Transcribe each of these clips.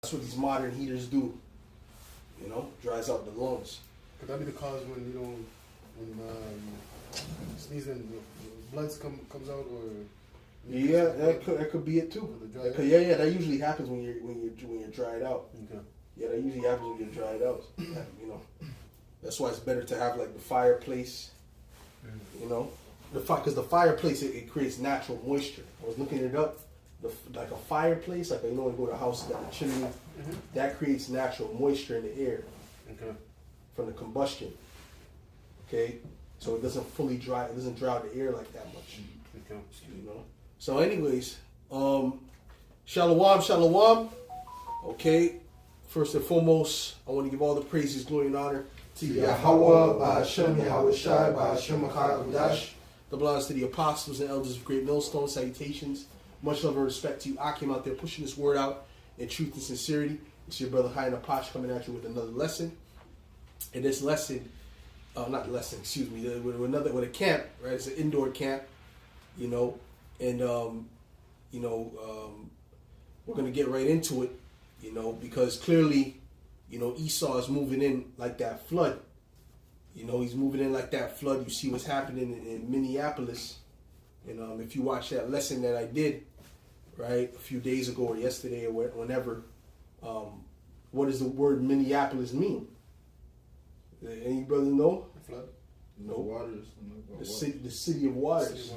That's what these modern heaters do. You know, dries out the lungs. Could that be the cause when sneezing, blood comes out, or Yeah, that could be it too. Yeah, that usually happens when you're dried out. Okay. Yeah, that usually happens when you're dried out. You know, that's why it's better to have like the fireplace. You know, because the fireplace it creates natural moisture. I was looking it up. Like a fireplace, like you know, when you go to a house that a chimney, that creates natural moisture in the air. Okay. From the combustion. Okay, so it doesn't fully dry. It doesn't dry out the air like that much. Okay. You know. So, anyways, shalom. Okay, first and foremost, I want to give all the praises, glory, and honor to Yahweh, Ba'ashem, Yahweh Shai, Ba'ashem, Makar, Udash. The blessings to the apostles and elders of Great Millstone. Salutations. Much love and respect to you, Akim, out there pushing this word out in truth and sincerity. It's your brother Hayan Apash coming at you with another lesson. And this lesson, with a camp, right? It's an indoor camp, you know, and we're gonna get right into it, you know, because clearly, you know, Esau is moving in like that flood. You know, he's moving in like that flood. You see what's happening in Minneapolis, and if you watch that lesson that I did, right, a few days ago or yesterday or whenever, what does the word Minneapolis mean? Any brother know? The flood. No. Waters. The city of waters.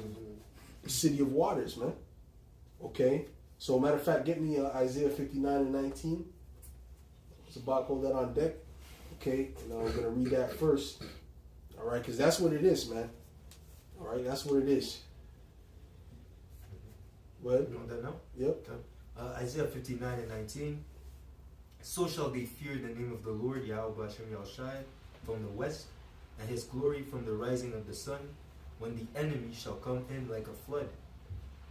The city of waters, man. Okay. So, matter of fact, get me Isaiah 59 and 19. It's about hold that on deck. Okay. And we're gonna read that first. All right, because that's what it is, man. All right, that's what it is. Go ahead. You want that now? Yep. Isaiah 59 and 19. So shall they fear the name of the Lord, Yahweh Hashem Yahushai, from the west, and his glory from the rising of the sun, when the enemy shall come in like a flood.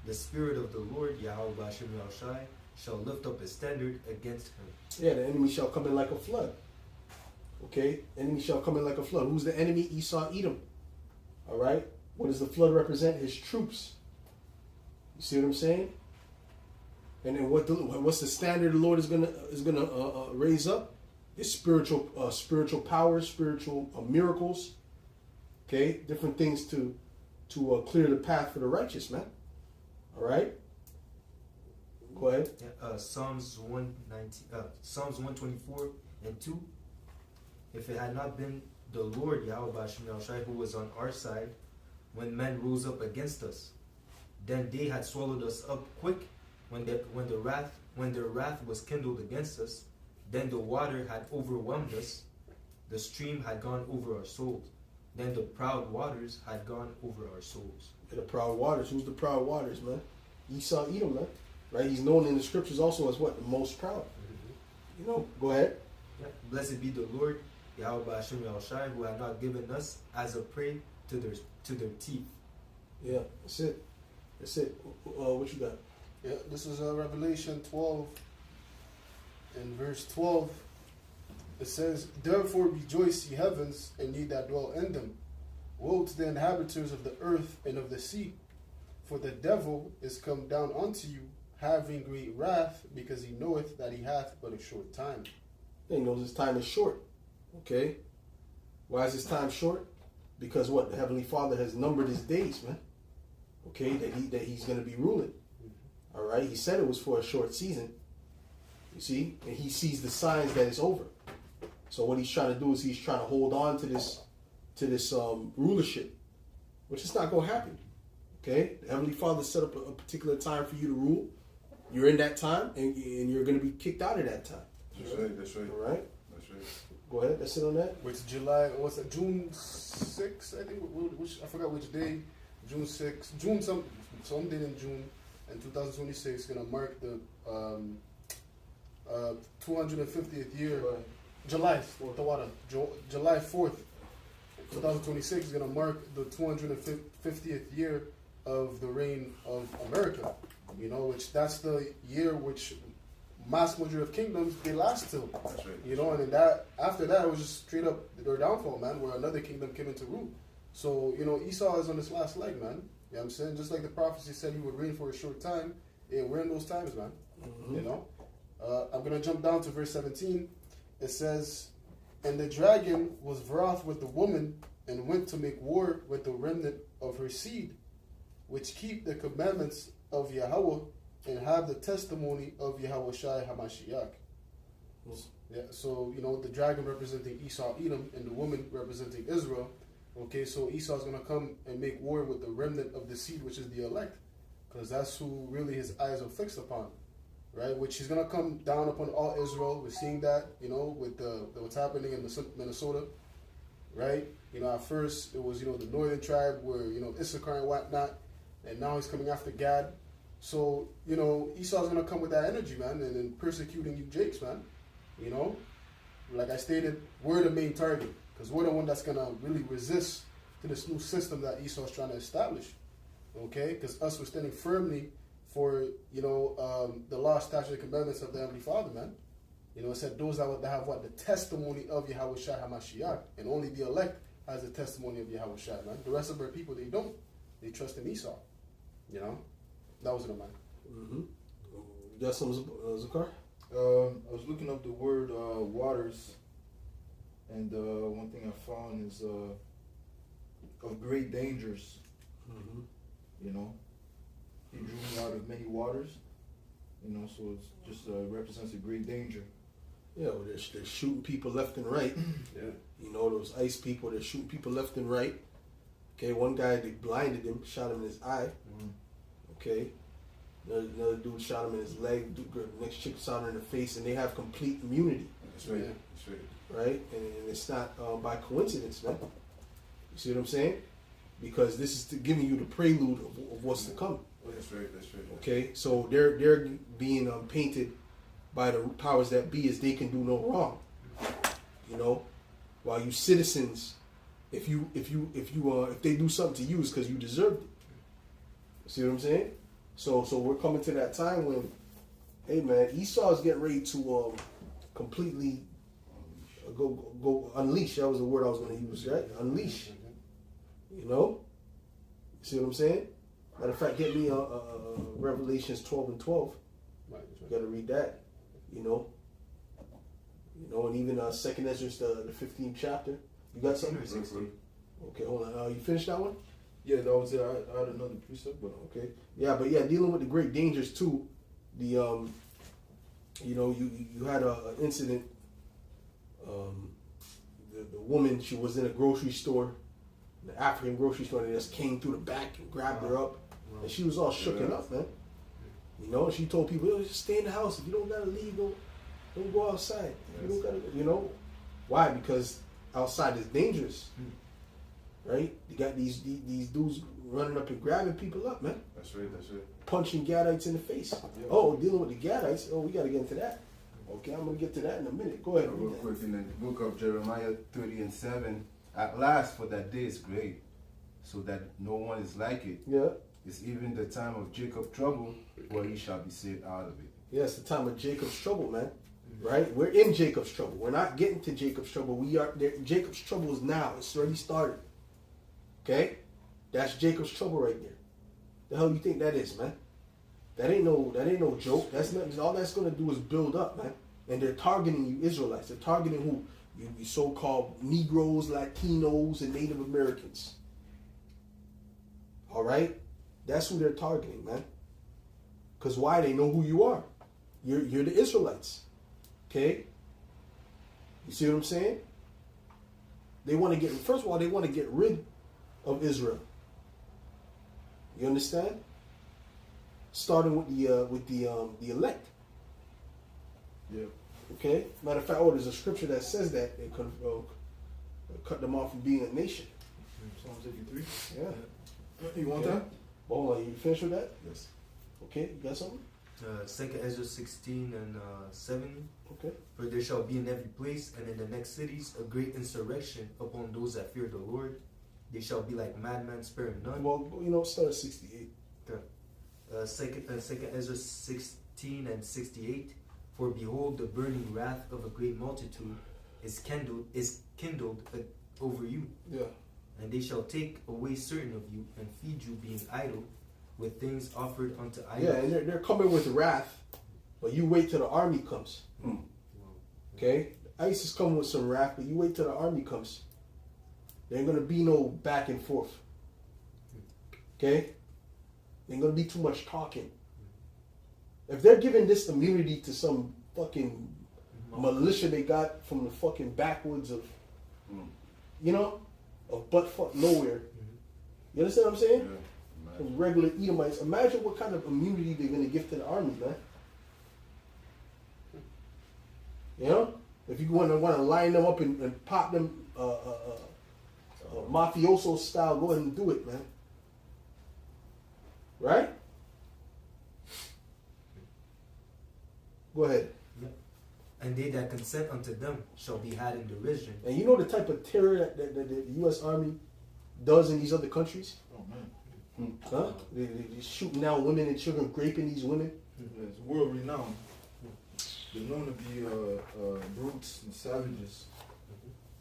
The Spirit of the Lord, Yahweh Hashem Yahushai, shall lift up a standard against him. Yeah, the enemy shall come in like a flood. Okay? Enemy shall come in like a flood. Who's the enemy? Esau, Edom. All right? What does the flood represent? His troops. You see what I'm saying? And then what's the standard the Lord is gonna raise up? Is spiritual powers, spiritual miracles. Okay, different things to clear the path for the righteous, man. All right. Go ahead. Psalms 124 and 2. If it had not been the Lord Yahweh Hashem Yahushai who was on our side, when men rose up against us, then they had swallowed us up quick. When their wrath was kindled against us, then the water had overwhelmed us. The stream had gone over our souls. Then the proud waters had gone over our souls. The proud waters. Who's the proud waters, man? Esau, Edom, man. Right? He's known in the scriptures also as what? The most proud. You know, go ahead. Yeah. Blessed be the Lord, Yahweh Hashem Yahushai, who had not given us as a prey to their teeth. Yeah, that's it. That's it. What you got? Yeah, this is Revelation 12 and verse 12. It says, "Therefore rejoice, ye heavens, and ye that dwell in them. Woe to the inhabitants of the earth and of the sea, for the devil is come down unto you, having great wrath, because he knoweth that he hath but a short time." He knows his time is short. Okay? Why is his time short? Because what? The Heavenly Father has numbered his days, man. Okay? That he's going to be ruling. All right? He said it was for a short season. You see? And he sees the signs that it's over. So what he's trying to do is he's trying to hold on to this rulership, which is not going to happen. Okay? The Heavenly Father set up a particular time for you to rule. You're in that time, and you're going to be kicked out of that time. That's right. That's right. All right? That's right. Go ahead. That's it on that. Which July, what's it, June 6th, I think, which I forgot which day, June 6th, some day in June, and 2026 going to mark the 250th year, July 4th, 2026 is going to mark the 250th year of the reign of America, you know, which that's the year which mass majority of kingdoms, they last till. That's right. You know, and that after that, it was just straight up their downfall, man, where another kingdom came into rule. So, you know, Esau is on this last leg, man. You know what I'm saying? Just like the prophecy said he would reign for a short time, yeah, we're in those times, man. Mm-hmm. You know? I'm going to jump down to verse 17. It says, "And the dragon was wroth with the woman, and went to make war with the remnant of her seed, which keep the commandments of Yahweh, and have the testimony of Yahweh Shai HaMashiach." Yeah, so, the dragon representing Esau, Edom, and the woman representing Israel. Okay, so Esau's going to come and make war with the remnant of the seed, which is the elect, because that's who really his eyes are fixed upon, right? Which he's going to come down upon all Israel. We're seeing that, with what's happening in Minnesota, right? At first it was, the northern tribe where, Issachar and whatnot, and now he's coming after Gad. So, Esau's going to come with that energy, man, and then persecuting you Jakes, man. Like I stated, we're the main target, because we're the one that's going to really resist to this new system that Esau's trying to establish, okay? Because us, we're standing firmly for, the law, statutes, and commandments of the Heavenly Father, man. It said those that have what? The testimony of Yahweh Shai HaMashiach, and only the elect has the testimony of Yahweh Shai, man. The rest of our people, they don't. They trust in Esau, That was in the mind. Mm-hmm. You got some, Zakar? I was looking up the word waters, and one thing I found is of great dangers. Mm-hmm. He drew me out of many waters. So it's just represents a great danger. Yeah, well, they're shooting people left and right. Yeah. Those ICE people, they're shooting people left and right. Okay, one guy, they blinded him, shot him in his eye. Okay. Another dude shot him in his leg. The next chick shot her in the face, and they have complete immunity. That's right. Yeah. That's right. Right? And it's not by coincidence, man. You see what I'm saying? Because this is giving you the prelude of what's to come. That's right. That's right. Okay? So they're being painted by the powers that be as they can do no wrong. While you citizens, if they do something to you, it's because you deserved it. You see what I'm saying? So we're coming to that time when, hey man, Esau is getting ready to completely go unleash. That was the word I was going to use, right? Unleash. You see what I'm saying? Matter of fact, get me Revelations 12 and 12. Right. You got to read that. And even 2nd Ezra, the 15th chapter. You got something? 16. Okay, hold on. You finished that one? Yeah, that was it. I had another precept, but Okay. Yeah, but dealing with the great dangers too. The you had an incident. The woman, she was in a grocery store, the African grocery store, and they just came through the back and grabbed her up, and she was all shooken up, man. She told people, just stay in the house. If you don't gotta leave, don't go outside. If you don't gotta, why? Because outside is dangerous. Right? You got these dudes running up and grabbing people up, man. That's right. That's right. Punching Gadites in the face. Yeah. Oh, dealing with the Gadites. Oh, we got to get into that. Okay, I'm going to get to that in a minute. Go ahead. Real read that. quick, in the book of Jeremiah 30:7, at last, for that day is great, so that no one is like it. Yeah. It's even the time of Jacob's trouble, where he shall be saved out of it. Yeah, it's the time of Jacob's trouble, man. Right? We're in Jacob's trouble. We're not getting to Jacob's trouble. We are there. Jacob's trouble is now. It's already started. Okay? That's Jacob's trouble right there. The hell you think that is, man? That ain't no joke. That's not, all that's gonna do is build up, man. And they're targeting you Israelites. They're targeting who? You so-called Negroes, Latinos, and Native Americans. Alright? That's who they're targeting, man. Because why? They know who you are. You're the Israelites. Okay? You see what I'm saying? They want to get, first of all, they want to get rid of Israel. You understand? Starting with the elect. Yeah. Okay. Matter of fact, there's a scripture that says that they could cut them off from being a nation. Psalms 83. Yeah. You want Okay. that? But hold on, you finished with that? Yes. Okay. You got something? 2nd Ezra 16 and 7. Okay. For there shall be in every place and in the next cities a great insurrection upon those that fear the Lord. They shall be like madmen, sparing none. Well, start at 68. Second Ezra 16 and 68. For behold, the burning wrath of a great multitude is kindled over you, Yeah. and they shall take away certain of you and feed you, being idle, with things offered unto idols. Yeah, and they're coming with wrath, But you wait till the army comes. Hmm. Okay? ISIS come with some wrath, but you wait till the army comes. There ain't gonna be no back and forth. Okay? There ain't gonna be too much talking. If they're giving this immunity to some fucking militia they got from the fucking backwoods of, you know, of butt fuck nowhere. You understand what I'm saying? Yeah. Some regular Edomites. Imagine what kind of immunity they're gonna give to the army, man. You know, if you want to line them up and pop them mafioso style, go ahead and do it, man. Right? Go ahead. And they that consent unto them shall be had in derision. And you know the type of terror that the U.S. Army does in these other countries? Oh man, Huh? They're shooting down women and children, raping these women. yeah, it's world renowned. They're known to be brutes and savages.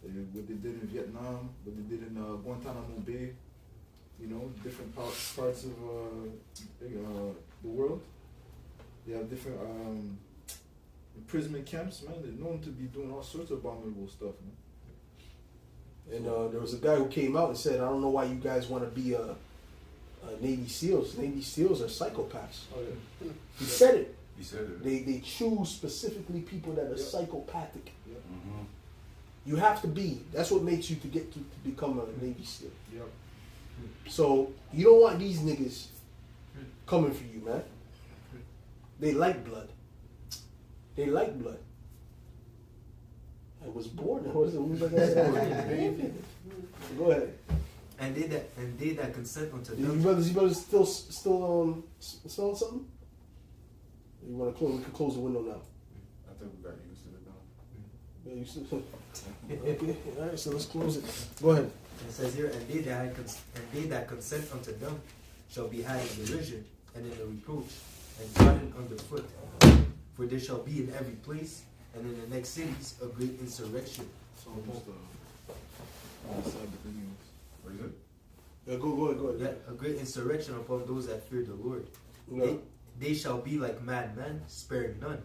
What they did in Vietnam, what they did in Guantanamo Bay, you know, different parts of the world. They have different imprisonment camps, man. They're known to be doing all sorts of abominable stuff, man. And there was a guy who came out and said, I don't know why you guys want to be Navy SEALs. Navy SEAls are psychopaths. Oh yeah. He said it. He said it. They choose specifically people that are Yep. psychopathic. Yep. Mm-hmm. You have to be. That's what makes you to become a Navy SEAL. Yep. So you don't want these niggas coming for you, man. They like blood. They like blood. I was born. Go ahead. And they that consent unto You them. brothers still smelling something? You want to close? We can close the window now. I think we got used to it now. Yeah, you still. Okay. All right. So let's close it. Go ahead. And it says here, and they that consent unto them shall be had in derision and in the reproach and trodden underfoot. For there shall be in every place and in the next cities a great insurrection. It's almost on the Sabbath anyways. What is it? Yeah, go ahead. Yeah, a great insurrection upon those that fear the Lord. Yeah. They shall be like madmen, sparing none,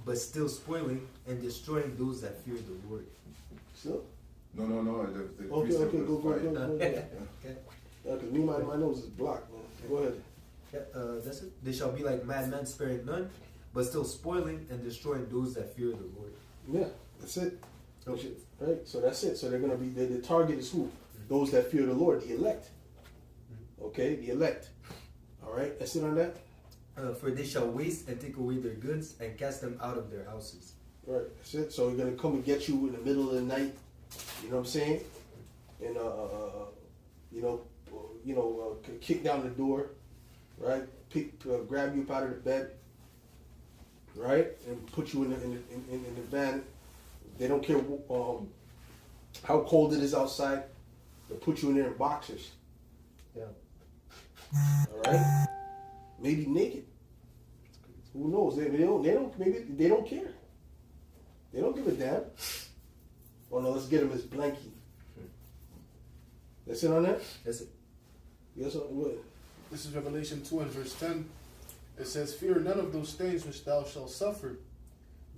but still spoiling and destroying those that fear the Lord. Still? No. The Okay, precept go. was fire. Okay. Yeah, because my nose is blocked, man. Go ahead. Yeah, that's it. They shall be like madmen, sparing none, but still spoiling and destroying those that fear the Lord. Yeah, that's it. Okay. Right? So that's it. So they're going to be, the target is who? Those that fear the Lord, the elect. Okay, the elect. All right, that's it on that? For they shall waste and take away their goods and cast them out of their houses. Right, that's it. So we're going to come and get you in the middle of the night. You know what I'm saying? And, kick down the door. Right? Grab you up out of the bed. Right? And put you in the van. They don't care how cold it is outside. They'll put you in there in boxers. Yeah. All right? Maybe naked. Who knows? They don't care. They don't give a damn. Oh no, let's get him his blankie. That's it on that? That's it. Yes, what? This is Revelation 2 and verse 10. It says, Fear none of those things which thou shalt suffer.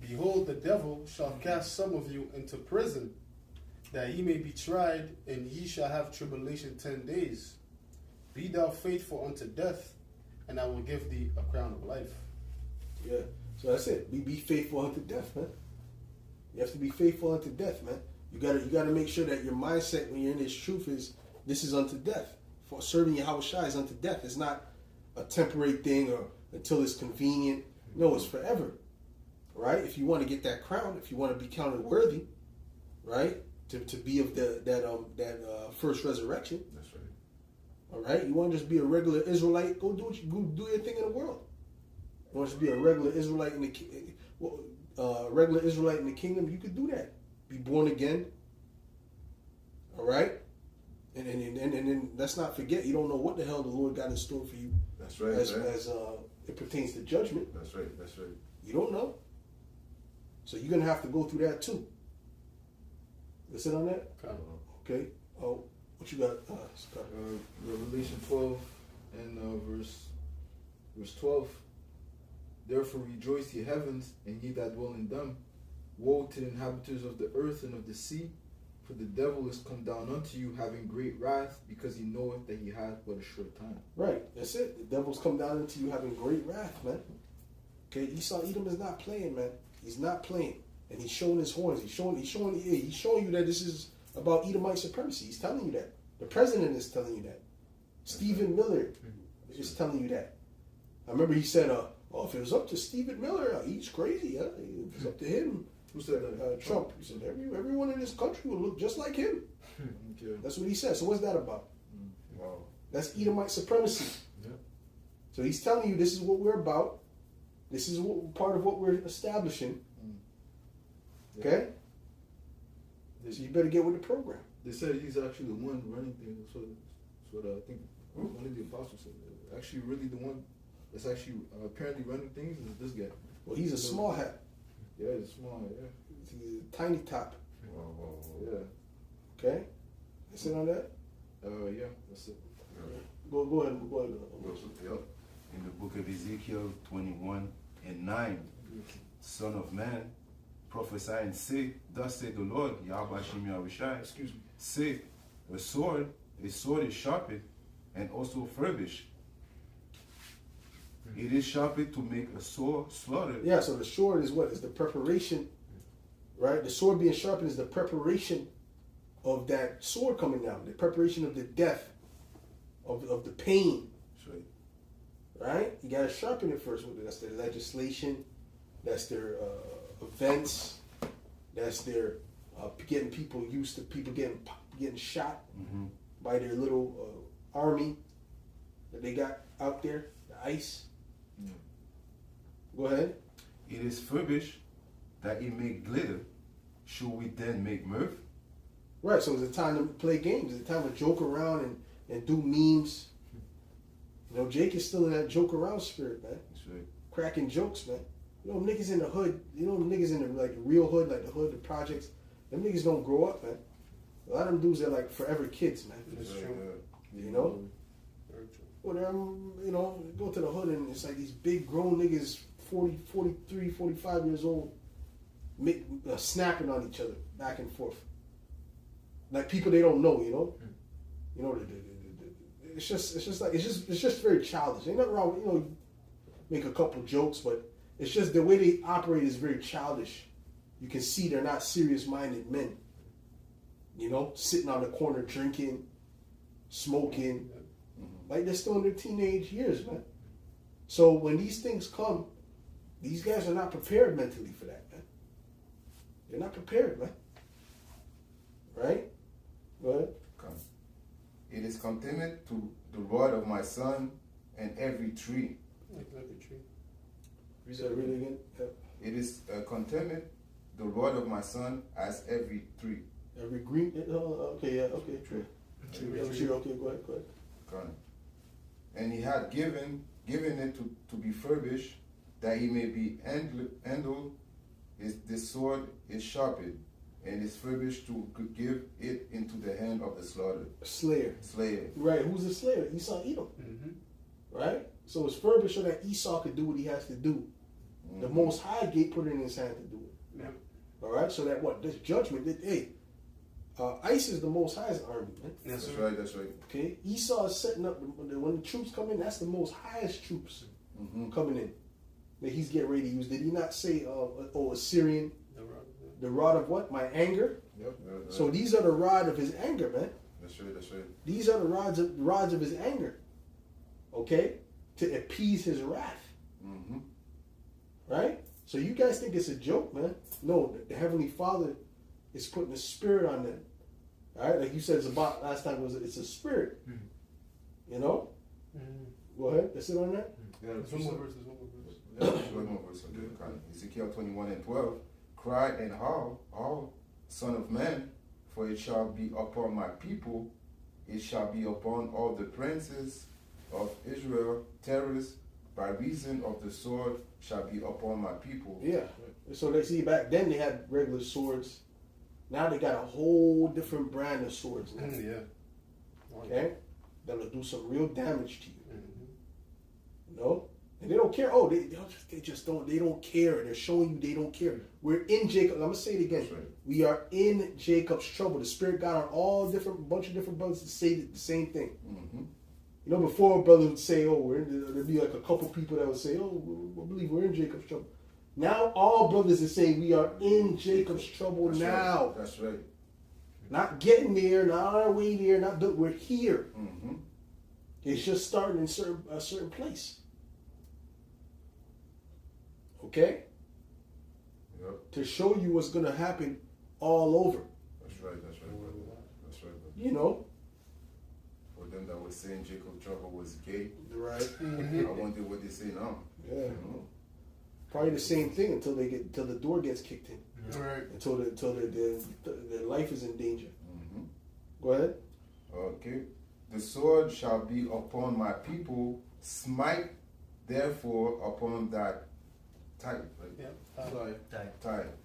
Behold, the devil shall cast some of you into prison, that ye may be tried, and ye shall have tribulation 10 days. Be thou faithful unto death, and I will give thee a crown of life. Yeah. So that's it. Be faithful unto death, man. You have to be faithful unto death, man. You gotta make sure that your mindset when you're in this truth is this is unto death. For serving Yahushua is unto death. It's not a temporary thing or until it's convenient. No, it's forever. Right? If you want to get that crown, if you want to be counted worthy, right, to be of that first resurrection. That's right. All right, you want to just be a regular Israelite? Go do your thing in the world. You want to just be a regular Israelite in the kingdom? You could do that. Be born again. All right, and then let's not forget, you don't know what the hell the Lord got in store for you. That's right. As it pertains to judgment. That's right. You don't know. So you're gonna have to go through that too. Listen on that. Okay. Oh, what you got, Scott? Revelation 12 and verse 12. Therefore rejoice, ye heavens, and ye that dwell in them. Woe to the inhabitants of the earth and of the sea, for the devil is come down unto you, having great wrath, because he knoweth that he hath but a short time. Right, that's it. The devil's come down into you having great wrath, man. Okay, Esau Edom is not playing, man. He's not playing, and he's showing his horns. He's showing you that this is about Edomite supremacy. He's telling you that. The president is telling you that. Stephen Miller is telling you that. I remember he said, "Oh, if it was up to Stephen Miller, he's crazy. Huh? If it's up to him." Who said that? Trump. He said everyone in this country will look just like him. Okay. That's what he said. So what's that about? Wow. That's Edomite supremacy. Yeah. So he's telling you this is what we're about. This is part of what we're establishing. Okay? So you better get with the program. They said he's actually the one running things. That's what I think one of the apostles said. Actually, really the one that's actually apparently running things is this guy. Well, he's a small hat. Yeah, he's small. Yeah. He's a tiny top. Wow. Yeah. Okay? Listen on that? Yeah. That's it. Go ahead. Yep. In the book of Ezekiel 21:9, Son of man, prophesy and say, thus saith the Lord, Yahweh Shem Yahushai, Excuse me. say, a sword is sharpened and also furbished. It is sharpened to make a sword slaughter. Yeah, so the sword is what? Is the preparation, right? The sword being sharpened is the preparation of that sword coming down. The preparation of the death, of the pain. That's right. Right? You gotta sharpen it first. That's their legislation. That's their events. That's their getting people used to people getting shot by their little army that they got out there, the ICE. Yeah. Go ahead. It is furbished that it may glitter. Should we then make mirth? Right. So it's a time to play games. It's a time to joke around and do memes. You know, Jake is still in that joke around spirit, man. That's right. Cracking jokes, man. You know, niggas in the hood. You know, niggas in the real hood, like the hood, the projects. Them niggas don't grow up, man. A lot of them dudes are like forever kids, man. That's Right, true. You know. Very true. Well, you know, go to the hood and it's like these big grown niggas, 40, 43, 45 years old, snapping on each other back and forth. Like people they don't know, you know. You know, it's just very childish. Ain't nothing wrong with, you know, make a couple jokes, but it's just the way they operate is very childish. You can see they're not serious-minded men. You know, sitting on the corner drinking, smoking, like they're still in their teenage years, man. So when these things come, these guys are not prepared mentally for that, man. They're not prepared, man. Right? Go ahead. It is contemned to the rod of my son and every tree. Like every tree. Say it really again. Yeah. It is contemned the rod of my son as every tree. Every green. Okay, yeah, okay. Tree. Tree. Okay, go ahead. Correct. And he had given it to be furbished, that he may be handled. This sword is sharpened, and is furbished to give it into the hand of the Slayer. slayer. Right, who's the slayer? Esau Edom. Right? So it's furbished so that Esau could do what he has to do. The Most High put it in his hand to do it. Yeah. All right? So that what? This judgment. ICE is the Most High's army, man. That's That's right. right. That's right. Okay? Esau is setting up, when the troops come in, that's the Most Highest troops coming in. That he's getting ready to use. Did he not say, Assyrian, the rod of what? My anger? Yep. So these are the rod of his anger, man. That's right. That's right. These are the rods of his anger. Okay? To appease his wrath. Right? So you guys think it's a joke, man. No, the Heavenly Father is putting a spirit on them. Alright? Like you said, it's about last time it's a spirit. You know? Go ahead. Let's sit on that. Yeah, There's one more verse. There's one more verse. one more verse. Ezekiel 21:12. Cry and howl, son of man, for it shall be upon my people, it shall be upon all the princes of Israel, terrors by reason of the sword shall be upon my people. Yeah. So they see back then they had regular swords. Now they got a whole different brand of swords now. Yeah. Okay? That'll do some real damage to you. You know? And they don't care. Oh, they just don't. They don't care. They're showing you they don't care. We're in Jacob. I'm gonna say it again. That's right. We are in Jacob's trouble. The Spirit got on all different bunch of different brothers to say the same thing. Mm-hmm. You know, before brothers would say, "Oh, there'd be like a couple people that would say, oh, I believe we're in Jacob's trouble." Now all brothers are saying we are in Jacob's trouble That's now. Right. That's right. Not getting there, not on our way there, we're here. Mm-hmm. It's just starting in a certain place. Okay? Yep. To show you what's gonna happen all over. That's right. That's right, brother. That's right, brother. You know? For them that were saying Jacob trouble was gay, Right. I wonder what they say now. Yeah. You know? Probably the same thing until the door gets kicked in. Right. Until their life is in danger. Mm-hmm. Go ahead. Okay. The sword shall be upon my people, smite therefore upon that type, right? Yeah. Sorry. Type.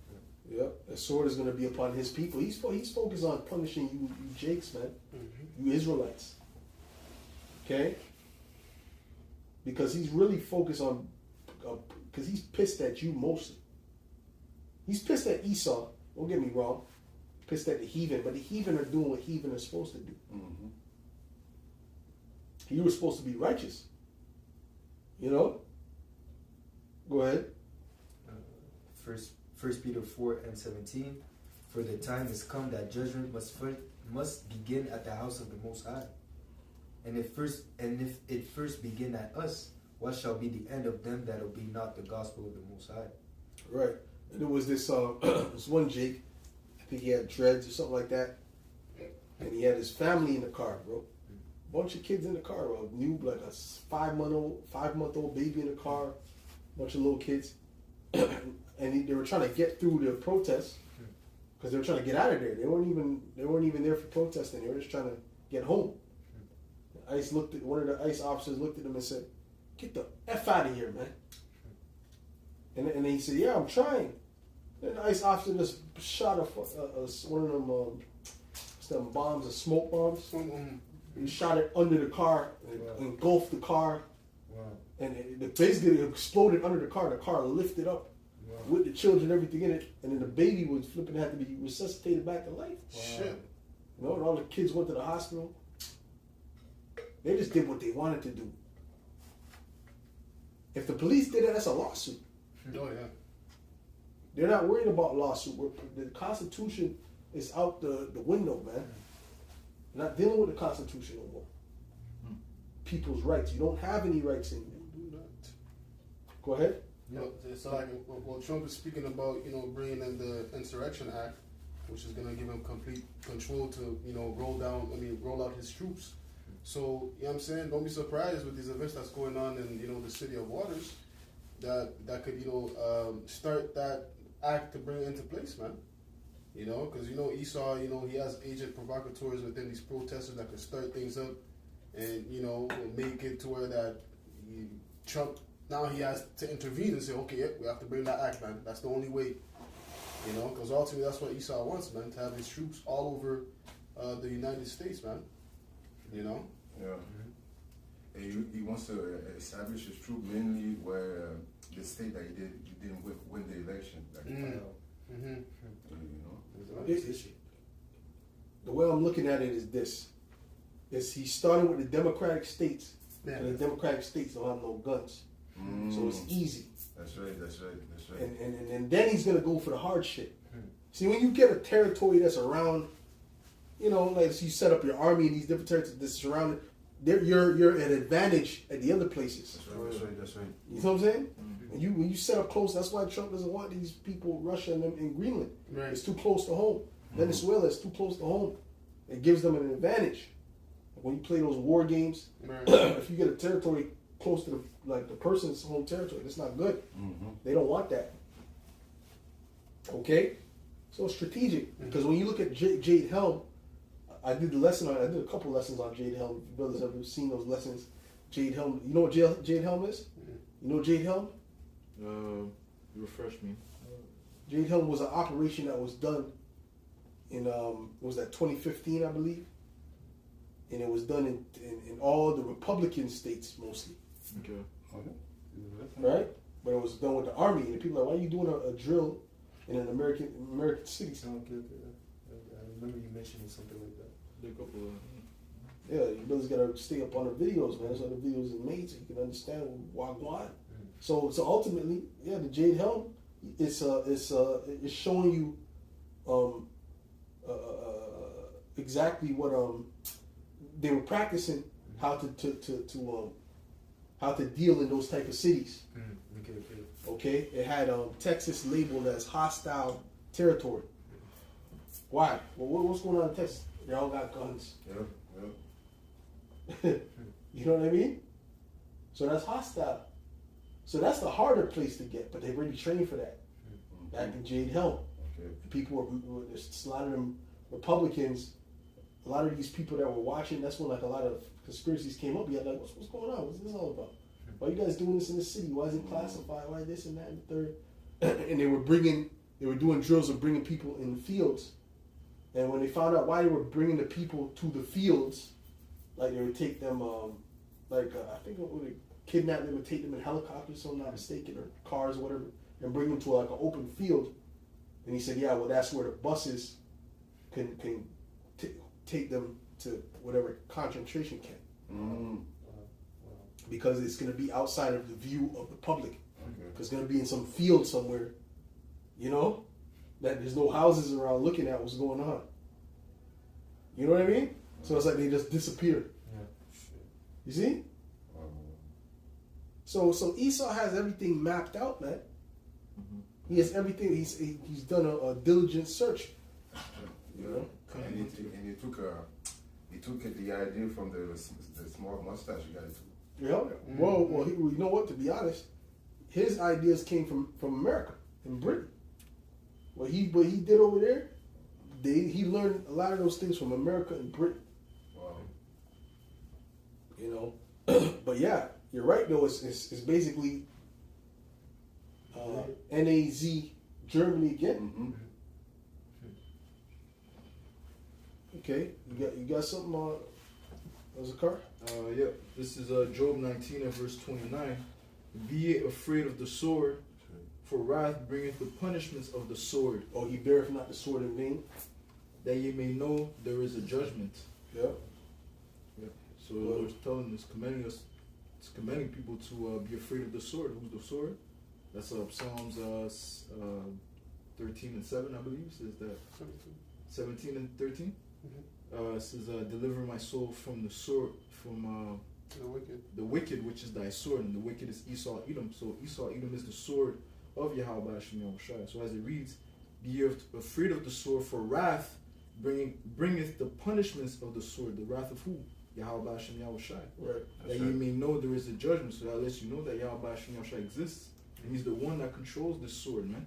Yep. The sword is going to be upon his people. He's focused on punishing you Jakes, man. Mm-hmm. You Israelites. Okay? Because he's really focused on, because he's pissed at you mostly. He's pissed at Esau. Don't get me wrong. Pissed at the heathen, but the heathen are doing what heathen are supposed to do. Mm-hmm. You were supposed to be righteous. You know? Go ahead. First Peter 4:17. For the time is come that judgment must begin at the house of the Most High. And if it first begin at us, what shall be the end of them that obey not the gospel of the Most High? Right. And there was this this one Jake, I think he had dreads or something like that. And he had his family in the car, bro. Bunch of kids in the car, bro. New, like a 5-month-old baby in the car, bunch of little kids. And they were trying to get through the protest because they were trying to get out of there. They weren't even there for protesting. They were just trying to get home. One of the ICE officers looked at them and said, "Get the F out of here, man." And then he said, "Yeah, I'm trying." Then the ICE officer just shot one of them, what's them bombs, the smoke bombs. He shot it under the car and engulfed the car. Wow. And basically it exploded under the car. The car lifted up with the children and everything in it. And then the baby was flipping, had to be resuscitated back to life. Shit. You know, and all the kids went to the hospital. They just did what they wanted to do. If the police did it, that's a lawsuit. Oh yeah. They're not worried about lawsuit. The Constitution is out the window, man. They're not dealing with the Constitution no more. People's rights. You don't have any rights anymore. Do not. Go ahead. It's like well, Trump is speaking about bringing in the Insurrection Act, which is gonna give him complete control to roll out his troops. So you know what I'm saying, don't be surprised with these events that's going on in the city of Waters, that could start that act to bring it into place, man. Because Esau, he has agent provocateurs within these protesters that could start things up, and make it to where that Trump now he has to intervene and say, okay, yeah, we have to bring that act, man. That's the only way, because ultimately that's what Esau wants, man, to have his troops all over the United States, man. Yeah. Mm-hmm. And he wants to establish his troop mainly where the state that he didn't win the election. Like, Mm-hmm. The way I'm looking at it is this: he started with the Democratic states, and the Democratic states don't have no guns, so it's easy. That's right. And then he's gonna go for the hard shit. See, when you get a territory that's around, like you set up your army in these different territories that's surrounded, you're at advantage at the other places. That's right. You know what I'm saying? Mm-hmm. When you set up close, that's why Trump doesn't want these people, Russia and them in Greenland. Right. It's too close to home. Venezuela is too close to home. It gives them an advantage. When you play those war games, Right. if you get a territory close to the person's home territory, that's not good. Mm-hmm. They don't want that. Okay? So it's strategic. Because when you look at Jade Helm, I did a couple lessons on Jade Helm. If you brothers ever seen those lessons, Jade Helm, you know what Jade Helm is? You know Jade Helm? Refresh me. Jade Helm was an operation that was done in 2015, I believe, and it was done in all the Republican states mostly. Okay. right? But it was done with the army, and the people are like, why are you doing a drill in an American city? Okay. I remember you mentioning something like that. Look up, Yeah, you brothers gotta stay up on the videos, man. So the videos are made so you can understand why. So ultimately, yeah, the Jade Helm, it's showing you exactly what they were practicing how to deal in those type of cities. Okay, it had Texas labeled as hostile territory. Why? Well, what's going on in Texas? They all got guns. Yeah. You know what I mean? So that's hostile. So that's the harder place to get, but they really trained for that. Back in Jade Helm. Okay. People were, a lot of them Republicans, a lot of these people that were watching, that's when like a lot of conspiracies came up. You had like, what's going on? What's this all about? Why you guys doing this in the city? Why is it classified? Why this and that and the third? And they were doing drills of bringing people in the fields. And when they found out why they were bringing the people to the fields, like they would take them, I think it would kidnap them and take them in helicopters, so I'm not mistaken, or cars or whatever, and bring them to like an open field. And he said, yeah, well, that's where the buses can take them to whatever concentration camp. Because it's going to be outside of the view of the public. Because it's going to be in some field somewhere, you know, that there's no houses around looking at what's going on. You know what I mean? So it's like they just disappear. You see? So Esau has everything mapped out, man. He has everything. He's done a diligent search. You know? And he took the idea from the small mustache guy too. Yeah. Well, you know what? To be honest, his ideas came from America and Britain. What he did over there, he learned a lot of those things from America and Britain. Wow. You know, but yeah, you're right though. It's basically NAZ Germany again. Okay, you got something on? There's a car. Yeah, this is Job 19 and verse 29. Be ye afraid of the sword, for wrath bringeth the punishments of the sword. Oh, he beareth not the sword in vain. That ye may know there is a judgment. Yeah. So the Lord's telling us, it's commanding people to be afraid of the sword. Who's the sword? That's Psalms 13 and 7, I believe. Says that 17 and 13. It says, deliver my soul from the sword, from the wicked, which is thy sword, and the wicked is Esau Edom. So Esau Edom is the sword of Yahweh Hashem Yahushua. So as it reads, be ye afraid of the sword, for wrath bringeth the punishments of the sword. The wrath of who? Yahweh Hashem Yahushua. Right. That you may know there is a judgment. So that lets you know that Yahweh Hashem Yahushua exists. And he's the one that controls this sword, man.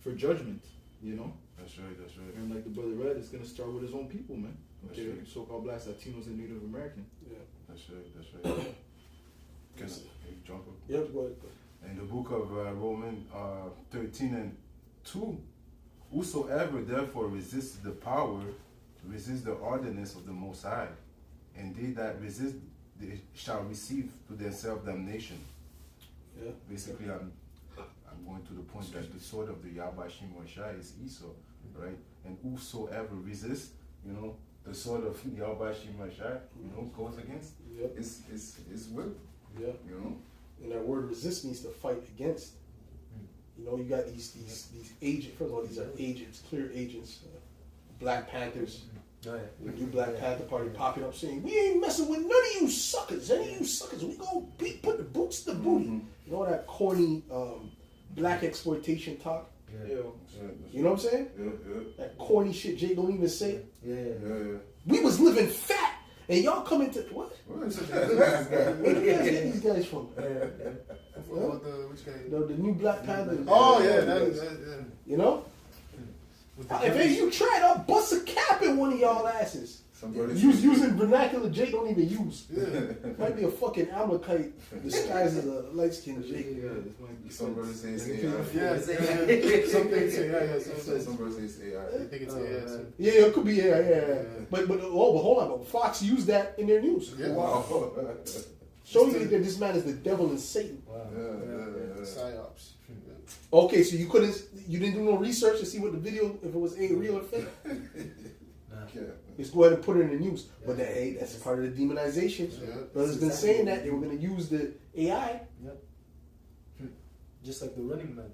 For judgment, you know? That's right. And like the brother read, it's going to start with his own people, man. That's Okay, right. so-called blacks, Latinos, and Native American. Yeah. That's right. Can you jump up? Yep. Go ahead. In the book of Romans 13 and 2, whosoever therefore resists the power, resists the ordinance of the Most High, and they that resist, they shall receive to themselves damnation. Yeah. Basically, I'm going to the point that the sword of the Yahweh Shai is Esau, right? And whosoever resists, you know, the sword of Yahweh Shai, you know, goes against. Yep. His will. Yeah. You know. And that word resist means to fight against. You know, you got these agents. First of all, these are agents, clear agents. Black Panthers. Oh, yeah. The new Black Panther Party popping up saying, we ain't messing with none of you suckers. Any of you suckers, we gonna put the boots to the booty. You know that corny black exploitation talk? Yeah. You know what I'm saying? Yeah. That corny shit Jay don't even say. Yeah. We was living fat. And y'all come into what? What is Where do you guys get these guys from? Which guy? The new Black Panther. Oh yeah, that. You know? If you tried, I'll bust a cap in one of y'all asses. Using vernacular Jake don't even use. Might be a fucking Amalekite disguised as a light skinned Jake. Somebody says AI. Yeah, something say yeah. Somebody says AI. I think it's AI. Yeah, it could be yeah. But hold on, but Fox used that in their news. Yeah. Wow. Showing you that this man is the devil and Satan. Wow. Psyops. Okay, so you didn't do no research to see what the video, if it was real or fake. Nah. Yeah. Just go ahead and put it in the news. But that, hey, that's part of the demonization. Yeah. Brothers been saying that they were going to use the AI. Yep. Just like the Running Man,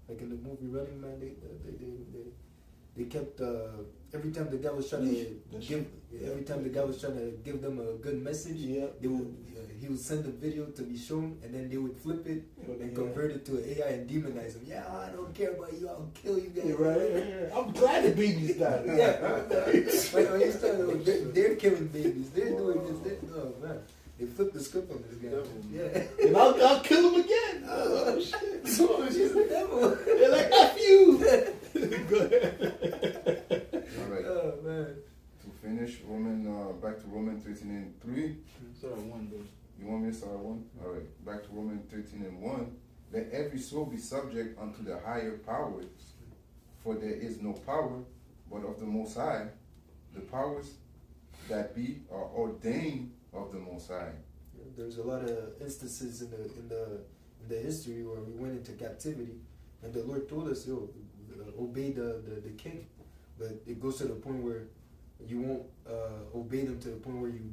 like in the movie Running Man, they kept every time the guy was trying to give them a good message, Yeah. they would he would send the video to be shown, and then they would flip it and convert it to an AI and demonize him. Yeah, I don't care about you. I'll kill you guys. Yeah, right. I'm glad the babies died. Yeah. They're killing babies. They're doing this. Oh man, they flipped the script on this guy. Yeah. And I'll kill him again. Oh shit. She's the devil. They're like, F you. Go ahead. All right. Oh man. To finish, back to Romans 13:3. Sorry, one though. You want me to start 1? All right. Back to Romans 13:1. Let every soul be subject unto the higher powers, for there is no power but of the Most High. The powers that be are ordained of the Most High. There's a lot of instances in the history where we went into captivity, and the Lord told us, obey the king. But it goes to the point where you won't obey them to the point where you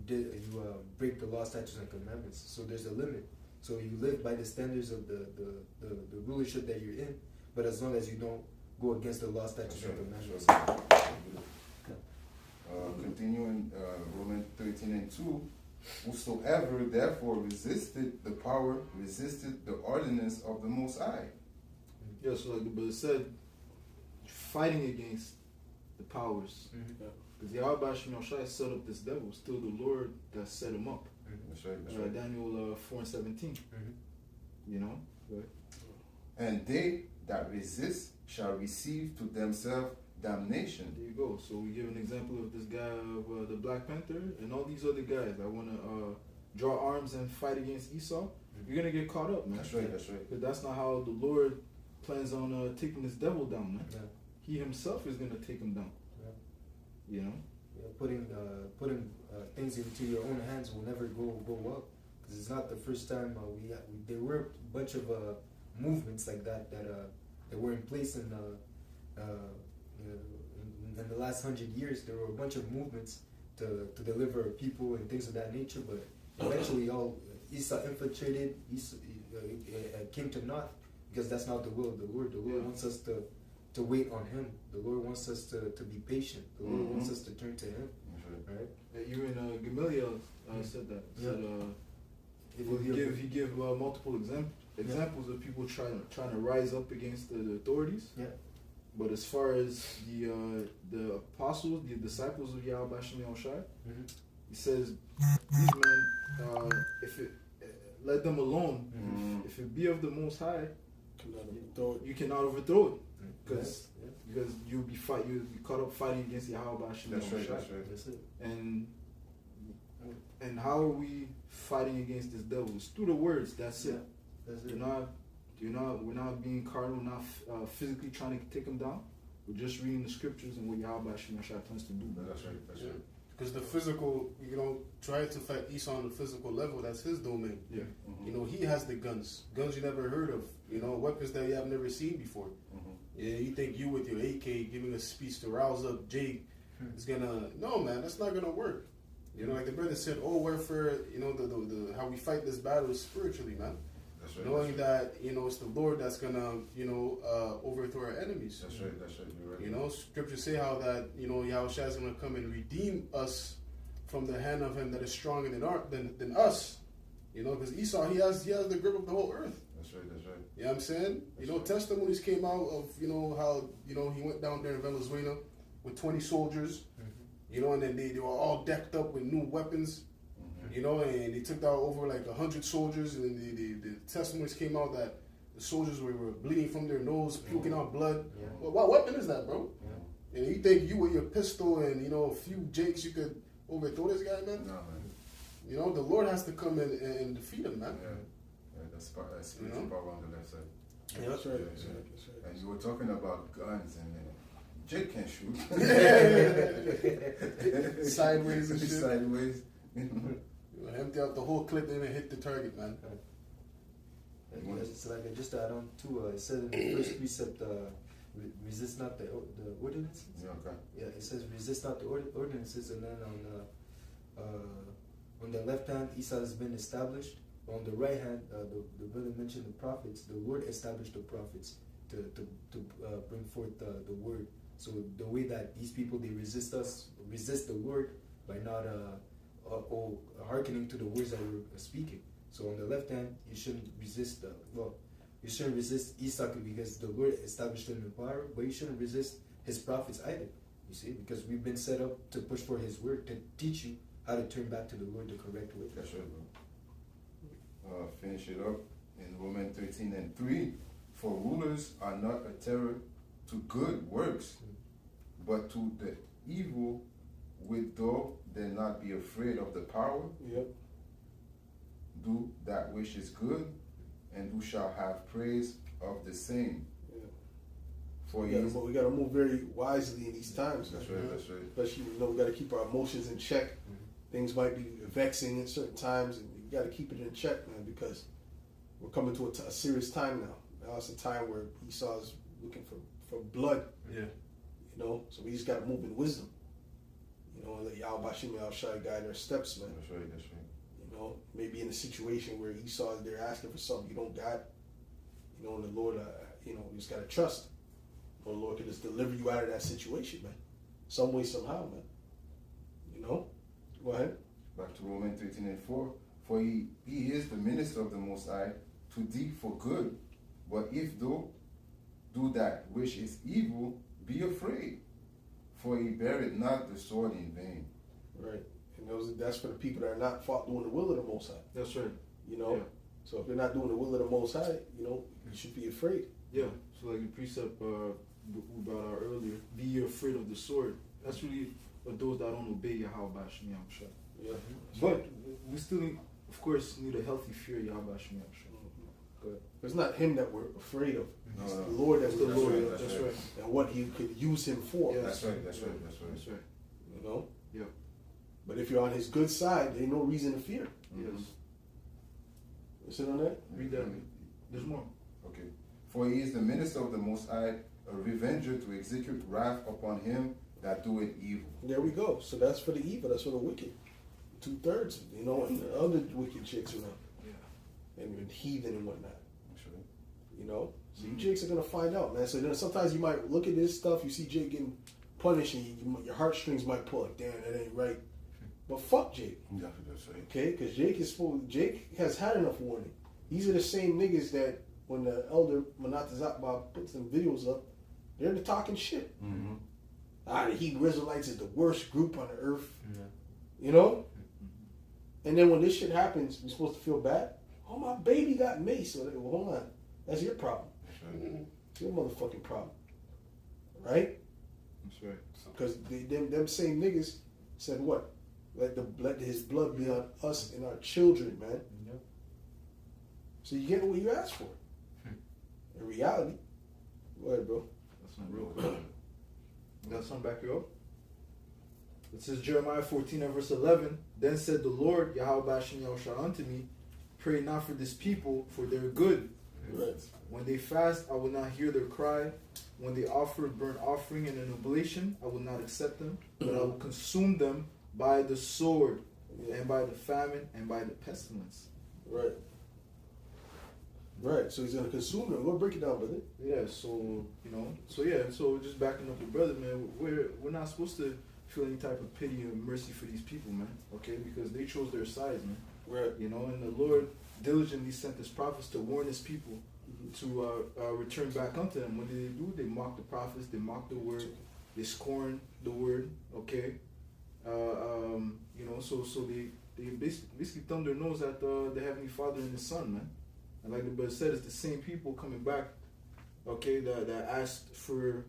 break the law, statutes, and commandments. So there's a limit. So you live by the standards of the rulership that you're in, but as long as you don't go against the law, statutes, and commandments. Continuing Romans 13:2. Whosoever therefore resisted the power, resisted the ordinance of the Most High. Yeah, so like the brother said, fighting against the powers. Because Yahweh Hashem Shai set up this devil, still the Lord that set him up. That's right. That's right. Daniel 4:17. You know? Right. And they that resist shall receive to themselves damnation. There you go. So we give an example of this guy of the Black Panther and all these other guys that want to draw arms and fight against Esau. You're going to get caught up, man. That's right. That's right. Because that's not how the Lord plans on taking this devil down, man. Yeah. He himself is going to take him down. Yeah. You know? Yeah, putting things into your own hands will never go well, because it's not the first time there were a bunch of movements like that were in place in the last 100 years. There were a bunch of movements to deliver people and things of that nature, but eventually all Esau infiltrated, came to naught, because that's not the will of the Lord. The Lord wants us to wait on Him. The Lord wants us to be patient. The Lord wants us to turn to Him. Right? Even Gamaliel said that. He said, he gave multiple examples of people trying to rise up against the authorities. Yeah. But as far as the apostles, the disciples of Yahweh Hashem Shai, he says these men, let them alone. If it be of the Most High, you cannot overthrow it, because you'll be caught up fighting against Yahweh Hashem That's right. Shai. That's right. That's it. And how are we fighting against this devil? It's through the words. That's it. That's it. We're not being carnal, not physically trying to take him down. We're just reading the scriptures and what Yahweh Hashem Shai plans to do. That's right. That's right. Because the physical, try to fight Esau on the physical level, that's his domain. Yeah. He has the guns you never heard of, weapons that you have never seen before. Yeah, you think you with your AK giving a speech to rouse up Jake is gonna, no man, that's not gonna work. Like the brother said, warfare, the how we fight this battle is spiritually, man. That's right. Knowing that, it's the Lord that's gonna, overthrow our enemies. That's right. That's right. You're right. Scriptures say how that, Yahushua is gonna come and redeem us from the hand of him that is stronger than us. Because Esau, he has the grip of the whole earth. That's right. That's right. You know what I'm saying? Testimonies came out of, how, he went down there in Venezuela with 20 soldiers, and then they were all decked up with new weapons, and they took out over like 100 soldiers, and then the testimonies came out that the soldiers were bleeding from their nose, puking out blood. Yeah. Well, what weapon is that, bro? Yeah. And you think you with your pistol and, a few jakes, you could overthrow this guy, man? No, man. The Lord has to come in and defeat him, man. Yeah, that's spiritual power on the left side. Yeah, that's right. Yeah. And you were talking about guns, and Jake can shoot. Sideways and shit. Sideways. Empty out the whole clip, then it hit the target, man. And it's like just to add on to it says in the first precept, resist not the ordinances. Yeah, okay. Yeah, it says resist not the ordinances, and then on the left hand, Esau has been established. On the right hand, the brother mentioned the prophets. The Lord established the prophets to bring forth the word. So the way that these people they resist the Lord by not hearkening to the words that we're speaking. So on the left hand, you shouldn't resist. You shouldn't resist Esau because the Lord established him in power, but you shouldn't resist his prophets either. You see, because we've been set up to push for His word to teach you how to turn back to the Lord the correct way. That's right, bro. Finish it up in Romans 13:3. For rulers are not a terror to good works, but to the evil, with though they not be afraid of the power. Yep. Do that which is good, and who shall have praise of the same. Yeah. For We gotta move very wisely in these times. That's man. right, that's right. Especially, we gotta keep our emotions in check. Things might be vexing at certain times, and you gotta keep it in check, man, because we're coming to a serious time now. Now it's a time where Esau's looking for blood. Yeah. So we just gotta move in wisdom. And let Yahweh Bashim Al Shai guide our steps, man. That's right, that's right. Maybe in a situation where Esau is there asking for something you don't got, and the Lord, you just gotta trust. The Lord can just deliver you out of that situation, man. Some way, somehow, man. Go ahead. Back to Romans 13:4. For he is the minister of the Most High to thee for good. But if thou do that which is evil, be afraid. For he beareth not the sword in vain. Right. And that's for the people that are not doing the will of the Most High. That's right. Yeah. So if you're not doing the will of the Most High, you should be afraid. Yeah. So like the precept we brought out earlier, be ye afraid of the sword. That's really for those that don't obey Yahweh Bashim Yahushua. Yeah. But we still, of course, need a healthy fear of Yahweh Bashim Yahushua. It's not him that we're afraid of. No, It's no. the Lord that's the That's Lord. right, That's right. And what he could use him for. Yeah. That's right, that's right, that's right. That's right. Yeah. But if you're on his good side, there ain't no reason to fear. Yes. Listen on that? Read that. There's more. Okay. For he is the minister of the Most High, a revenger to execute wrath upon him that doeth evil. There we go. So that's for the evil. That's for the wicked. 2/3, and the other wicked chicks around. Yeah. And heathen and whatnot. That's right. So you jakes are going to find out, man. So then sometimes you might look at this stuff, you see Jake getting punished, and your heartstrings might pull like, damn, that ain't right. But fuck Jake. Yeah, that's right. Okay? Because Jake has had enough warning. These are the same niggas that when the elder Manatazakba put some videos up, they're the talking shit. Mm-hmm. The Hebrew Israelites is the worst group on the earth. Yeah. And then when this shit happens, we're supposed to feel bad. Oh, my baby got maced. So hold on. That's your problem. That's right. It's your motherfucking problem. Right? That's right. Because them same niggas said what? Let his blood be on us and our children, man. Yep. So you get what you asked for. In reality. Go ahead, bro. That's not real quick. You got something back here up? It says Jeremiah 14 and verse 11. Then said the Lord, Yahweh Bashim Yahushua unto me, pray not for this people, for their good. Right. When they fast, I will not hear their cry. When they offer burnt offering and an oblation, I will not accept them, but I will consume them by the sword, and by the famine, and by the pestilence. Right. Right. So he's gonna consume them. We'll break it down, brother. Yeah, so so just backing up the brother, man, we're not supposed to feel any type of pity or mercy for these people, man. Okay, because they chose their sides, man. Right. And the Lord diligently sent his prophets to warn his people to return back unto him. What did they do? They mocked the prophets, they mocked the word, they scorned the word. Okay, so they basically thumbed their nose at the Heavenly Father and His Son, man. And like the brother said, it's the same people coming back, okay, that asked for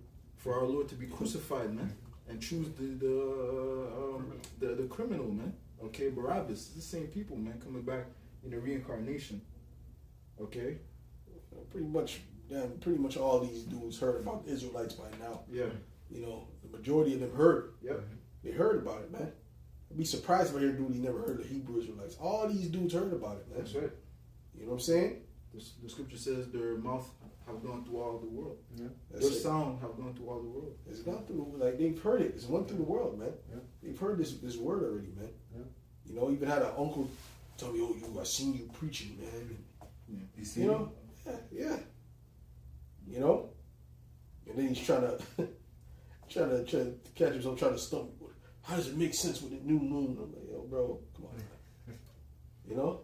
our Lord to be crucified, man, and choose the criminal, man. Okay, Barabbas. It's the same people, man, coming back in the reincarnation. Okay. Pretty much all these dudes heard about the Israelites by now. Yeah. The majority of them heard. Yep. They heard about it, man. I'd be surprised if I hear a dude he never heard of Hebrew Israelites. All these dudes heard about it, man. That's right. You know what I'm saying? The scripture says their mouth have gone through all the world. Yeah. That's Their it. sound have gone through all the world. It's gone through, like, they've heard it. It's went through the world, man. Yeah. They've heard this word already, man. Yeah. You know, even had an uncle tell me, I seen you preaching, man. You see? You know? Yeah. You know? And then he's trying to catch himself, trying to stump me. How does it make sense with the new moon? I'm like, yo, bro, come on, man. You know?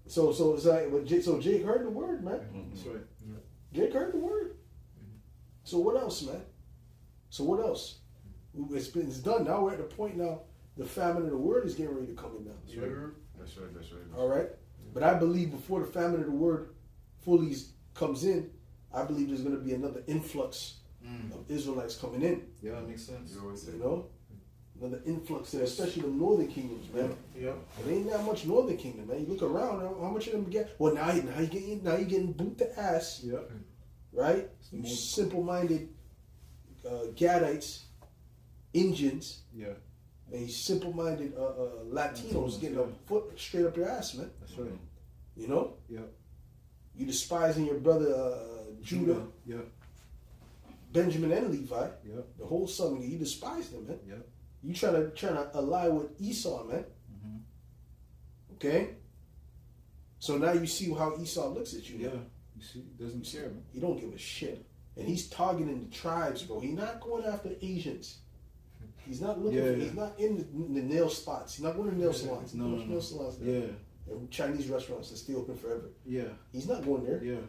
So it's like, but Jake heard the word, man. That's right. Jake heard the word. So what else, man? So what else? It's done. Now we're at the point now. The famine of the word is getting ready to come in now. That's right. That's right. That's right. All right. But I believe before the famine of the word fully comes in, I believe there's going to be another influx of Israelites coming in. Yeah, that makes sense. You always say. You know, another influx there, especially the northern kingdoms, man. Yeah. It ain't that much northern kingdom, man. You look around, how much of them get? Well, now you getting boot the ass, Yeah. right? the You most- simple-minded Gadites, Indians, Yeah. and you simple-minded Latinos Latinos, getting yeah. a foot straight up your ass, man. That's right. You know, Yeah. you despising your brother Judah, Yeah. Benjamin, and Levi, Yeah. the whole son. You despise them, man. Yeah. You trying to ally with Esau, man. Okay. So now you see how Esau looks at you. Yeah. man. You see, doesn't care, man. He don't give a shit, and he's targeting the tribes, bro. He's not going after Asians. He's not looking. Yeah. He's not in the nail spots. He's not going to nail salons. No, There's no. nail salons there. Yeah. And Chinese restaurants that stay open forever. Yeah. He's not going there. Yeah.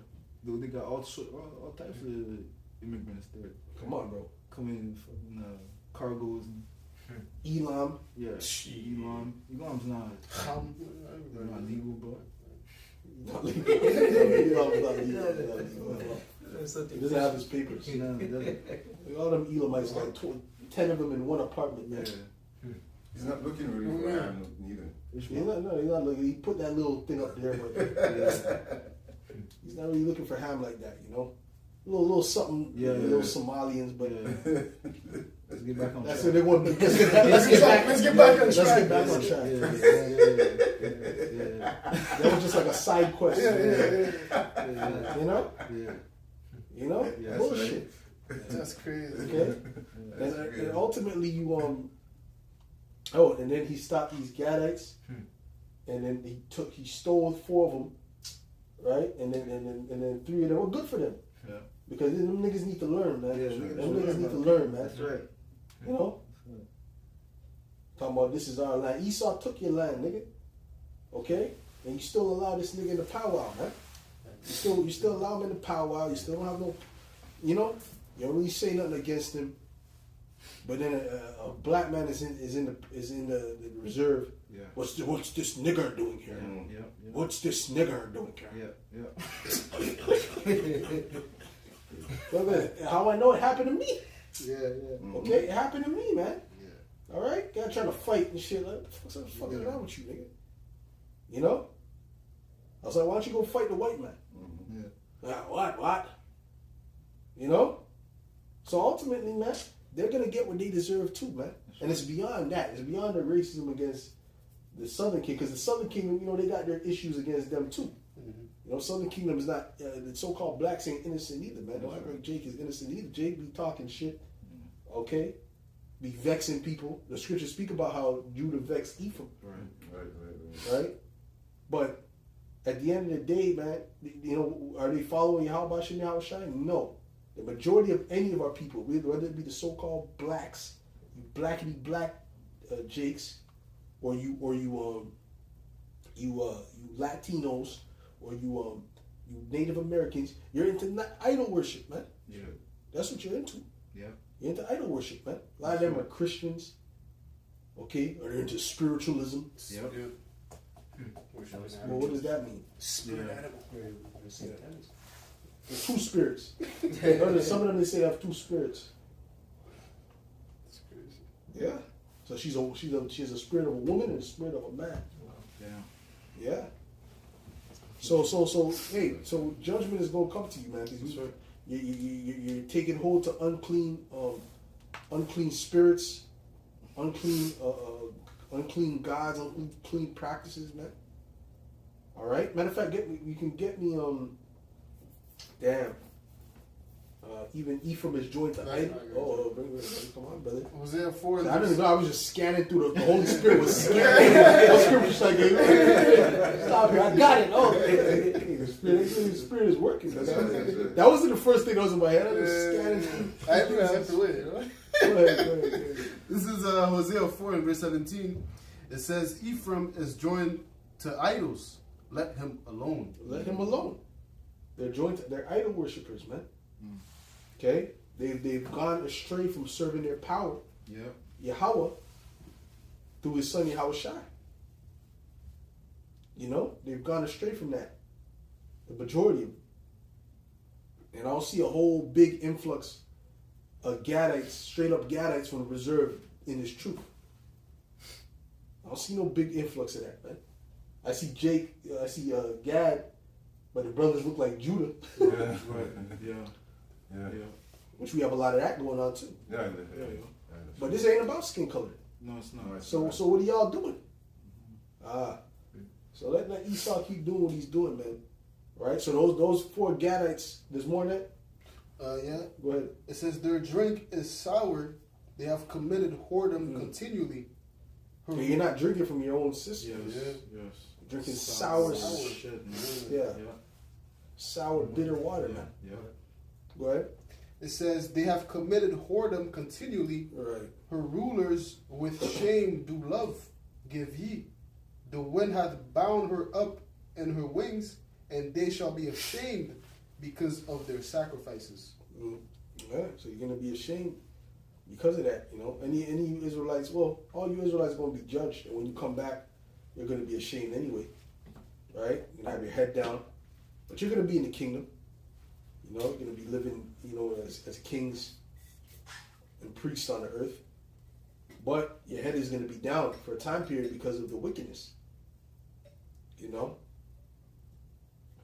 They got all types of immigrants there. Come on, bro. Coming in fucking cargoes and Elam. yeah. Elam. Elam's not legal, bro. Not legal. Elam's not legal. He doesn't have his papers. No, it doesn't. All them Elamites, like 10 of them in one apartment, man. Yeah. He's not looking really for ham neither. He's not looking. He put that little thing up there, but he's not really looking for ham like that, you know. A little something, Yeah, little yeah. Somalians, but Yeah. Let's get back on that's track. what they want. Let's get back on Let's track. get back on track. Yeah. That was just like a side quest, man. You know, Yeah. you know, Yeah, bullshit. That's crazy. Okay, and ultimately you and then he stopped these Gadites, and then he stole 4 of them, right? And then 3 of them. Well, good for them. Yeah. Because them niggas need to learn, man. Yeah, them niggas need to learn, man. That's right. You know? Talking about this is our land. Esau took your land, nigga. Okay? And you still allow this nigga in the powwow, man. You still allow him in the powwow. You still don't have no, you know? You don't really say nothing against him. But then a black man is in the reserve. Yeah. What's this nigger doing here? Yeah. Yeah. What's this nigger doing here? Yeah. Well, man, how I know it happened to me? Yeah, yeah. Okay, it happened to me, man. Yeah. All right, guy trying to fight and shit. Like, what the fuck is wrong with you, nigga? You know? I was like, why don't you go fight the white man? Yeah. What? You know? So ultimately, man, they're gonna get what they deserve too, man. And it's beyond that. It's beyond the racism against the Southern Kingdom, because the Southern Kingdom, you know, they got their issues against them too. You know, Southern Kingdom is not the so-called blacks ain't innocent either, man. Don't act like Jake is innocent either. Jake be talking shit, okay? Be vexing people. The scriptures speak about how Judah vexed Ephraim, right? But at the end of the day, man, you know, are they following Yahweh Shem Yahushai? No. The majority of any of our people, whether it be the so-called blacks, you blackity black Jakes, or you Latinos, or you Native Americans, you're into idol worship, man. Yeah. That's what you're into. Yeah. You're into idol worship, man. A lot of them are Christians, okay, or they're into spiritualism. Yep. Well, what does that mean? Spirit Yeah. animal. There's 2 spirits. Some of them they say have 2 spirits. That's crazy. Yeah. So she has a spirit of a woman and a spirit of a man. Yeah. Yeah. So hey, so judgment is gonna come to you, man. 'Cause you're taking hold to unclean spirits, unclean gods, unclean practices, man. All right. Matter of fact, you can get me even Ephraim is joined to idol. Bring come on, brother. Hosea 4. I didn't know. I was just scanning through the Holy Spirit was scanning. The Spirit was like, stop here. I got it. Oh, the Spirit is working. That wasn't the first thing that was in my head. I was scanning. I think I have to wait. Go ahead. This is Hosea 4 and verse 17. It says, Ephraim is joined to idols. Let him alone. Let him alone. They're idol worshippers, man. Okay? They've gone astray from serving their power, Yahweh, through his son Yahweh Shai. You know, they've gone astray from that. The majority of them. And I don't see a whole big influx of Gadites, straight up Gadites from the reserve in his troop. I don't see no big influx of that, man. I see Gad, but the brothers look like Judah. Yeah, right. Yeah. Which we have a lot of that going on too. Yeah. But this ain't about skin color. No, it's not. So what are y'all doing? So let Esau keep doing what he's doing, man. Right? So those 4 Gadites, there's more than that? Yeah. Go ahead. It says, their drink is sour. They have committed whoredom continually. Okay, you're not drinking from your own system. Yes. Drinking sour shit, man. Yeah. Sour, bitter water, man. Yeah. Go ahead. It says, they have committed whoredom continually. Right. Her rulers with shame do love give ye. The wind hath bound her up in her wings, and they shall be ashamed because of their sacrifices. Yeah, so you're going to be ashamed because of that, you know. Any Israelites, all you Israelites are going to be judged, and when you come back, you're going to be ashamed anyway, right? You're going to have your head down, but you're going to be in the kingdom, you know. You're going to be living, you know, as kings and priests on the earth, but your head is going to be down for a time period because of the wickedness, you know.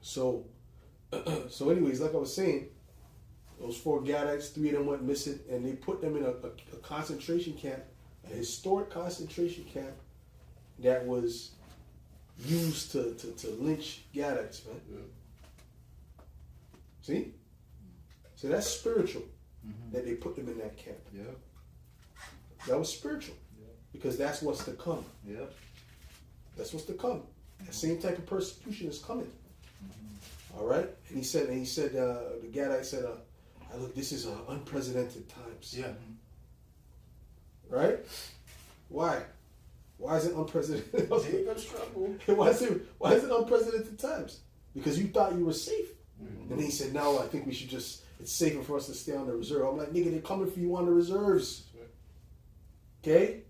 So anyways, like I was saying, those 4 Gadites, 3 of them went missing, and they put them in a concentration camp, a historic concentration camp that was used to lynch Gadites, man. Yeah. See? So that's spiritual, that they put them in that camp. Yeah. That was spiritual, because that's what's to come. Yeah. That's what's to come. That same type of persecution is coming. All right? And he said, the Gadite said, look, this is unprecedented times. Yeah. Right? Why? Why is it unprecedented? Jacob's trouble. Why is it unprecedented times? Because you thought you were safe. And then he said, no, I think we should it's safer for us to stay on the reserve. I'm like, nigga, they're coming for you on the reserves. Okay?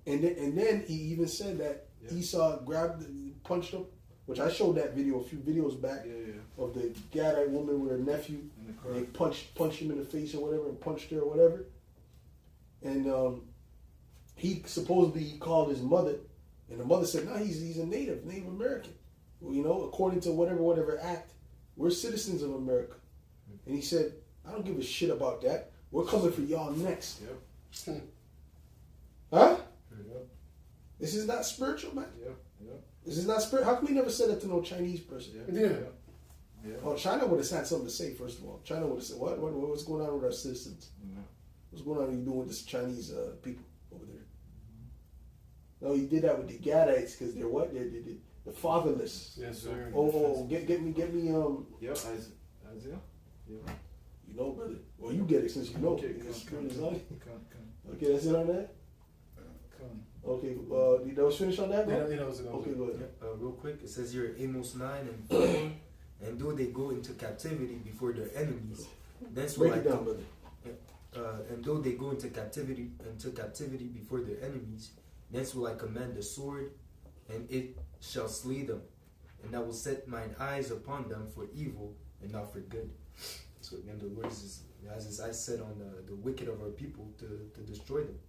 And then he even said that Esau punched him, which I showed that video a few videos back of the Gadite woman with her nephew. And they punched him in the face or whatever, and punched her or whatever. And he supposedly called his mother, and the mother said, no, he's a Native American. Well, you know, according to whatever act, we're citizens of America. And he said, I don't give a shit about that. We're coming for y'all next. Yep. Huh? Yep. This is not spiritual, man. Yep. This is not spiritual. How come he never said that to no Chinese person? Yeah. Oh, China would have had something to say, first of all. China would have said, what's going on with our citizens? What's going on doing with this Chinese people over there? No, he did that with the Gadites because they're what? They're the fatherless. Yes, sir. Get me. Yep. Isaiah. Yeah. You know, brother. Well, you get it since you know. Okay, The come. Spirit is on you. Come. Okay, that's it on that. Come. Okay, that was finished on that, bro? Yeah, that was it. Okay, go ahead. Real quick, it says here Amos 9 and 4, and though they go into captivity before their enemies, thence will Break it down, brother. and though they go into captivity before their enemies, thence will I command the sword, and it shall slay them, and I will set mine eyes upon them for evil and not for good. So again, the Lord has his eyes set on the wicked of our people to destroy them.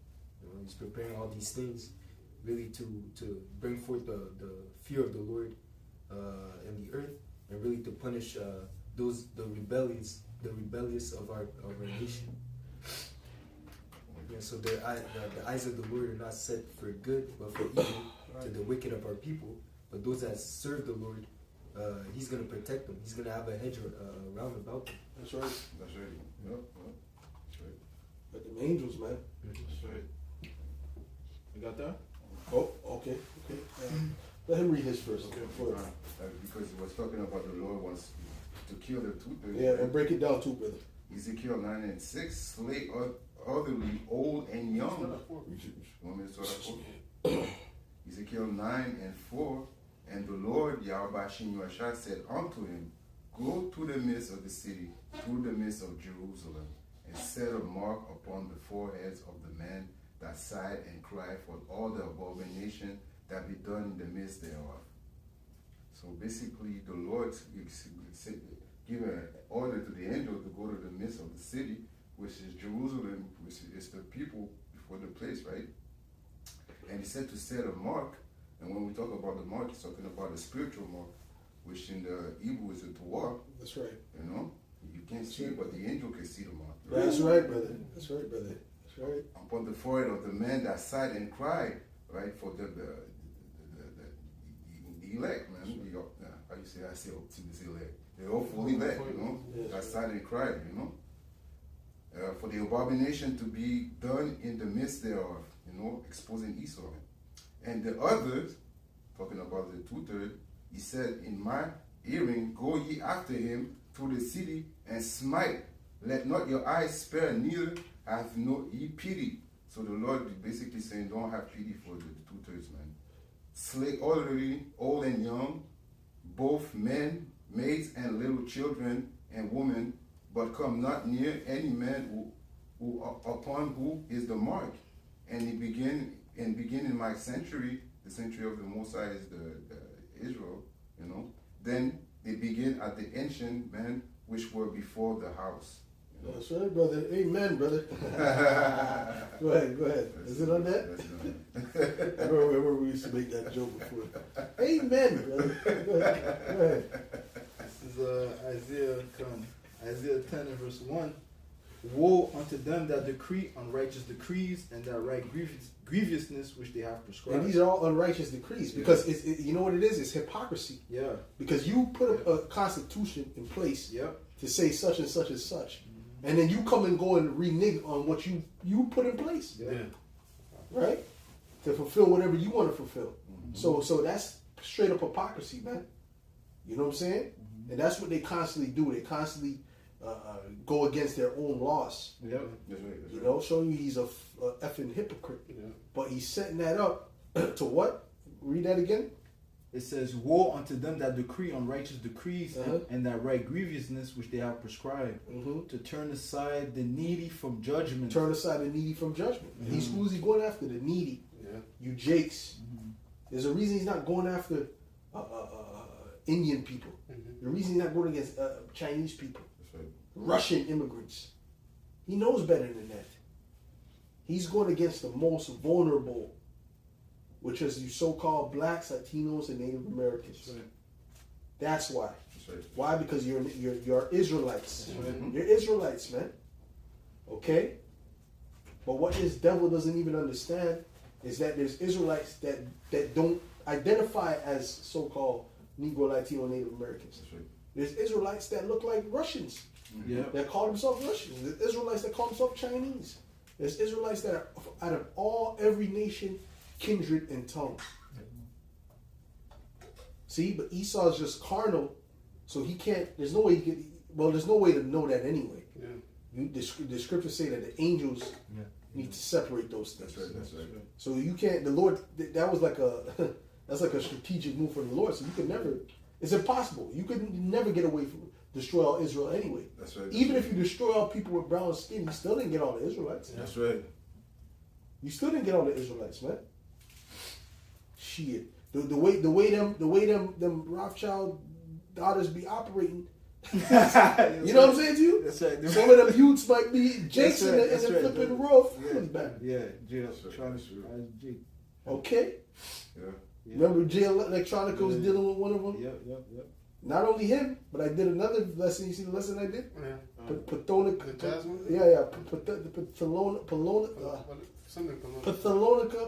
You know, he's preparing all these things really to bring forth the fear of the Lord in the earth, and really to punish the rebellious of our nation. Yeah. And so the eyes of the Lord are not set for good, but for evil to the wicked of our people. But those that serve the Lord, He's going to protect them. He's going to have a hedge around about them. That's right. That's right. Yep. That's right. But them angels, man. That's right. You got that? Oh, okay. Let him read his first. Okay. Because it was talking about the Lord wants to kill the two-thirds. Yeah, and break it down too, brother. Ezekiel 9:6, slay elderly, old and young. Want me to start at 4? Ezekiel 9:4, and the Lord Yahweh Shemashah said unto him, go to the midst of the city, through the midst of Jerusalem, and set a mark upon the foreheads of the men that sighed and cried for all the abomination that be done in the midst thereof. So basically, the Lord give an order to the angel to go to the midst of the city, which is Jerusalem, which is the people before the place, right? And he said to set a mark. And when we talk about the mark, he's talking about a spiritual mark, which in the Hebrew is a Torah. That's right. You know, you can't see it, but the angel can see the mark. That's right, brother. That's right, brother. That's right. Upon the forehead of the man that sighed and cried, right, for the elect, man. How you say? I say optimistic elect. The hopeful elect, you know, that sighed and cried, you know. For the abomination to be done in the midst thereof, you know, exposing Esau. And the others, talking about the two-thirds, he said, in my hearing, go ye after him through the city and smite. Let not your eyes spare, neither have no ye pity. So the Lord is basically saying, don't have pity for the two-thirds, man. Slay elderly, old and young, both men, maids, and little children and women, but come not near any man who upon who is the mark. And he begin in my century, the century of the Most High is the Israel, you know. Then they begin at the ancient men which were before the house. You know? That's right, brother. Amen, brother. Go ahead. Is it on that? I remember we used to make that joke before. Amen, brother. Go ahead. This is Isaiah 10 and verse 1. Woe unto them that decree unrighteous decrees and that write grievousness which they have prescribed. And these are all unrighteous decrees because you know what it is? It's hypocrisy. Yeah. Because you put a constitution in place to say such and such and such. And then you come and go and renege on what you put in place. Yeah. Right? To fulfill whatever you want to fulfill. Mm-hmm. So that's straight up hypocrisy, man. You know what I'm saying? Mm-hmm. And that's what they constantly do. They constantly go against their own laws. Yeah. That's right. You know, showing you he's a effing hypocrite. Yeah. But he's setting that up to what? Read that again. It says, woe unto them that decree unrighteous decrees and that write grievousness which they have prescribed, to turn aside the needy from judgment. Turn aside the needy from judgment. Who's he going after? The needy. Yeah. You jakes. There's a reason he's not going after Indian people. The reason he's not going against Chinese people. That's right. Russian immigrants. He knows better than that. He's going against the most vulnerable, which is you so-called blacks, Latinos, and Native Americans. That's right. That's why. That's right. Why? Because you're Israelites. That's right. You're Israelites, man. Okay? But what this devil doesn't even understand is that there's Israelites that don't identify as so-called Negro, Latino, Native Americans. That's right. There's Israelites that look like Russians. Yeah. That call themselves Russians. There's Israelites that call themselves Chinese. There's Israelites that are out of every nation, kindred, and tongue. See, but Esau is just carnal, so he can't. There's no way he can. Well, there's no way to know that anyway. Yeah. The scriptures say that the angels need to separate those things. That's right. That's right. So you can't. The Lord. That was like that's like a strategic move for the Lord. So you could never. It's impossible. You could never get away from destroy all Israel anyway. That's right. Even if you destroy all people with brown skin, you still didn't get all the Israelites. That's right. You still didn't get all the Israelites, man. Shit. The way them Rothschild daughters be operating. You know what I'm saying to you? That's right. Some of them youths might be Jakes in the That's right. flipping roof. Yeah, jail. That's right. Okay. Yeah. Remember Jay Electronica was dealing with one of them? Yep. Not only him, but I did another lesson. You see the lesson I did? Yeah. Patholonica. The Jasmine? Yeah. Something Polonica.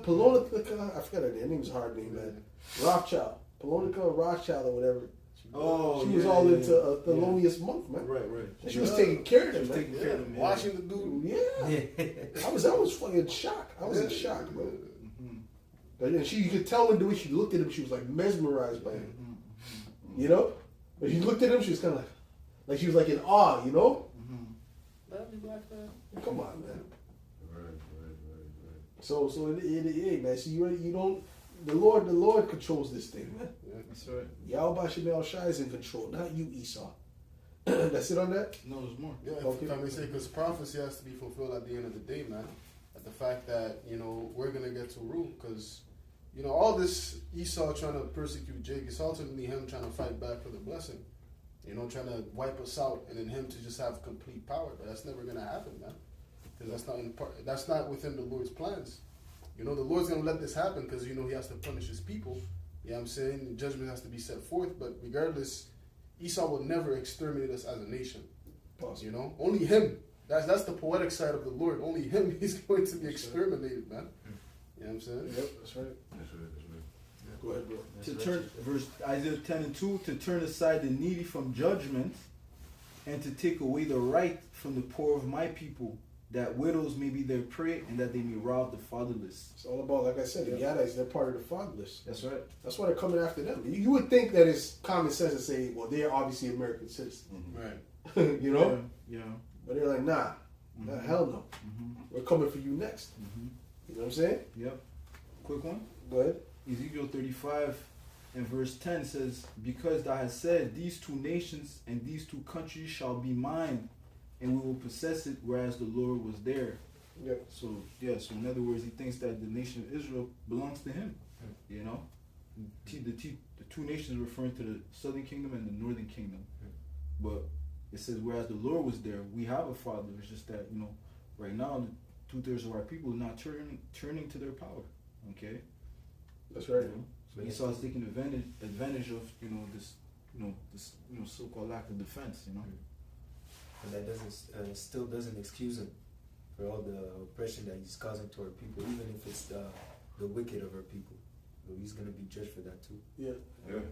I forgot her name. Her name's a hard name, man. Rothschild. Polonica Rothschild or whatever. Oh, She was all into a Thelonious Monk, man. Right. And she was taking care of him, man. Taking care of him. Watching the dude. Yeah. I was fucking shocked. I was in shock, bro. Mm-hmm. And you could tell when the way she looked at him, she was like mesmerized by him. Mm-hmm. You know? When she looked at him, she was kind of like she was like in awe, you know? That'd be black man. Come on, man. Right. So it man. See, you don't. The Lord controls this thing, man. That's right. Yahweh Shem Shai is in control, not you, Esau. That's it on that. No, there's more. Yeah, Okay. if I may say, because prophecy has to be fulfilled at the end of the day, man. At the fact that, we're going to get to rule, because, all this Esau trying to persecute Jacob, it's ultimately him trying to fight back for the blessing. Trying to wipe us out, and then him to just have complete power. But that's never going to happen, man. Because that's not within the Lord's plans. The Lord's going to let this happen because, he has to punish his people. You know what I'm saying? The judgment has to be set forth. But regardless, Esau will never exterminate us as a nation. Possible. Only him. That's the poetic side of the Lord. Only him he's going to be exterminated, man. You know what I'm saying? Yep, that's right. Go ahead, bro. To turn, verse Isaiah 10:2, to turn aside the needy from judgment, and to take away the right from the poor of my people, that widows may be their prey, and that they may rob the fatherless. It's all about, like I said, the Gadites, they're part of the fatherless. That's right. That's why they're coming after them. You would think that it's common sense to say, well, they're obviously American citizens. Right. You know? Yeah. But they're like, nah, hell no. We're coming for you next. You know what I'm saying? Yep. Quick one. Go ahead. Ezekiel 35 and verse 10 says, because thou hast said, these two nations and these two countries shall be mine, and we will possess it, whereas the Lord was there. Yep. So in other words, he thinks that the nation of Israel belongs to him. The two nations referring to the southern kingdom and the northern kingdom. But it says, whereas the Lord was there, we have a father. It's just that, right now, 2/3 of our people are not turning to their power. Okay? That's right. So Esau is taking advantage of, this so-called lack of defense, And that still doesn't excuse him for all the oppression that he's causing to our people, even if it's the wicked of our people. So he's going to be judged for that too. Yeah. Yeah.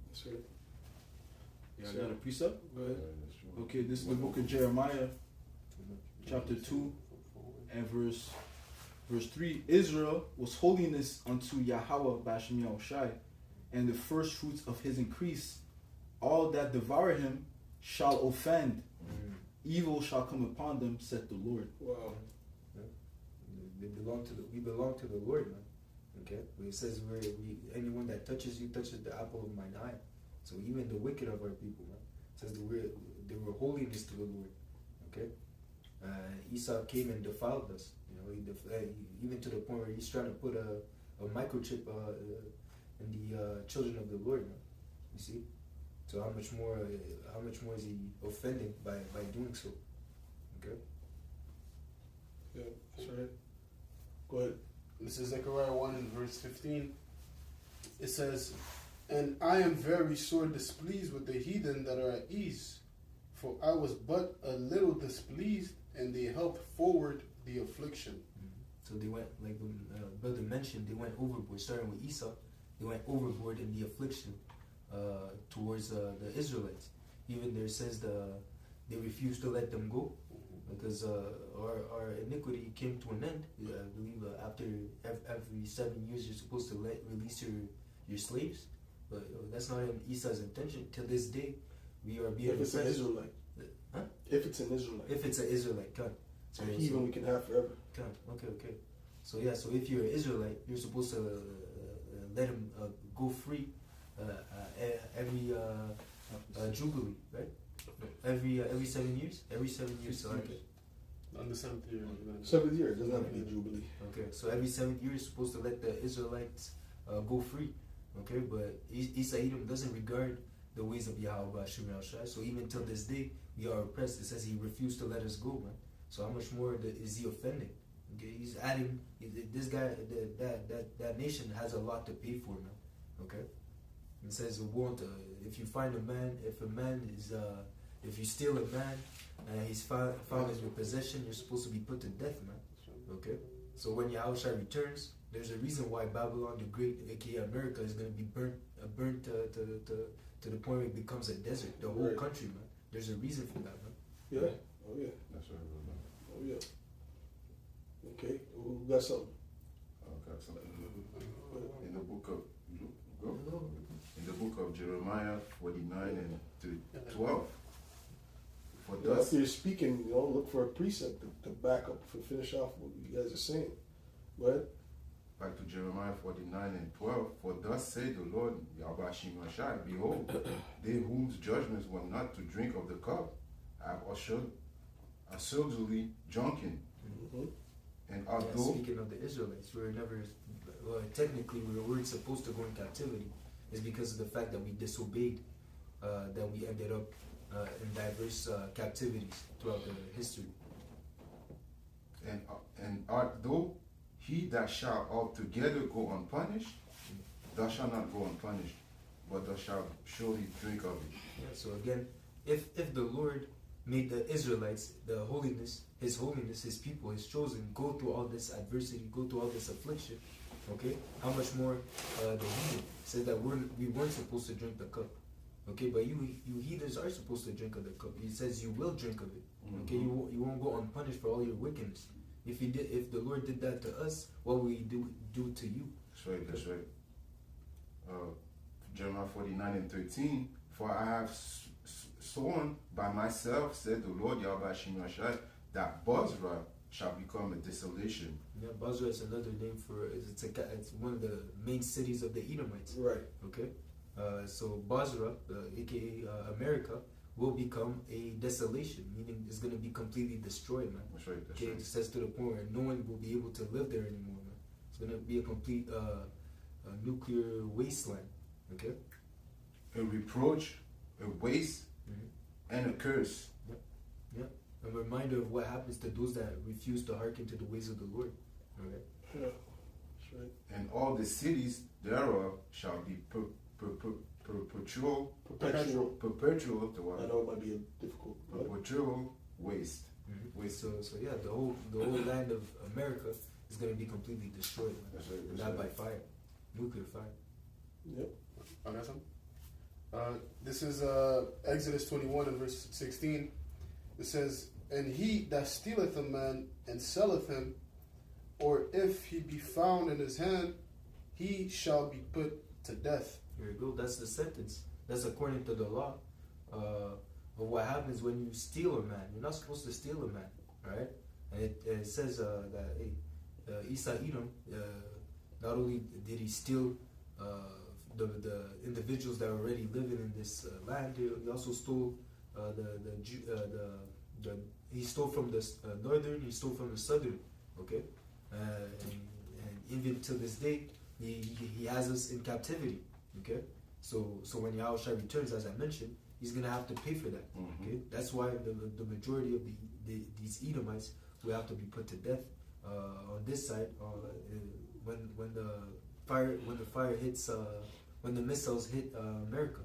That's right. Yeah, I got a precept. Go ahead. Okay, this is the book of Jeremiah, chapter 2, and verse 3. Israel was holiness unto Yahweh Bashem Yahushai, and the first fruits of his increase. All that devour him shall offend. Evil shall come upon them, saith the Lord. Wow. We belong to the Lord, man. Okay? But it says anyone that touches you touches the apple of mine eye. So even the wicked of our people, man. It says they were holiness to the Lord. Okay? Esau came and defiled us. Even to the point where he's trying to put a microchip in the children of the Lord, man. You see? So how much more is he offending by doing so? Okay? Yeah, that's right. Go ahead. This is Zechariah 1 and verse 15. It says, and I am very sore displeased with the heathen that are at ease, for I was but a little displeased, and they helped forward the affliction. So they went, like Brother mentioned, they went overboard, starting with Esau. They went overboard in the affliction towards the Israelites. Even there says they refused to let them go because our iniquity came to an end. I believe after every 7 years you're supposed to release your slaves, but that's not in Esau's intention. Till this day, we are being If it's an oppressed. Israelite. Huh? If it's an Israelite. If it's an Israelite, God. So even we can have forever. Okay. So if you're an Israelite, you're supposed to let him go free every jubilee, right? Every 7 years. Every 7 years. So On the 7th year. 7th year, it doesn't have to be Jubilee. okay. So every 7th year, you're supposed to let the Israelites go free. Okay, but Esau doesn't regard the ways of Yahweh Shem Shai. So even till this day, we are oppressed. It says he refused to let us go, man. So how much more is he offending? Okay, he's adding. This guy, that nation has a lot to pay for, man. Okay. It says it won't. If you find a man, if you steal a man, and he's found in your possession, you're supposed to be put to death, man. Okay. So when Yahushua returns, there's a reason why Babylon the Great, aka America, is going to be burnt to the point where it becomes a desert. The whole Right. country, man. There's a reason for that, man. Yeah. Oh yeah. That's right, brother. Oh yeah. Okay. Who got something? Okay, so in the book of in the book of Jeremiah 49 and to 12. For Yeah, thus after you're speaking, look for a precept to back up, to finish off what you guys are saying. Go ahead. back to Jeremiah 49 and 12. For thus say the Lord Yahweh Shemashai, behold, they whose judgments were not to drink of the cup have assuredly drunken. Mm-hmm. And Yeah, although speaking of the Israelites, we were never, technically, we weren't supposed to go in captivity. It's because of the fact that we disobeyed, that we ended up in diverse captivities throughout the history. and although he that shall altogether go unpunished, thou shalt not go unpunished, but thou shalt surely drink of it. Yeah, so again, if the Lord made the Israelites, His holiness, His people, His chosen, go through all this adversity, go through all this affliction, okay, how much more the heathen said that we weren't supposed to drink the cup, okay, but you heathens are supposed to drink of the cup. He says you will drink of it, okay, you won't go unpunished for all your wickedness. If the Lord did that to us, what will He do to you? That's right. Jeremiah 49 and 13. For I have sworn by myself, said the Lord Yahweh Shemashai, that Bozrah shall become a desolation. Yeah, Basra is another name for it's one of the main cities of the Edomites. Right. Okay, so Basra, aka America, will become a desolation, meaning it's going to be completely destroyed, man. That's right. That's Okay, right. it says to the point where no one will be able to live there anymore, man. It's going to be a complete nuclear wasteland. Okay. A reproach, a waste, and a curse. A reminder of what happens to those that refuse to hearken to the ways of the Lord. Alright. Yeah. That's right. And all the cities thereof shall be perpetual, Perpetual. the I what? know it might be a difficult. Perpetual waste. Waste. So yeah, the whole land of America is going to be completely destroyed, man. That's right. Not by fire, nuclear fire. Yep. I got some. This is Exodus 21 and verse 16. It says, and he that stealeth a man and selleth him, or if he be found in his hand, he shall be put to death. Here you go. That's the sentence. That's according to the law of what happens when you steal a man. You're not supposed to steal a man, right? And it says that Esau Edom, not only did he steal the individuals that were already living in this land, he also stole he stole from the northern, he stole from the southern, okay, and even till this day, he has us in captivity, okay. So when Yahushua returns, as I mentioned, he's gonna have to pay for that, okay. That's why the majority of these Edomites will have to be put to death on this side when the fire hits when the missiles hit America,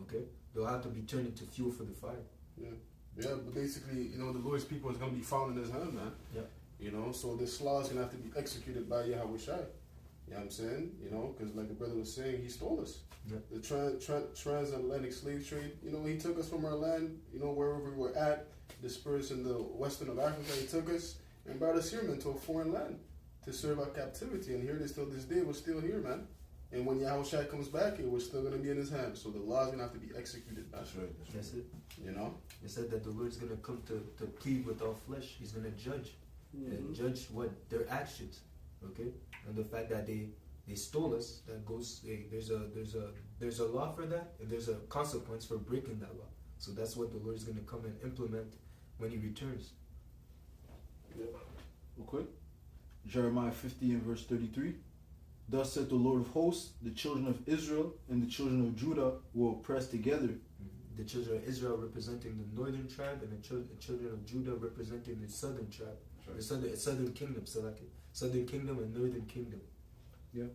okay. They'll have to be turned into fuel for the fire. Yeah, but basically, the Lord's people is going to be found in his hand, man. Yeah. So this law is going to have to be executed by Yahweh Shai. You know what I'm saying? Because like the brother was saying, he stole us. Yeah. The transatlantic slave trade, he took us from our land, wherever we were at, dispersed in the western of Africa, he took us and brought us here, man, to a foreign land to serve our captivity. And here it is till this day, we're still here, man. And when Yahweh Shai comes back, we're still going to be in his hand. So the law is going to have to be executed, man. That's right. That's it. It said that the Lord's going to come to plead with all flesh. He's going to judge. And judge what? Their actions. Okay? And the fact that they stole us, that goes, there's a law for that, and there's a consequence for breaking that law. So that's what the Lord's going to come and implement when he returns. Yep. Real quick. Jeremiah 50 and verse 33. Thus said the Lord of hosts, the children of Israel and the children of Judah will press together. The children of Israel representing the northern tribe, and the children of Judah representing the southern tribe. Right. The southern kingdom, southern kingdom and northern kingdom. Yeah.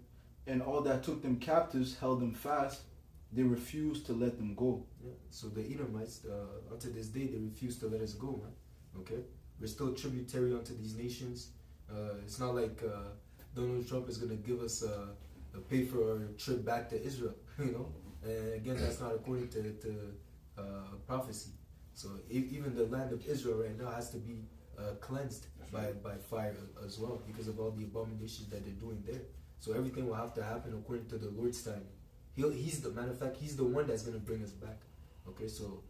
And all that took them captives held them fast, they refused to let them go. Yeah. So the Edomites, unto this day, they refuse to let us go, man. Okay, we're still tributary unto these nations. It's not like Donald Trump is gonna give us a pay for our trip back to Israel, you know. And again, that's not according to prophecy. So even the land of Israel right now has to be cleansed by fire as well, because of all the abominations that they're doing there. So everything will have to happen according to the Lord's timing. He's the matter of fact, he's the one that's gonna bring us back. Okay, so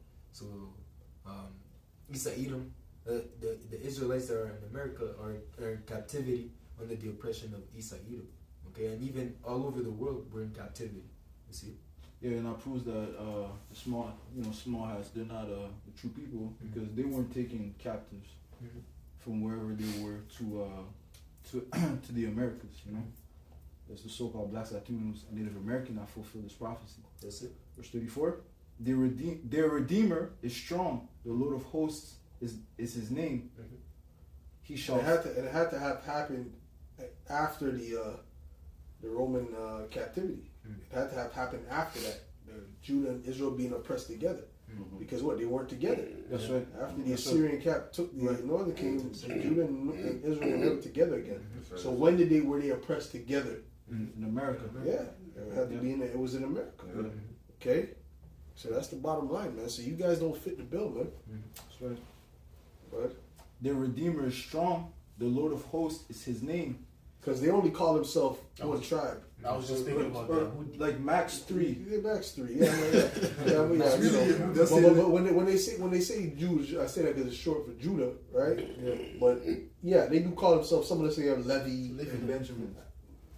Esau Edom, the Israelites that are in America are in captivity under the oppression of Esau Edom. Okay, and even all over the world we're in captivity. You see? Yeah, and that proves that the small hats, they're not the true people, because they weren't taken captives from wherever they were to the Americas. You know, that's the so-called Blacks, Latinos, and Native American that fulfill this prophecy. That's it. Verse 34: Their Redeemer is strong. The Lord of hosts is his name. He shall. It had to have happened after the Roman captivity. It had to have happened after that. Judah and Israel being oppressed together. Because what? They weren't together. That's right. After the Assyrian cap took the northern kingdom, Judah and Israel were never together again. So when were they oppressed together? In America. Yeah. It had to be it was in America. Okay? So that's the bottom line, man. So you guys don't fit the bill, man. That's right. But Their Redeemer is strong. The Lord of hosts is his name. because they only call themselves one tribe. I was just thinking about that. Like Max 3. Yeah, Max 3. Yeah, but when they say Jews, I say that because it's short for Judah, right? Yeah. But yeah, they do call themselves. Some of them say Levi. And Benjamin.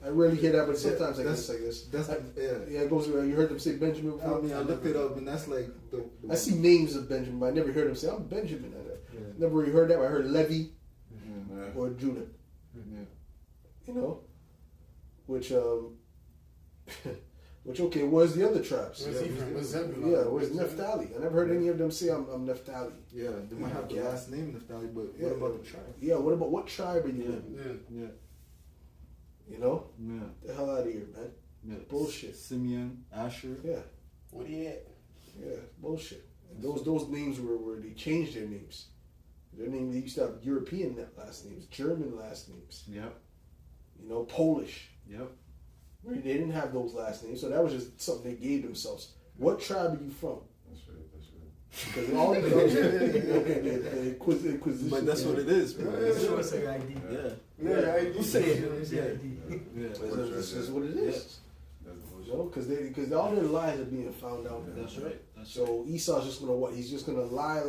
I rarely hear that, but sometimes I guess. That's Yeah, it goes. You heard them say Benjamin I before? mean, I looked it up, and that's like the I see names of Benjamin, but I never heard them say I'm Benjamin. Never really heard that. I heard Levi or Judah. You know, which okay, where's the other tribes? Where's Ephraim? Where's Zebulun? Yeah, where's Naphtali? I never heard any of them say I'm Naphtali. Yeah, they might have the last name Naphtali, but what about the tribe? Yeah, what tribe are you in? Yeah. You know? Yeah. Get the hell out of here, man. Yeah. Bullshit. Simeon, Asher. Yeah. What he at? Yeah, bullshit. And those names were they changed their names. Their name, they used to have European last names, German last names. Yep. You know, Polish. Yep. They didn't have those last names, so that was just something they gave themselves. What tribe are you from? That's right. Because all the Inquisition. But that's what it is, bro. Show us your ID. Yeah. Who said Show us your ID. Yeah. This is what it is. That's You know, because all their lies are being found out. That's right. So Esau's just gonna what? He's just gonna lie,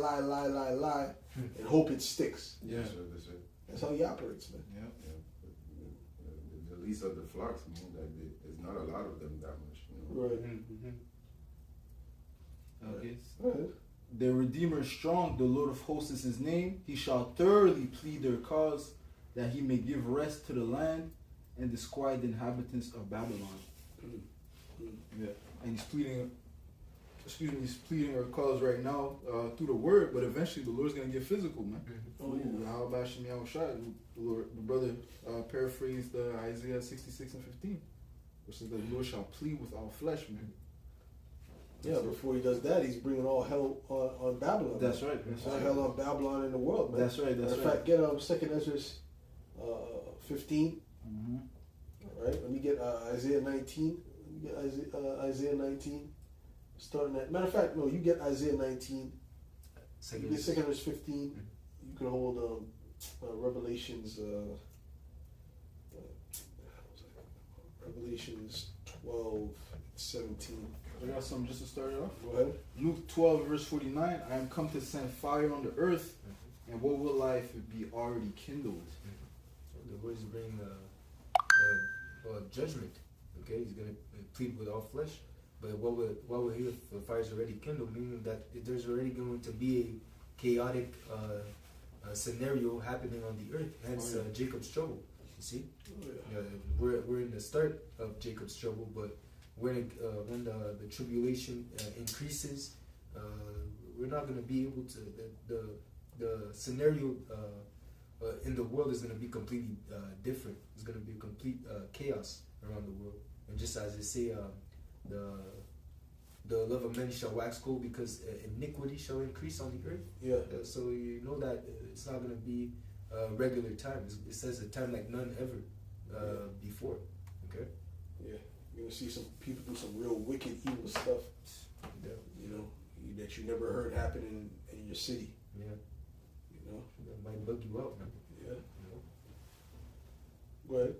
and hope it sticks. Yeah. That's right. That's how he operates, man. Yeah. The least of the flocks, there's not a lot of them that much. Right. Okay. Go ahead. Their Redeemer is strong, the Lord of hosts is his name. He shall thoroughly plead their cause, that he may give rest to the land and disquiet the inhabitants of Babylon. Yeah. And he's pleading our cause right now through the word, but eventually the Lord's going to get physical, man. Oh, yeah. How about Shem Yahushua? The brother paraphrased Isaiah 66 and 15, which says that the Lord shall plead with all flesh, man. Yeah, before he does that, he's bringing all hell on Babylon. That's right. All hell on Babylon in the world, man. That's right. Matter of fact, get 2nd Ezra 15. Mm-hmm. All right, let me get Isaiah 19. Let me get Isaiah 19. Starting at, matter of fact, no, you get Isaiah 19. You get 2nd Ezra 15. You can hold Revelations. Revelations 12, 17. I got something just to start it off. Go ahead. Luke 12, verse 49. I am come to send fire on the earth, and what will life be already kindled? The Lord is bringing judgment. Okay, he's going to plead with all flesh. But what will he if the fire is already kindled? Meaning that there's already going to be a chaotic scenario happening on the earth. Hence Jacob's trouble. You see, we're in the start of Jacob's trouble, but when the tribulation increases, we're not going to be able to. The scenario in the world is going to be completely different. It's going to be a complete chaos around the world. And just as they say, the love of many shall wax cold because iniquity shall increase on the earth. Yeah. So you know that it's not going to be a regular time. It says a time like none ever before. Okay? Yeah. You're going to see some people do some real wicked, evil stuff, Yeah. you know, that you never heard happen in your city, Yeah. you know? That might bug you out, man. Yeah. You know? Go ahead.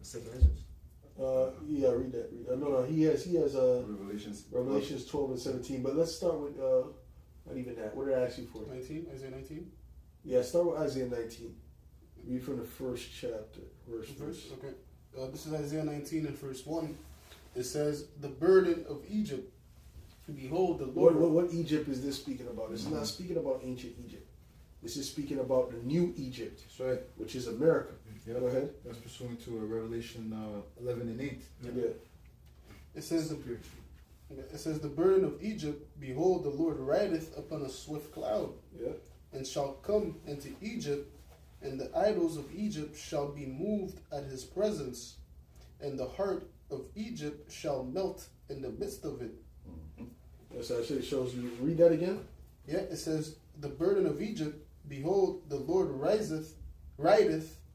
The second Ezra. Yeah, read that. No, he has Revelations 12 and 17. But let's start with not even that. What did I ask you for? 19, Isaiah 19. Yeah, start with Isaiah 19. Read from the first chapter, verse. Okay. This is Isaiah 19 and verse 1. It says, "The burden of Egypt, behold, the Lord." What Egypt is this speaking about? It's not speaking about ancient Egypt. This is speaking about the new Egypt, That's right. which is America. Yeah. Go ahead. That's pursuant to Revelation 11 and 8. Yeah. It says, "The burden of Egypt, behold, the Lord rideth upon a swift cloud, Yeah. and shall come into Egypt, and the idols of Egypt shall be moved at his presence, and the heart of Egypt shall melt in the midst of it." That's actually it shows you. Read that again. Yeah, it says, "The burden of Egypt, behold, the Lord rideth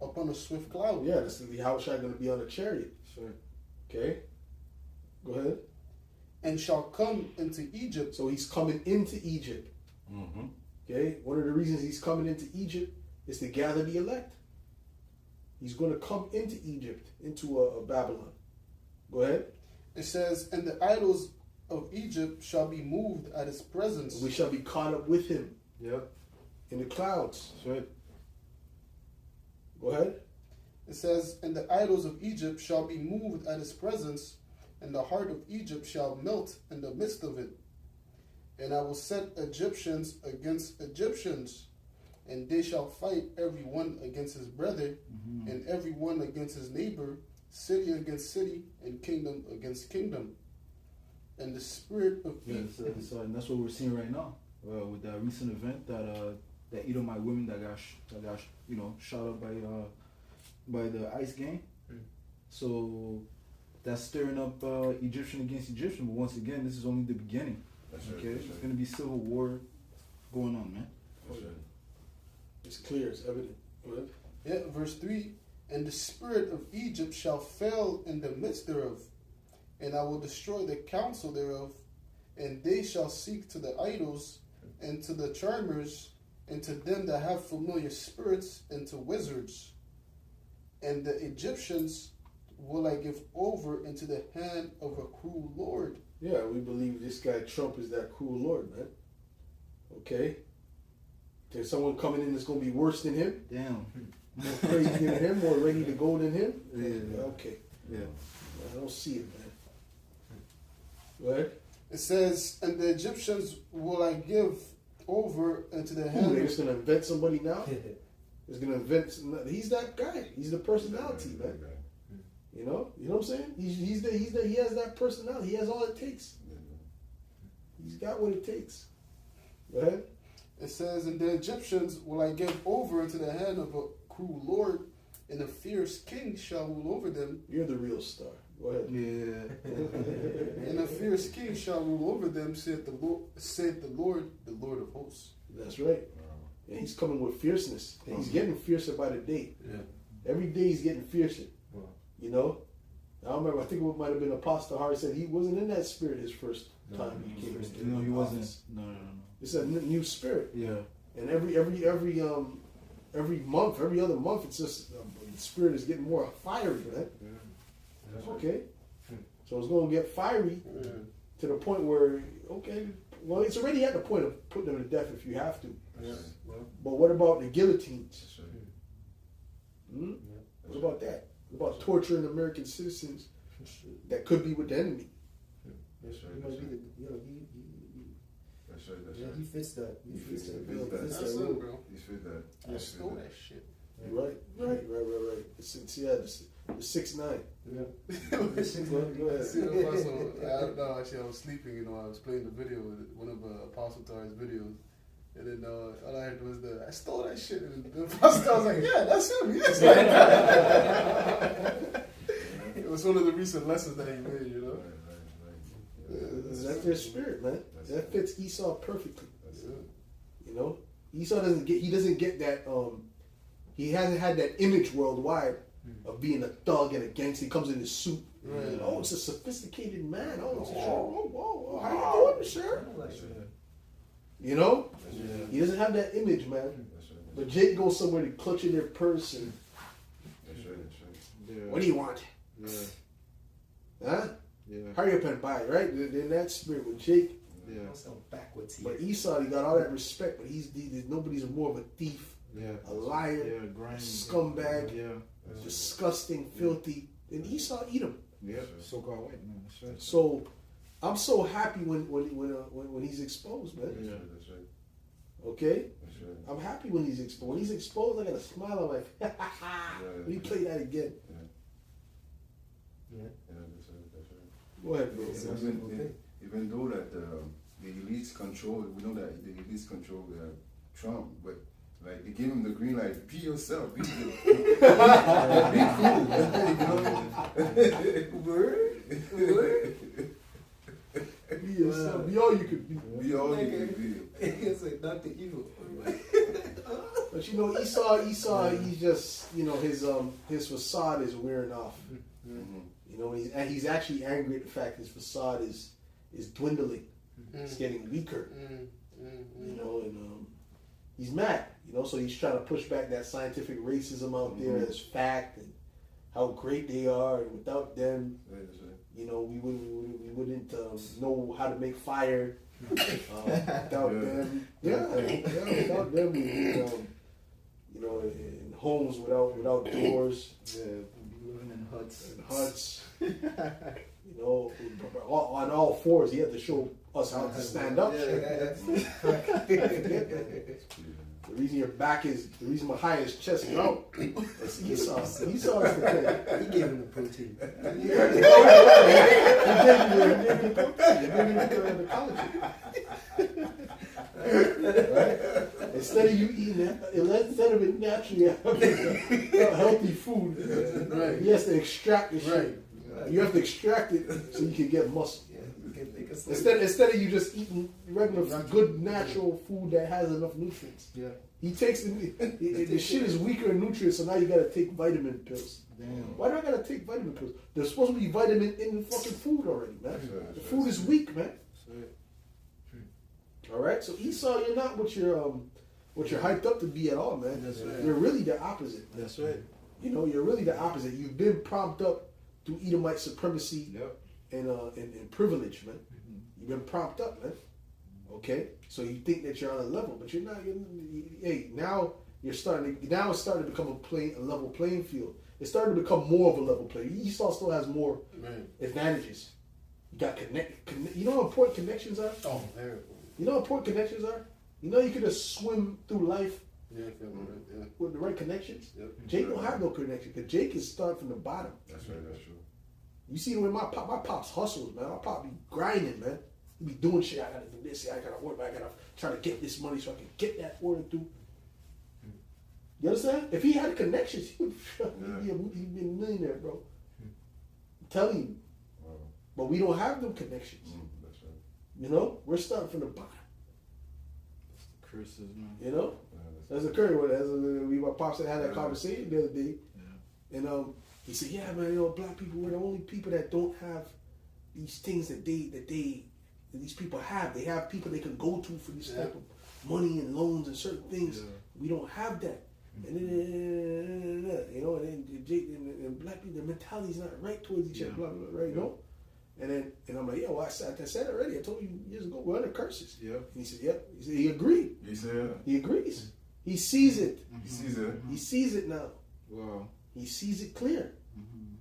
upon a swift cloud." Yeah, this is the Yahushua going to be on a chariot. That's right. Okay. Go ahead. "And shall come into Egypt." So he's coming into Egypt. Mm-hmm. Okay. One of the reasons he's coming into Egypt is to gather the elect. He's going to come into Egypt, into a Babylon. Go ahead. It says, "And the idols of Egypt shall be moved at his presence." We shall be caught up with him Yeah. in the clouds. That's right. Go ahead. It says, "And the idols of Egypt shall be moved at his presence, and the heart of Egypt shall melt in the midst of it. And I will set Egyptians against Egyptians, and they shall fight every one against his brother, and every one against his neighbor, city against city, and kingdom against kingdom. And the spirit of Yeah, and that's what we're seeing right now with that recent event that Edomite women that got shot up by the ICE gang. So that's stirring up Egyptian against Egyptian. But once again, this is only the beginning. That's right. Okay, That's it's right. gonna be civil war going on, man. That's right. It's clear. It's evident. Go ahead. Yeah, verse 3, "And the spirit of Egypt shall fail in the midst thereof, and I will destroy the counsel thereof, and they shall seek to the idols, and to the charmers, and to them that have familiar spirits, and to wizards. And the Egyptians will I give over into the hand of a cruel lord." Yeah, we believe this guy Trump is that cruel Lord, man. Okay? There's someone coming in that's going to be worse than him, Damn. more crazy than him, more ready to go than him. Yeah. Okay. Yeah. I don't see it, man. Go ahead. It says, "And the Egyptians will I give over into the hand They're of..." just going to invent somebody now? He's going to invent. He's that guy. He's the personality, man. You know what I'm saying? He has that personality. He has all it takes. He's got what it takes. Go ahead. It says, "And the Egyptians will I give over into the hand of a cruel lord, and a fierce king shall rule over them, You're the real star. Go ahead. Yeah. and a fierce king shall rule over them, saith the Lord of hosts." That's right. And he's coming with fierceness. And he's getting fiercer by the day. Yeah. Every day he's getting fiercer. Wow. You know? I remember, I think it might have been Apostle Harry said he wasn't in that spirit his first time he came into No, he wasn't. office. No. It's a new spirit. Yeah. And every month, every other month, it's just the spirit is getting more fiery, man. Okay, so it's going to get fiery to the point where well, it's already at the point of putting them to death if you have to. Yeah. But what about the guillotines? That's right. Hmm? What about that? What about torturing American citizens that could be with the enemy? That's right. He That's might be right. the, That's he fits that. He fits that. fits that. That's that it, rule. bro. He's fit that. I He's stole fit that shit. Right. The 6'9". Yeah. Go ahead. See, I was sleeping, I was playing the video, one of Apostle Tar's videos. And then all I heard was I stole that shit. And the Apostle was like, yeah, that's him. He is like that. It was one of the recent lessons that he made, Right. Yeah, That's their spirit, man. That's That it. fits Esau perfectly. That's Yeah. it. You know, Esau doesn't get that. He hasn't had that image worldwide of being a thug and a gangster. He comes in his suit. Right. And, oh, it's a sophisticated man. Oh, it's a Oh. whoa, how you doing, sir? That's right. You know, That's right. he doesn't have that image, man. That's right. But Jake goes somewhere to clutch in their purse and That's right. That's right. Yeah. what do you want? Yeah. Huh? Yeah. Hurry up and buy it, right? In that spirit with Jake. Yeah. Don't sound backwards here. But Esau, he got all that respect, but nobody's more of a thief, Yeah. a liar, Yeah. Grind. scumbag, Yeah. That's right. disgusting, filthy. And Esau eat him. Yeah. So-called white man. That's right. So I'm so happy when he's exposed, man. That's Yeah. right. That's right. Okay, That's right. I'm happy when he's exposed. When he's exposed, I got a smile. I'm like, let me play that again. Yeah. Yeah. That's right. That's right. Go ahead, bro. Even though that the elites control, we know that the elites control Trump, but like they give him the green light. Be yourself. Be the word. Be yourself. Be all you could be. Be all you can be. It's like Dr. Evil. But you know, Esau, he's just, you know, his facade is wearing off. Mhm. You know, and he's actually angry at the fact his facade is dwindling. It's getting weaker. You know, and he's mad. You know, so he's trying to push back that scientific racism out there as fact and how great they are, and without them, Right, that's right. you know, we wouldn't know how to make fire. Without Yeah. them, without them, we would, you know, in homes without doors, Yeah. Be living in huts. and huts. You know, on all fours. He had to show us how to stand up. The reason the reason my highest chest is out. It's Esau. Esau is the thing. He gave him the protein. He gave me the collagen. Right? Instead of you eating it, instead of it naturally having healthy food, Right. he has to extract the shit. Right. You have to extract it so you can get muscle. Yeah, you can make us Instead of you just eating regular, good, natural food that has enough nutrients. Yeah. He takes the shit is weaker in nutrients, so now you gotta take vitamin pills. Damn. Why do I gotta take vitamin pills? There's supposed to be vitamin in the fucking food already, man. Right. The food is weak, man. That's right. All right, so Esau, you're not what you're hyped up to be at all, man. That's right. You're really the opposite. That's right. You know, you're really the opposite. You've been propped up through Edomite supremacy Yep. and privilege, man. You've been propped up, man. Okay, so you think that you're on a level, but you're not. Hey, now it's starting to become a level playing field. It's starting to become more of a level play. Esau still has more Right. advantages. You got you know how important connections are. Oh, there. You know how important connections are. You know you could just swim through life Yeah, I feel right. Yeah. with the right connections. Yep. Jake don't have no connection because Jake is starting from the bottom. That's right. That's true. You see the way my pops hustles, man. My pop be grinding, man. He be doing shit. I gotta do this. I gotta work. I gotta try to get this money so I can get that order through. You understand? If he had connections, he'd be a millionaire, bro. I'm telling you. Wow. But we don't have them connections. That's right. You know, we're starting from the bottom. Curses, man. You know, Yeah, that's occurring. My pops had that conversation the other day, Yeah. and he said, "Yeah, man, you know, black people we're the only people that don't have these things that these people have. They have people they can go to for this type of money and loans and certain things. Yeah. We don't have that." And then, you know, and black people, their mentality is not right towards each other, blah, blah, blah, right? You know? And I'm like, yeah, well, I said it already. I told you years ago, we're under curses. Yep. And he said, yep. He said, he agreed. You said He agrees. He sees it. he sees it. He sees it now. Wow. He sees it clear. Mm-hmm.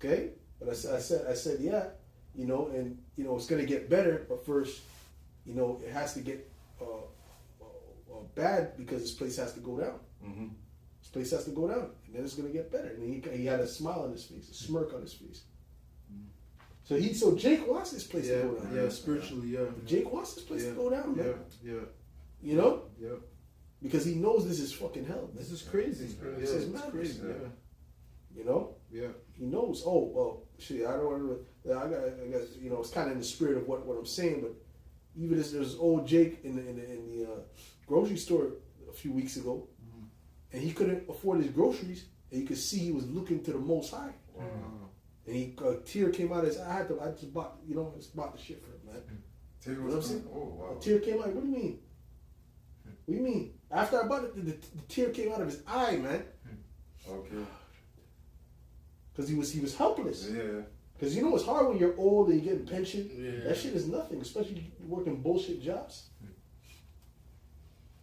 Okay? But I said, yeah, you know, and, you know, it's going to get better, but first, you know, it has to get bad because this place has to go down. Mm-hmm. This place has to go down, and then it's going to get better. And he had a smile on his face, a smirk on his face. So Jake wants this place to go down. Yeah, spiritually, yeah. Jake wants this place to go down, man. Yeah. You know? Yep. Because he knows this is fucking hell, man. This is crazy. This is crazy. Yeah, This is it's madness. crazy. Yeah. Yeah. You know? Yeah. He knows. Oh well, shit. I don't want to. I guess it's kind of in the spirit of what I'm saying. But even as there's old Jake in the grocery store a few weeks ago, and he couldn't afford his groceries, and you could see he was looking to the Most High. Wow. And a tear came out of his eye. I just bought the shit for him, man. Terry You know what I'm was saying? oh wow. A tear came out. What do you mean? What do you mean? After I bought it, the tear came out of his eye, man. Okay. Because he was helpless. Yeah. Because it's hard when you're old and you're getting pension. Yeah. That shit is nothing, especially working bullshit jobs.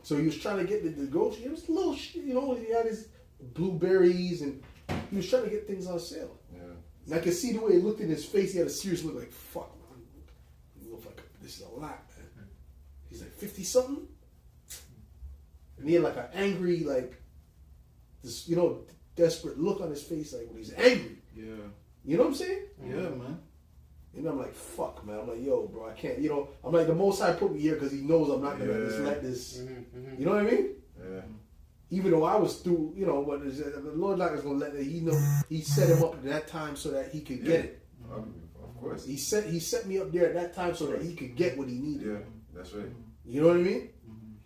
So he was trying to get the grocery. It was a little shit, he had his blueberries and he was trying to get things on sale. Yeah. And I could see the way he looked in his face. He had a serious look like, fuck, man. He looked like, this is a lot, man. He's like 50 something. And he had like an angry, like, this, desperate look on his face, like when he's angry. Yeah. You know what I'm saying? Yeah, man. And I'm like, fuck, man. I'm like, yo, bro, I can't, I'm like, the Most High put me here because he knows I'm not going to just let this, you know what I mean? Yeah. Even though I was through, but the Lord not going to let it, he set him up at that time so that he could get it. Of course. He set me up there at that time so that he could get what he needed. Yeah, that's right. You know what I mean?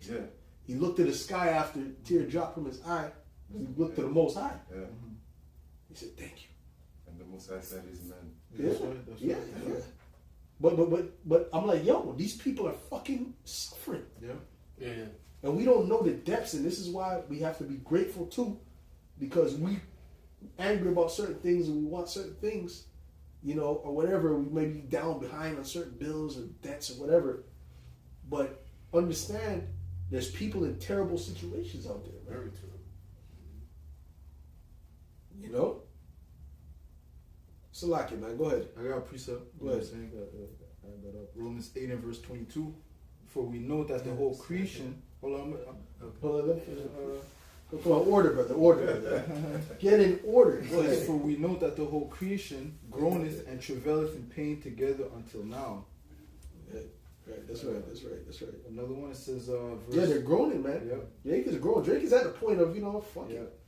Yeah. He looked to the sky after a tear dropped from his eye. He looked to the Most High. Yeah. He said, thank you. And the Most High said his man. Yeah, That's yeah, right. yeah. But I'm like, yo, these people are fucking suffering. Yeah. Yeah. And we don't know the depths, and this is why we have to be grateful too, because we angry about certain things and we want certain things, or whatever. We may be down behind on certain bills or debts or whatever. But understand, there's people in terrible situations out there, man. Very true. Salaki, man, go ahead. I got a precept. Go ahead. I got that up. Romans 8 and verse 22. For we know that the whole creation. Hold on. Come on, order, brother. Get in order. Go It says, ahead. for we know that the whole creation groaneth and travaileth in pain together until now. Right, that's right. Another one, it says, Yeah, they're groaning, man. Yeah. Drake is growing. Drake is at the point of, fuck Yeah. it.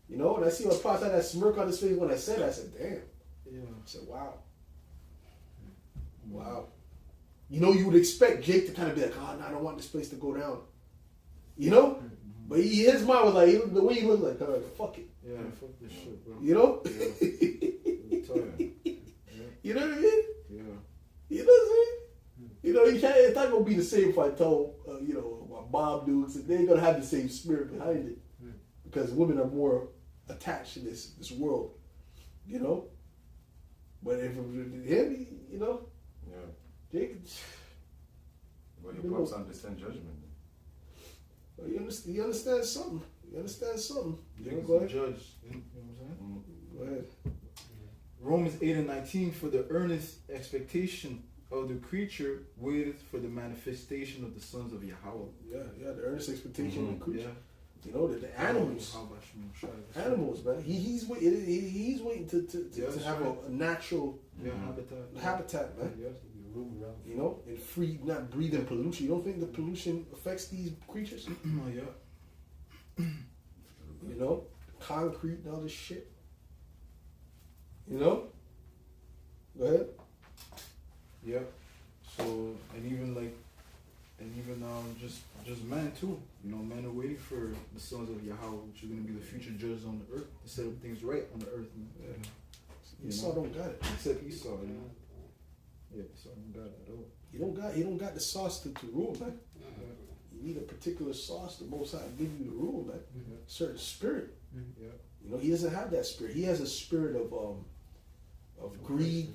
And I see my pops had that smirk on his face when I said, damn. Yeah. I said, wow. Wow. You would expect Jake to kind of be like, oh, no, I don't want this place to go down. But his mind was like, the way he looked like, all right, fuck it. Yeah, fuck this shit, bro. You know? I'm tired. You know what I mean? Yeah. You know what I'm saying? It's not going to be the same if I tell, my mom dudes, and they ain't going to have the same spirit behind it. Because women are more attached to this world. But if it was him, Yeah. Jake, But your pops understand judgment. you understand something. You understand something. Jake Go is a ahead. judge. You know what I'm saying? Go ahead. Romans 8 and 19, for the earnest expectation of the creature waiteth for the manifestation of the sons of Yahweh. Yeah, the earnest expectation of the creature. Yeah. The animals. Animals, man. He's waiting to have a natural habitat, man. And free, not breathing pollution. You don't think the pollution affects these creatures? Concrete and all this shit. Go ahead. Yeah. So and even just men too. Men are waiting for the sons of Yahweh, which are going to be the future judges on the earth, to set up things right on the earth. Esau don't got it. Except Esau, Yeah, Esau don't got it at all. He don't got the sauce to rule, man. You need a particular sauce. The Most High give you the rule, man. Certain spirit. Yeah. He doesn't have that spirit. He has a spirit of greed,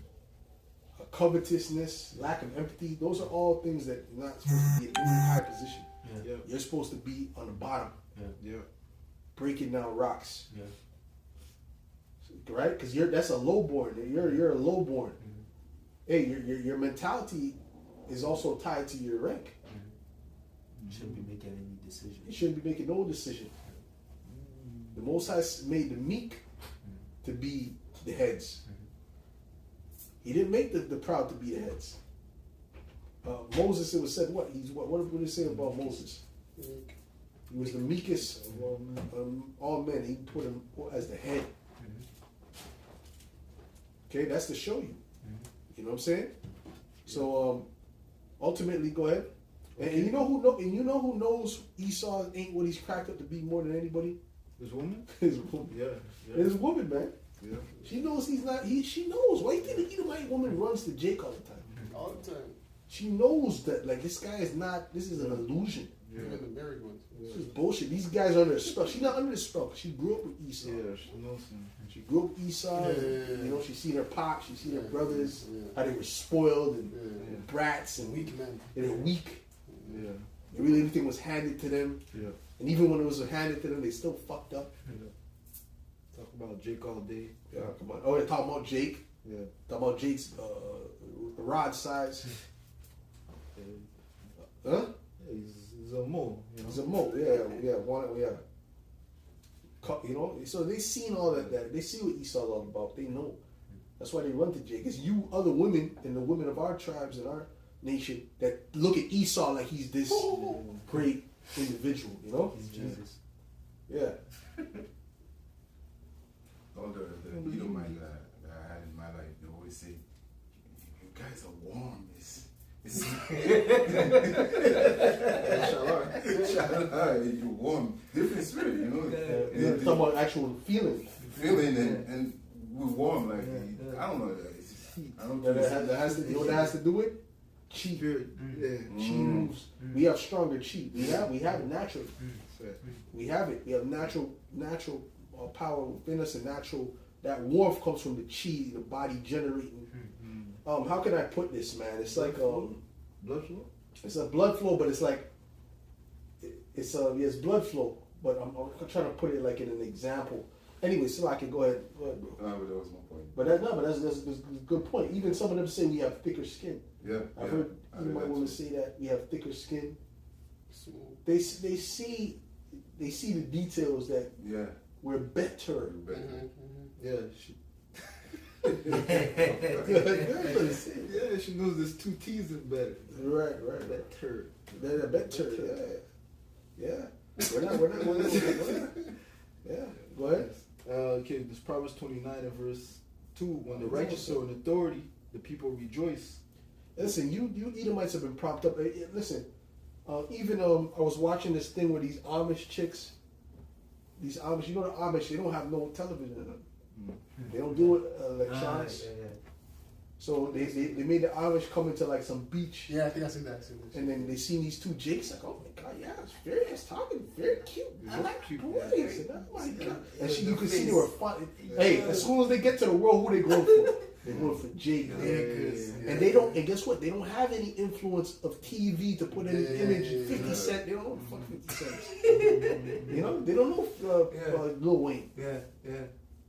covetousness, lack of empathy. Those are all things that you're not supposed to be in any high position. Yeah. You're supposed to be on the bottom, Yeah. breaking down rocks. Yeah. Right? Because that's a lowborn. You're a lowborn. Hey, your mentality is also tied to your rank. You shouldn't be making any You decisions. shouldn't be making no decision. The Most High made the meek to be the heads. He didn't make the proud to be the heads. Moses, it was said what? What did it say about Moses? He was the meekest of all men. He put him as the head. Okay, that's to show you. You know what I'm saying? So ultimately, go ahead. And you know who know? And you know who knows Esau ain't what he's cracked up to be more than anybody? This woman? His woman. Yeah. His woman, man. Yeah. She knows he's not. She knows. Why you think the Edomite woman runs to Jake all the time? All the time. She knows that like this guy is not. This is an illusion. Yeah. Even the married ones. This is bullshit. These guys are under a spell. She's not under the spell. She grew up with Esau. Yeah, she knows him. She grew up with Esau. Yeah. And, you know, she seen her pop. She seen her brothers. Yeah. How they were spoiled and Yeah. brats and Weak men. they're weak. Yeah. Really, everything was handed to them. Yeah. And even when it was handed to them, they still fucked up. Yeah. Talk about Jake all day. Yeah, come on. Oh, they're talking about Jake. Yeah. Talking about Jake's rod size. Yeah, Huh? he's a mole. You know? He's a moat. Yeah. You know, so they seen all that. They see what Esau's all about. They know. That's why they run to Jake. It's you other women and the women of our tribes and our nation that look at Esau like he's this great individual. You know? He's Jesus. Yeah. All the Edomite that I had in my life, they always say, "You guys are warm." It's you're warm, different spirit, you know. You're talking about actual feeling. Feeling and we're warm, like I don't know. I don't know. That has to. You know what that has to do with? Chi. Yeah. Chi moves. We have stronger chi. We have it naturally. Yeah. We have it. We have natural power within us, and natural. That warmth comes from the chi, the body generating. How can I put this, man? It's like Blood flow? it's a blood flow, but it's like it's blood flow, but I'm trying to put it like in an example. Anyway, so I can go ahead, bro. But that was my point. But that's a good point. Even some of them say we have thicker skin. Yeah. I've heard you might want to say that we have thicker skin. Smooth. They see the details that Yeah. we're better. Yeah. Yeah, Yeah, she knows there's two T's in better. right. Better. They're better. Yeah. We're not. Yeah. Go ahead. Okay, this Proverbs 29 and verse 2. When the righteous are in authority, the people rejoice. Listen, you Edomites have been propped up. Listen, even I was watching this thing where these Amish chicks, the Amish, they don't have no television in them. They don't do it electronics. Yeah. So they made the Amish come into like some beach, Yeah, I think I seen that. and then they seen these two Jakes, like, oh my god, yeah, it's talking very cute. I like cute. boys. And oh my god. And you could see they were fun. Hey, as soon as they get to the world, who they going for? They're going for Jake. And they don't. And guess what? They don't have any influence of TV to put any image. 50 Cent. They don't know what the fuck 50 Cent is. You know, they don't know Lil Wayne. Yeah.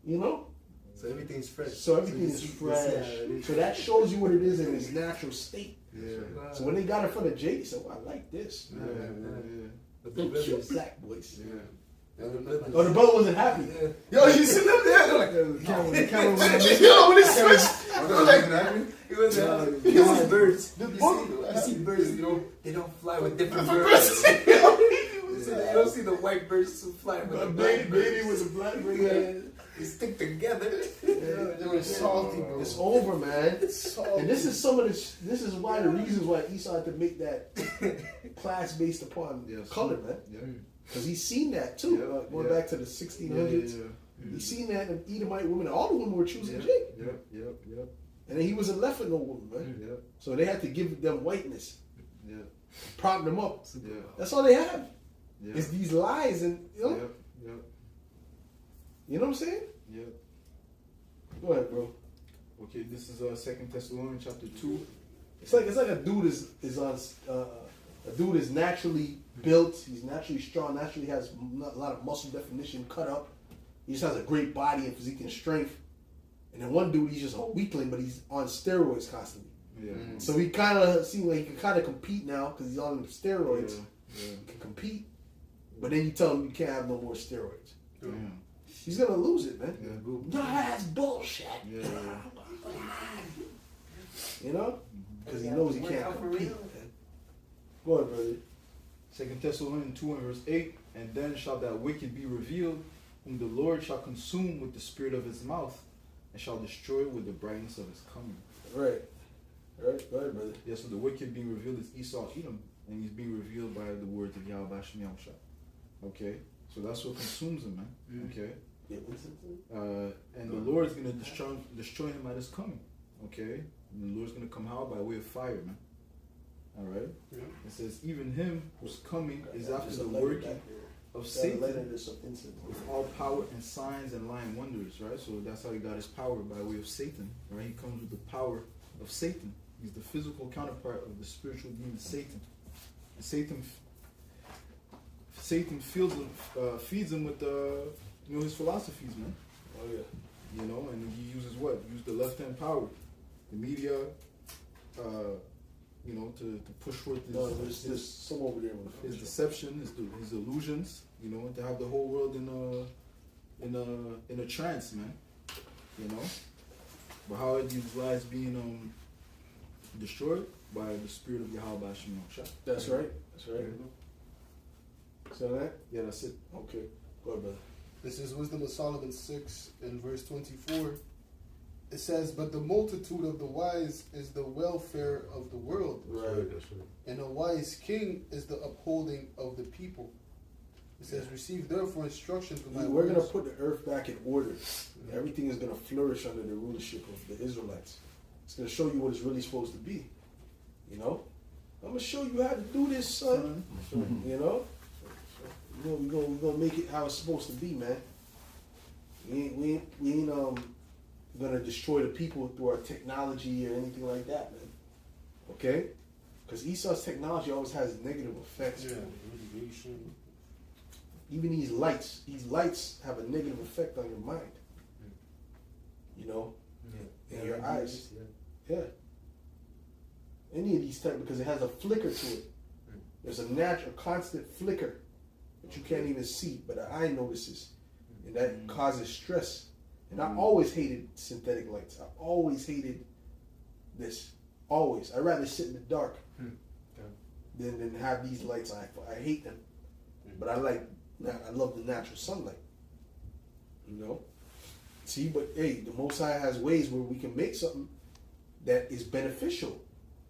You know. So everything's fresh. So everything is fresh. So that shows you what it is in its natural state. Yeah. So when they got in front of Jake, they said, "Oh, I like this. Yeah. But the They're cute brothers. black boys." Yeah. Oh, the brother wasn't happy. Yeah. Yo, you see them there? They're like, The camera went yo, when they switched. He was you see birds. You see birds. They don't fly with different birds. You don't see the white birds who fly with the black birds. with a black bird. Yeah. They stick together. They were salty, bro. It's over, man. Salty. And this is this is why the reasons why Esau had to make that class based upon color, man. Yeah. Because he's seen that too. Yeah, Going back to the 1600s. Yeah. He's seen that in Edomite women. All the women were choosing Yeah. Jake. Yep. And then he wasn't left with no woman, man. Yep. So they had to give them whiteness, Yeah. prop them up. Yeah. That's all they have. Yeah. It's these lies and, you know? Yep. You know what I'm saying? Yep. Go ahead, bro. Okay, this is 2 Thessalonians chapter 2. It's like a dude is on a dude is naturally built. He's naturally strong. Naturally has a lot of muscle definition cut up. He just has a great body and physique and strength. And then one dude, he's just a weakling, but he's on steroids constantly. Yeah. So he kind of seems like he can kind of compete now because he's on steroids. Yeah. He can compete, but then you tell him you can't have no more steroids. Yeah. He's gonna lose it, man. Yeah. Go. No, that's bullshit. Yeah. You know, because he knows he can't compete. Man. Go ahead, brother. 2 Thessalonians 2 and verse 8. And then shall that wicked be revealed, whom the Lord shall consume with the spirit of his mouth, and shall destroy with the brightness of his coming. Right. Right. Go ahead, brother. Yeah, so the wicked being revealed is Esau, Edom, and he's being revealed by the words of Yahweh Shem Yahushua. Okay, so that's what consumes him, man. Mm. Okay, Yeah, what's it? and the Lord's gonna destroy him at his coming. Okay, and the Lord's gonna come how? By way of fire, man. All right. Yeah. It says even him who's coming is after Just the a lighter working back there. of Got a lighter, Satan there's some incense. with all power and signs and lying wonders, right? So that's how he got his power, by way of Satan, right? He comes with the power of Satan. He's the physical counterpart of the spiritual demon Satan. And Satan feeds him with his philosophies, man. Oh yeah. You know, and he uses what? Use the left-hand power, the media, to push forth No, there's some over there with the his deception, his illusions, to have the whole world in a trance, man. But how are these lies being destroyed? By the spirit of Yahweh Hashem Yahushua. That's right. That's right. So that? Yeah, that's it. Okay. Go ahead, brother. This is Wisdom of Solomon 6 and verse 24. It says, but the multitude of the wise is the welfare of the world, Right. That's right. and a wise king is the upholding of the people. It says, receive therefore instruction from my We're going to words. put the earth back in order. Everything is going to flourish under the rulership of the Israelites. It's going to show you what it's really supposed to be. I'm going to show you how to do this, son. We're gonna make it how it's supposed to be, man. We ain't gonna destroy the people through our technology or anything like that, man. Okay? Because Esau's technology always has negative effects. Yeah, litigation. Even these lights have a negative effect on your mind. Yeah. In your eyes. Yeah. Yeah. Any of these type, because it has a flicker to it. There's a natural, constant flicker that you can't even see, but the eye notices, and that causes stress. And I always hated synthetic lights. I always hated this. Always. I'd rather sit in the dark than have these lights. I hate them, but I love the natural sunlight. See, but hey, the Most High has ways where we can make something that is beneficial,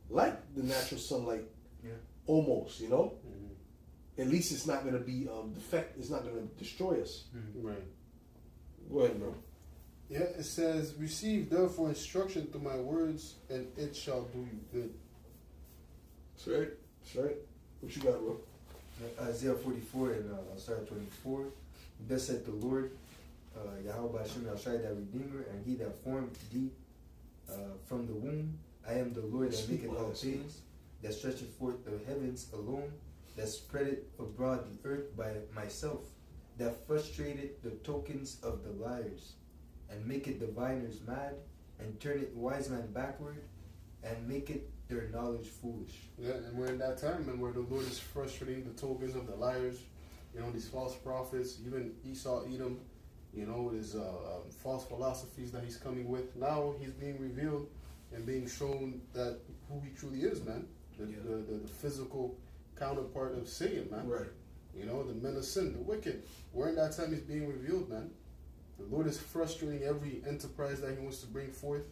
like the natural sunlight. Yeah. Almost, At least it's not going to be defect. It's not going to destroy us. Right. Go ahead, bro. Yeah, it says, receive therefore instruction through my words, and it shall do you good. That's right. That's right. What you got, bro? Isaiah 44 and I'll start at 24. Thus said the Lord, Yahweh Hashem Yahushua, thy Redeemer, and he that formed thee from the womb. I am the Lord that Speak maketh all loud. things, that stretcheth forth the heavens alone, that spreadeth abroad the earth by myself, that frustrated the tokens of the liars, and maketh diviners mad, and turneth wise men backward, and maketh their knowledge foolish. Yeah, and we're in that time, and where the Lord is frustrating the tokens of the liars, these false prophets, even Esau, Edom, with his false philosophies that he's coming with. Now he's being revealed and being shown that who he truly is, man. The physical counterpart of Satan, man. Right. The men of sin, the wicked. We're in that time he's being revealed, man. The Lord is frustrating every enterprise that he wants to bring forth.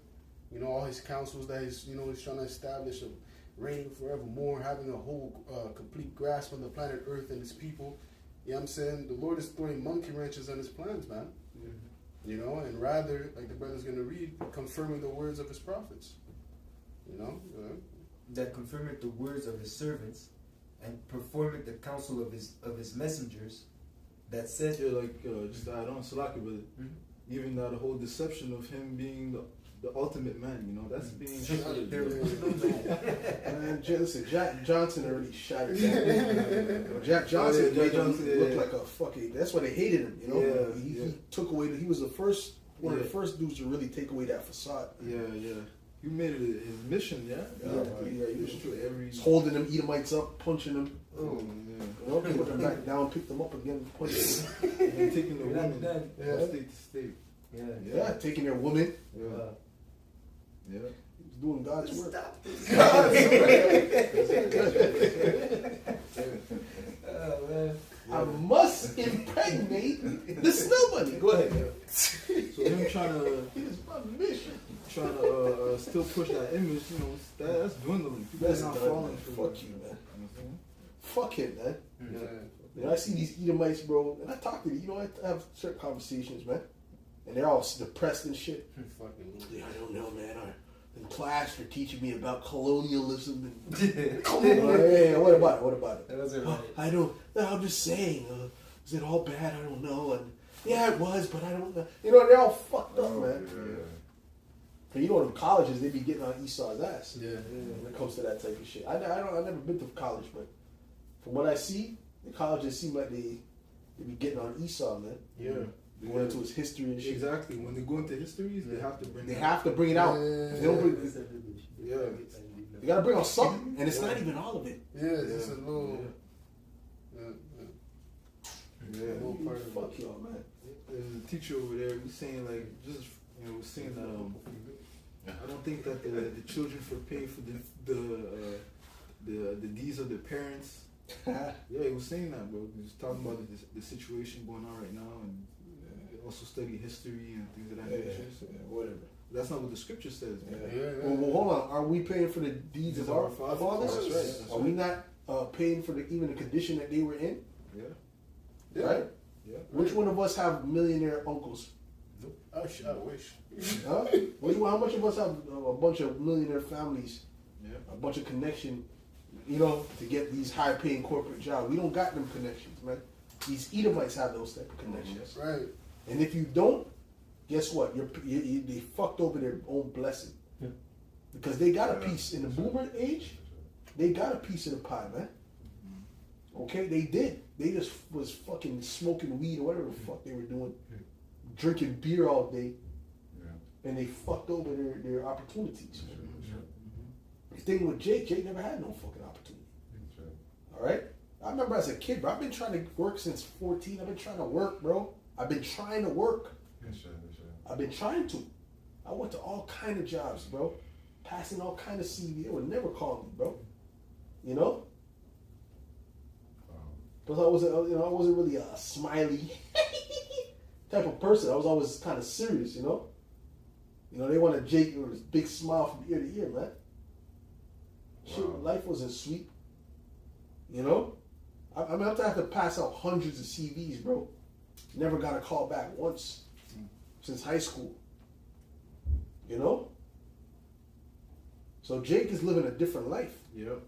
All his counsels that he's trying to establish of reigning forevermore, having a whole complete grasp on the planet Earth and his people. You know what I'm saying? The Lord is throwing monkey wrenches on his plans, man. And rather, like the brother's going to read, confirming the words of his prophets. That confirmeth the words of his servants, and performeth the counsel of his messengers, that said, Yeah, just to add on, Salaki, but even that whole deception of him being the ultimate man, that's being shattered. there is no man. Man, listen, Jack Johnson already shot it down. Jack Johnson made him look like a fucking. That's why they hated him. He took away. He was one of the first dudes to really take away that facade. Yeah. He made it his mission, He was destroy every. holding them Edomites up, punching them. Oh, yeah. Put them back down, pick them up again, punching them. And taking the We're not woman done. from state to state. Yeah, taking their woman. Yeah. He was doing God's work. Stop this. Oh, man. I must impregnate the snow bunny. Go ahead. So him trying to my mission. Trying to still push that image, you know, that's dwindling. People That's are not done, falling man. for Fuck that. you, man. You know what I'm saying? Fuck him, man. Yeah. You know, I see these Edomites, bro, and I talk to them. You know, I have certain conversations, man, and they're all depressed and shit. Fucking. Yeah, I don't know, man. In class, they're teaching me about colonialism and That what about it? What about it? wasn't Oh, right. I don't. No, I'm just saying. Is it all bad? I don't know. And yeah, it was, but I don't know. You know, they're all fucked up, Oh, man. yeah. And you know, in colleges, they be getting on Esau's ass Yeah. when it comes to that type of shit. I've never been to college, but from what I see, the colleges seem like they be getting on Esau, man. Yeah. Going into his history and shit. Exactly. When they go into histories, they have to bring They that have to bring it out. If they don't bring, Yeah. they gotta bring out something, and it's not even all of it. Yeah, just a little. Yeah. Yeah. Little part of it. Fuck y'all, man. There's a teacher over there who's saying like just was saying I don't think that the children should pay for the deeds of their parents. Yeah, he was saying that, bro. He was talking about the situation going on right now, and also study history and things of that nature. So whatever. that's not what the scripture says, man. Well, hold on. Are we paying for the deeds of our fathers? That's right. That's Are we not paying for even the condition that they were in? Yeah. Right? Yeah. Which one of us have millionaire uncles? I wish. Huh? How much of us have a bunch of millionaire families? Yeah. A bunch of connection, you know, to get these high-paying corporate jobs. We don't got them connections, man. These Edomites have those type of connections. Right. And if you don't, guess what? They fucked over their own blessing. Yeah. Because they got a piece in the boomer age. They got a piece of the pie, man. Okay, they did. They just was fucking smoking weed or whatever the fuck they were doing, drinking beer all day, and they fucked over their opportunities. The thing with Jake never had no fucking opportunity. All right, I remember as a kid, bro. I've been trying to work since 14. I've been trying to work, bro. I've been trying to work. I've been trying to. I went to all kind of jobs, bro. Passing all kind of CV. They would never call me, bro. You know. But I wasn't really a smiley type of person. I was always kind of serious, you know. You know, they wanted Jake with this big smile from ear to ear, man. Shit, life wasn't sweet. You know? I mean, I have to pass out hundreds of CVs, bro. Never got a call back once since high school. You know? So Jake is living a different life. Yep.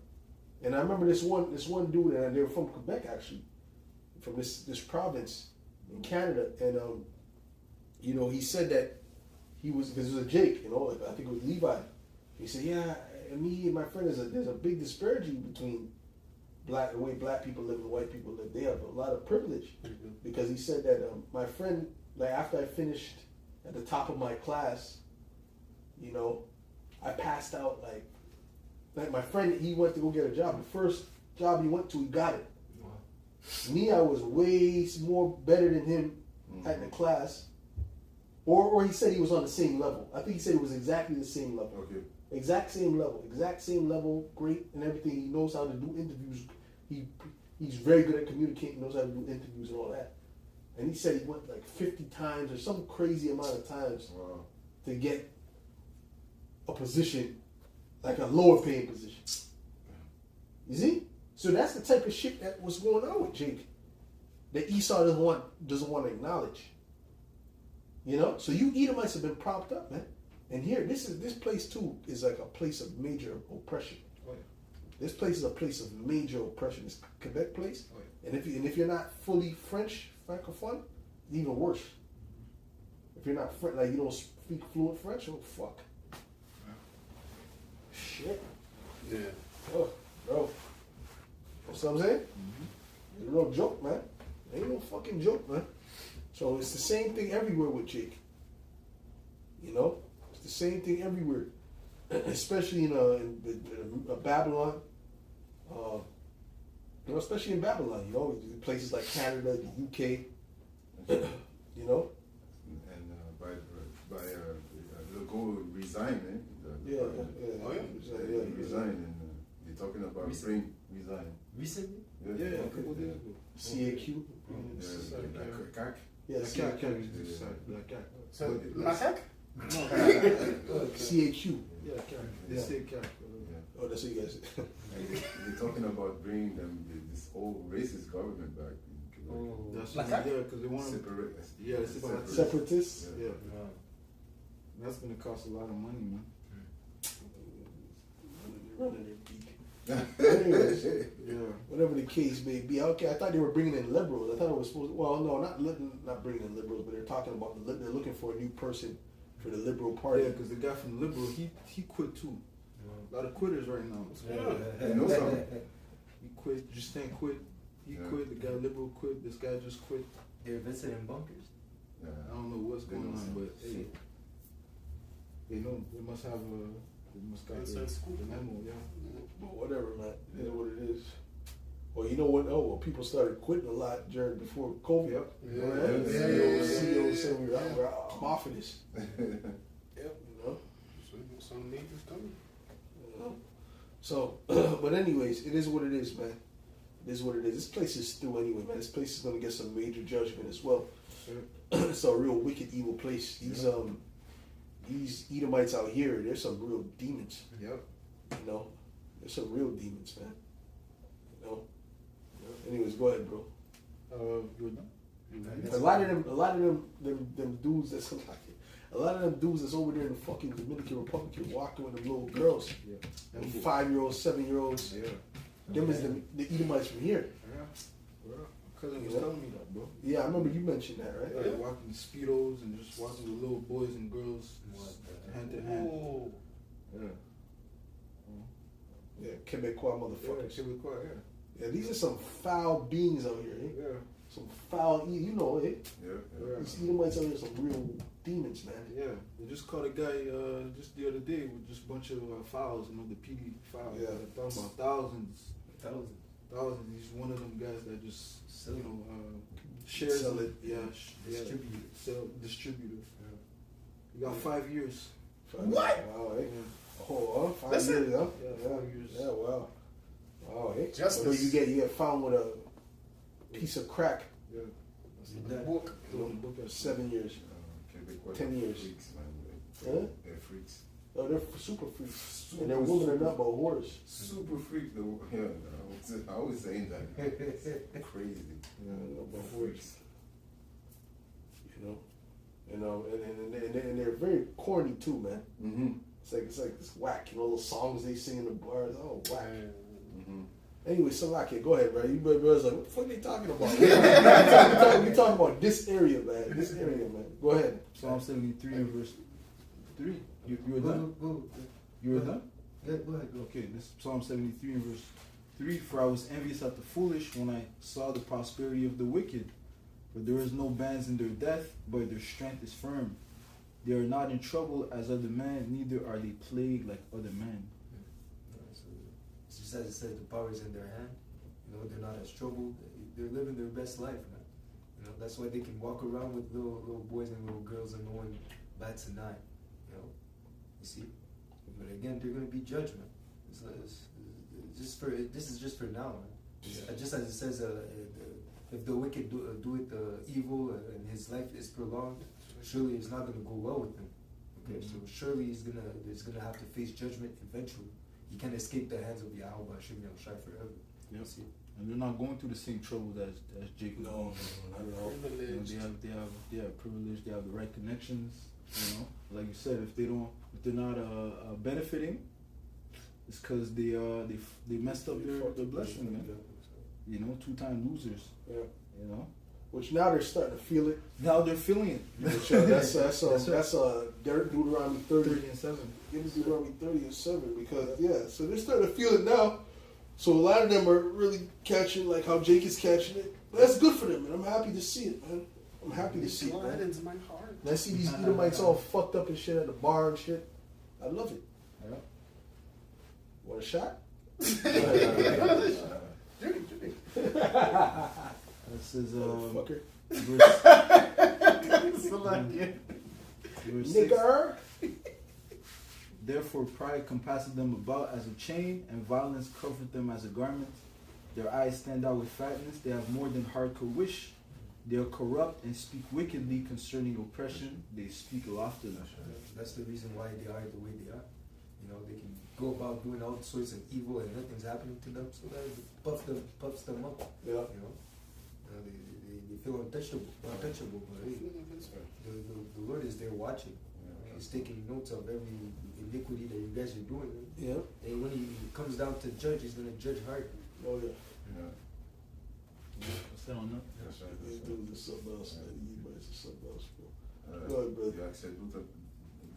And I remember this one dude, and they were from Quebec actually, from this province in Canada, and you know, he said that he was, because it was a Jake, you know, I think it was Levi. He said, yeah, me and my friend, there's a big disparity between the way black people live and white people live. They have a lot of privilege, because he said that my friend, like after I finished at the top of my class, you know, I passed out like my friend, he went to go get a job. The first job he went to, he got it. Wow. Me, I was way more better than him at the class. Or he said he was on the same level. I think he said it was exactly the same level. Okay. Exact same level, great and everything. He knows how to do interviews. He's very good at communicating, knows how to do interviews and all that. And he said he went like 50 times or some crazy amount of times to get a position, like a lower paying position. You see? So that's the type of shit that was going on with Jake that Esau doesn't want to acknowledge. You know? So you Edomites have been propped up, man. And here, this place too is like a place of major oppression. Oh, yeah. This place is a place of major oppression. This Quebec place. Oh, yeah. And if you're not fully French, francophone, even worse. If you're not like you don't speak fluent French, oh fuck. Shit. Yeah. Oh, bro. That's what I'm saying? It's no joke, man. Ain't no fucking joke, man. So it's the same thing everywhere with Jake. You know? It's the same thing everywhere. Especially in Babylon. You know, especially in Babylon, you know, places like Canada, the UK. You know? And by they'll go resign, Yeah. Oh, yeah. He resigned, and they're talking about resign. Recently? Yeah, a couple days ago. CAQ. CAQ. Yeah, Black cat, CAQ. Black cat. So, But Macaque? CAQ. Yeah, Car. They Yeah. say Car. Yeah. Oh, that's what you guys. They're talking about bringing them this old racist government back. In Quebec. Oh. That's Like what, that? yeah, because they want to. Separate. Yeah, separate. Separatists. Yeah, that's gonna cost a lot of money, man. Anyways, Yeah. whatever the case may be. Okay, I thought they were bringing in liberals. I thought it was supposed. Well, no, not bringing in liberals, but they're talking about they're looking for a new person for the Liberal Party. Yeah, because the guy from Liberal, he quit too. A lot of quitters right now. You know something? He quit. Justin quit. He Yeah. quit. The guy Liberal quit. This guy just quit. They're invested in bunkers. Yeah. I don't know what's going on, but hey, they know they must have a. They must got Inside scoop. the memo. Yeah. But whatever, man. It is what it is. Well, you know what? Oh, well, people started quitting a lot before COVID. Yep. CEOs said I'm off of this. Yep. You know. Some niggas coming. You know? So, but anyways, it is what it is, man. It is what it is. This place is through anyway, man. This place is gonna get some major judgment as well. It's a real wicked, evil place. These Edomites out here, there's some real demons. Yep. You know, there's some real demons, man. You know. Anyways, go ahead, bro. You're done. A lot of them dudes that's like a lot of them dudes that's over there in the fucking Dominican Republic walking with them little girls, Yeah. them 5-year-olds, 7-year-olds. Yeah. Them is the Edomites from here. Yeah. Bro. Cousin was Yeah. telling me that, bro. Yeah, I remember you mentioned that, right? Like walking speedos and just walking with little boys and girls hand to hand. Oh. Yeah. Yeah, Quebecois motherfuckers. Yeah, Quebecois, yeah. Yeah, these are some foul beings out here, eh? Yeah. Some foul, you know, eh? Yeah. Yeah. These Edomites out here are some real demons, man. Yeah, they just caught a guy just the other day with just a bunch of files, you know, the PD files. Yeah. They're talking about thousands. Thousands. He's one of them guys that just, Sell you it. know, shares Sell it. it. Yeah, Distribute it. Sell, distributor. You got 5 years. What? Wow, eh? Yeah. Oh, 5 That's years, huh? Yeah, 5 years. Yeah, wow. Wow, eh? Justice. So you get found with a piece of crack, Yeah. The book. The one book has 7 years. Quebecois 10 are years. Freaks, man. Huh? They're freaks. Oh, they're super freaks. Super, And they're women are not but whores. Super freak. Though. Yeah, I was saying that. It's crazy. Yeah, no, but Freaks. You know? And they're very corny too, man. Mm-hmm. It's like this whack, you know, those songs they sing in the bars. Oh, whack. Mm-hmm. Anyway, Salaki, go ahead, bro. You brothers like, what the fuck are they talking about? we talking about this area, man. This area, man. Go ahead. Psalm 73 and verse 3. You were Go, done? go. You were done? Yeah, go ahead, go. Okay, this is Psalm 73 and verse 3. For I was envious at the foolish when I saw the prosperity of the wicked. For there is no bands in their death, but their strength is firm. They are not in trouble as other men, neither are they plagued like other men. So it's just as it says, the power is in their hand. You know, they're not as troubled. They're living their best life, man. You know, that's why they can walk around with little boys and little girls and no one bats an eye. You know, you see. But again, they're going to be judged, man. This is just for now, man. Just as it says, if the wicked do it evil and his life is prolonged, surely it's not going to go well with him. Okay, so surely he's gonna have to face judgment eventually. He can't escape the hands of Yahweh Hashem Yahushai forever. Yep. See? And they're not going through the same troubles as Jacob. No, not at all. You know, they have privilege. They have the right connections. You know, like you said, if they're not benefiting, it's because they messed up their blessing, man. You know, 2-time losers. Yeah. You know, Which now they're starting to feel it. now they're feeling it. Which, that's Deuteronomy 30. 30 and 7. Give us Deuteronomy 30 and 7 because so they're starting to feel it now. So a lot of them are really catching like how Jake is catching it. But that's good for them, and I'm happy to see it, man. I'm happy to see it, man. Gladdens my heart. And I see these Edomites all fucked up and shit at the bar and shit. I love it. Yeah. Want a shot? This is Motherfucker. verse 6. Nigger. Therefore pride compasses them about as a chain, and violence covereth them as a garment. Their eyes stand out with fatness, they have more than heart could wish. They are corrupt and speak wickedly concerning oppression. They speak loftily. That's the reason why they are the way they are. You know, they can go about doing all sorts of evil and nothing's happening to them, so that puffs them up. Yeah. You know, they feel untouchable, but hey, the Lord is there watching. He's taking notes of every iniquity that you guys are doing. Yeah. And when he comes down to judge, he's going to judge hard. Oh yeah. What's that on that? That's right. These That's right. dudes are something else, man. These boys are something else, bro. Uh, Go ahead, brother. yeah, I said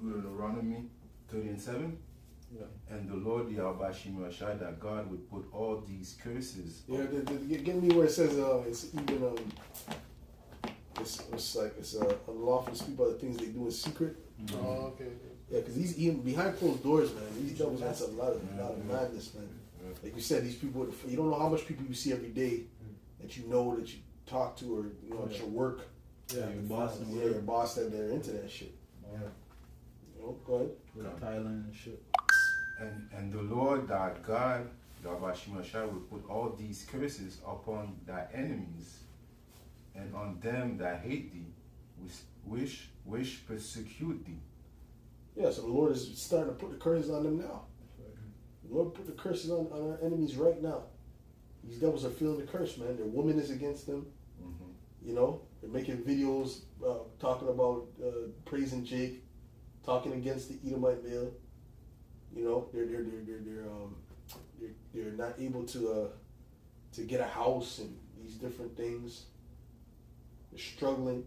Deuteronomy 30:7. Yeah. And the Lord Yahweh Shemashai, that God would put all these curses. Yeah, get me where it says it's even it's like it's unlawful to speak about the things they do in secret. Oh, okay. Yeah, because these even behind closed doors, man, these devils have a lot of madness, man. Yeah. Like you said, these people, you don't know how much people you see every day that you know, that you talk to, or you know, at your work. Yeah, your boss and Yeah, your boss that they're into that shit. Yeah. You know, go ahead. With Thailand and shit. And the Lord thy God, Yahweh Shemashai, will put all these curses upon thy enemies and on them that hate thee, which persecute thee. Yeah, so the Lord is starting to put the curses on them now. The Lord put the curses on our enemies right now. These devils are feeling the curse, man. Their woman is against them. Mm-hmm. You know, they're making videos talking about praising Jake, talking against the Edomite male. You know, they're not able to get a house and these different things. They're struggling.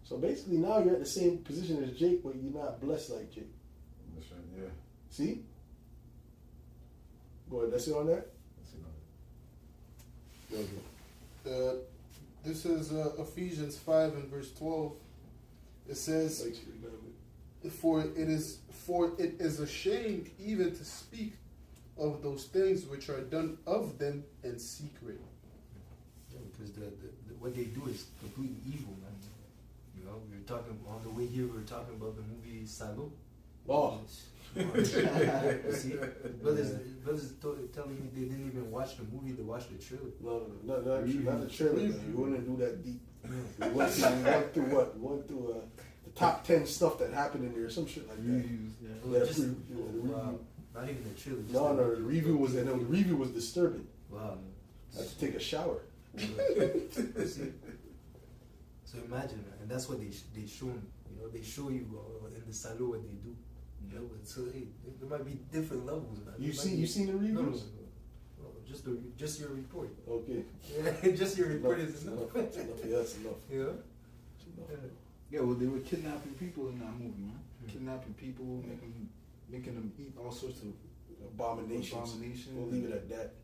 So basically, now you're at the same position as Jake, but you're not blessed like Jake. That's right, yeah. See? Go ahead. That's it on that. That's it. This is Ephesians 5 and verse 12. It says, Thanks for remembering. For it is a shame even to speak of those things which are done of them in secret. Yeah, because what they do is completely evil, man. You know, we were talking on the way here. We were talking about the movie Salo. Oh. See, brothers telling me they didn't even watch the movie; they watched the trailer. No, not the trailer. Man. We wouldn't do that deep. We went through what? We went through the top 10 stuff that happened in there, some shit like that. Reviews, yeah. Yeah, Just, the review. not even the trailer. Just No, the the review was the review was disturbing. Wow. I had to take a shower. See? So imagine, and that's what they show. You know, they show you in the Salo what they do. You know, so hey, there might be different levels. Man. You seen the reviews? No, just your report. Okay. Yeah, just your report is enough. Yeah, that's enough. Yeah. That's enough. Yeah, well, they were kidnapping people in that movie, man. Kidnapping people, making them eat all sorts of Abominations. We'll leave it at that.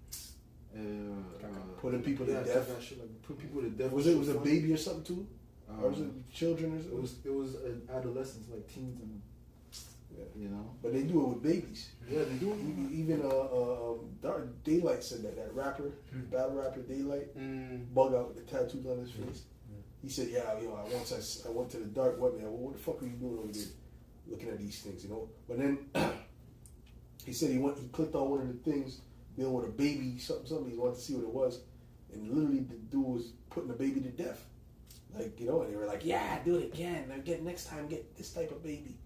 Putting people to death. That shit, like, put people to death. Was it a baby or something too? Or was it children or something? It was adolescents, like teens, and you know. But they do it with babies. Yeah, they do. Even Dark Daylight said that rapper, battle rapper Daylight, bug out with the tattoos on his face. He said, "Yeah, you know, I went to the dark web, man. What the fuck are you doing over there, looking at these things, you know?" But then he said he clicked on one of the things dealing with a baby, something. He wanted to see what it was, and literally the dude was putting the baby to death, like, you know. And they were like, "Yeah, do it again. Next time, get this type of baby."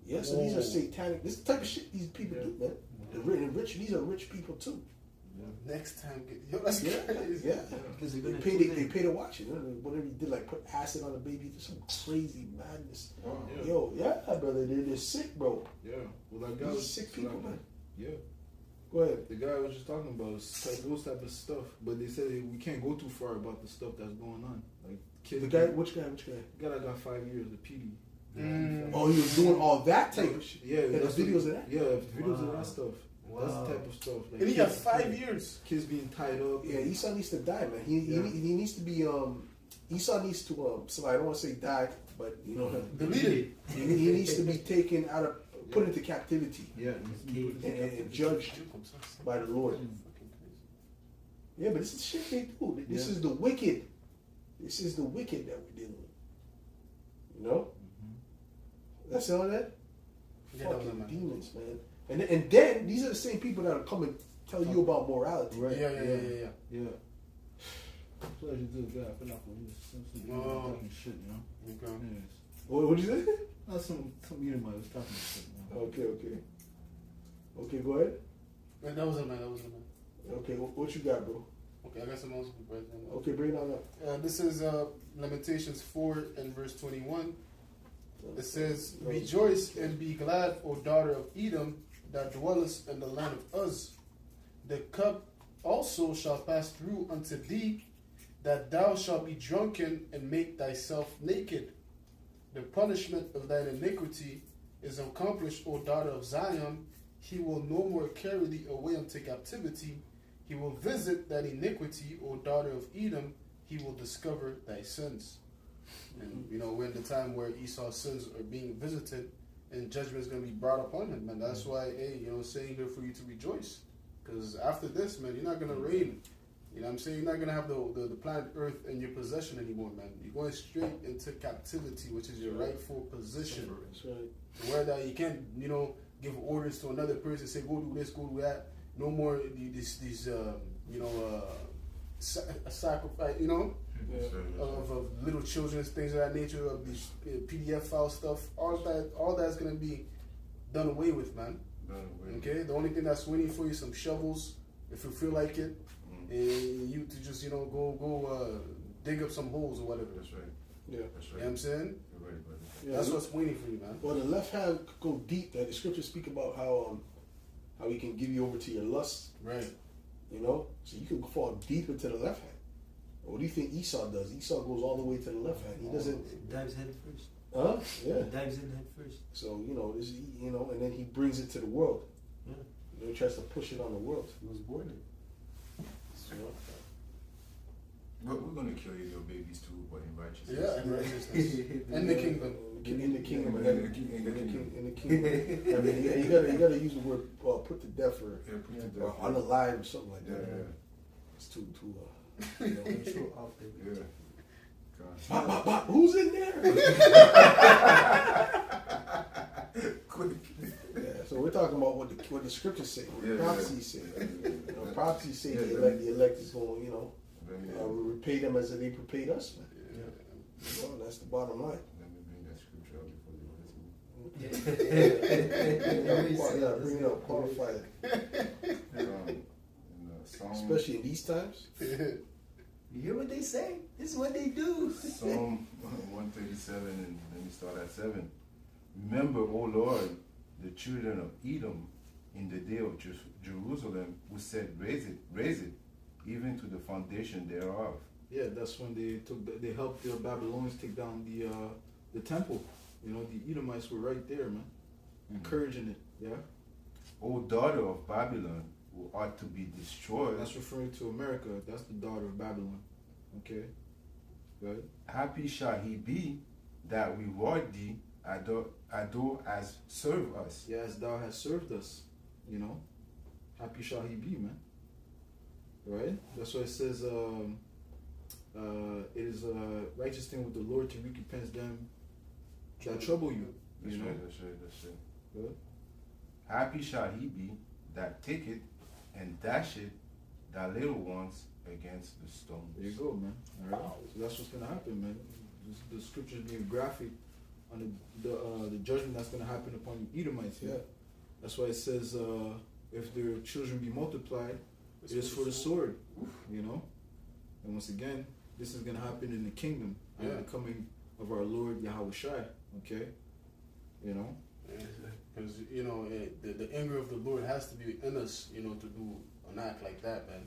Yeah, so these are satanic. This is the type of shit these people do, man. They're rich. These are rich people too. Next time, that's crazy. Yeah, Because they pay to watch it. Whatever you did, like put acid on a baby, some crazy madness. Wow. Yeah. Yo, yeah, brother, they're sick, bro. Yeah. Well, that guy These are was sick people, man. Yeah. Go ahead. The guy I was just talking about is those type of stuff, but they said we can't go too far about the stuff that's going on. Like kids. The guy, which guy? The guy that got 5 years, the PD. Oh, he was doing all that type of shit. Yeah, there's videos of that. Yeah, videos of that stuff. Wow. That's the type of stuff. Like And he got 5 years. Kids being tied up. Yeah, Esau needs to die, man. He needs to be Esau needs to so I don't want to say die, but you know, Deleted. he needs to be taken out of, put into captivity, Yeah. and judged by the Lord. Yeah, but this is shit they do. This is the wicked. This is the wicked that we're dealing with. You know? That's all that? Yeah, Fucking man. demons, man. And then these are the same people that'll come and tell you about morality. Right. Yeah. Yeah. Pleasure to God. I feel like when you some talking shit, you know. Okay. Yes. What'd you say? Not some Edomite was talking shit, man. Okay, go ahead. Man, that was a man. Okay, what you got, bro? Okay, I got some else to break down. Okay, bring it on up. This is Lamentations 4 and verse 21. It says, Rejoice and be glad, O daughter of Edom, that dwellest in the land of Uz. The cup also shall pass through unto thee, that thou shalt be drunken and make thyself naked. The punishment of thine iniquity is accomplished, O daughter of Zion. He will no more carry thee away into captivity. He will visit that iniquity, O daughter of Edom. He will discover thy sins. And we're in the time where Esau's sins are being visited, and judgment is going to be brought upon him. And that's why, saying here for you to rejoice, because after this, man, you're not going to reign. You know what I'm saying? You're not going to have the planet Earth in your possession anymore, man. You're going straight into captivity, which is your rightful position. That's right. To where that you can't, give orders to another person, say, go do this, go do that. No more a sacrifice, of little children, things of that nature, of these PDF file stuff. All that's going to be done away with, man. Okay? The only thing that's waiting for you, some shovels, if you feel like it, and you to just, go dig up some holes or whatever. That's right. Yeah. That's You right. know what I'm saying? You're right, brother. Yeah, That's what's waiting for you, man. Well, the left hand could go deep. That the scriptures speak about how he can give you over to your lust. Right. So you can fall deep into the left hand. What do you think Esau does? Esau goes all the way to the left hand. He doesn't. Dives head first. Huh? Yeah. Dives in head first. So this, and then he brings it to the world. Yeah. He tries to push it on the world. He was born in. But we're gonna kill your little babies too, but in righteousness. Yeah, and righteousness. And the kingdom. In the kingdom. In the kingdom. I mean, you gotta use the word put to death or unalive or something like that. Yeah. It's too. Control off the Yeah. Bop, bop, bop. Who's in there? Quick. Yeah, so we're talking about what the scriptures say, what the prophecies say. Prophecies say the elect is going, we repay them as they repaid us, man. Yeah. That's the bottom line. Let me bring that scripture out before you listen. Yeah, bring it up, qualify it. In Psalm, especially in these times. You hear what they say? This is what they do. Psalm 137, and let me start at 7. Remember, O Lord, the children of Edom in the day of Jerusalem, who said, raise it, even to the foundation thereof. Yeah, that's when they helped the Babylonians take down the temple. The Edomites were right there, man, encouraging it. Yeah. O daughter of Babylon, who ought to be destroyed. That's referring to America. That's the daughter of Babylon. Okay. Good. Happy shall he be that reward thee, adore as serve us. Yeah, as thou hast served us. Happy shall he be, man. Right? That's why it says, it is a righteous thing with the Lord to recompense them that trouble you. That's You know? right. Good. Happy shall he be that taketh and dasheth thy little ones against the stones. There you go, man. All right. So that's what's gonna happen, man. The scriptures being graphic on the judgment that's gonna happen upon the Edomites. Yeah. That's why it says, if their children be multiplied, it is for the sword. And once again, this is gonna happen in the kingdom at the coming of our Lord Yahweh Shai. Okay. Because the anger of the Lord has to be in us, to do an act like that, man.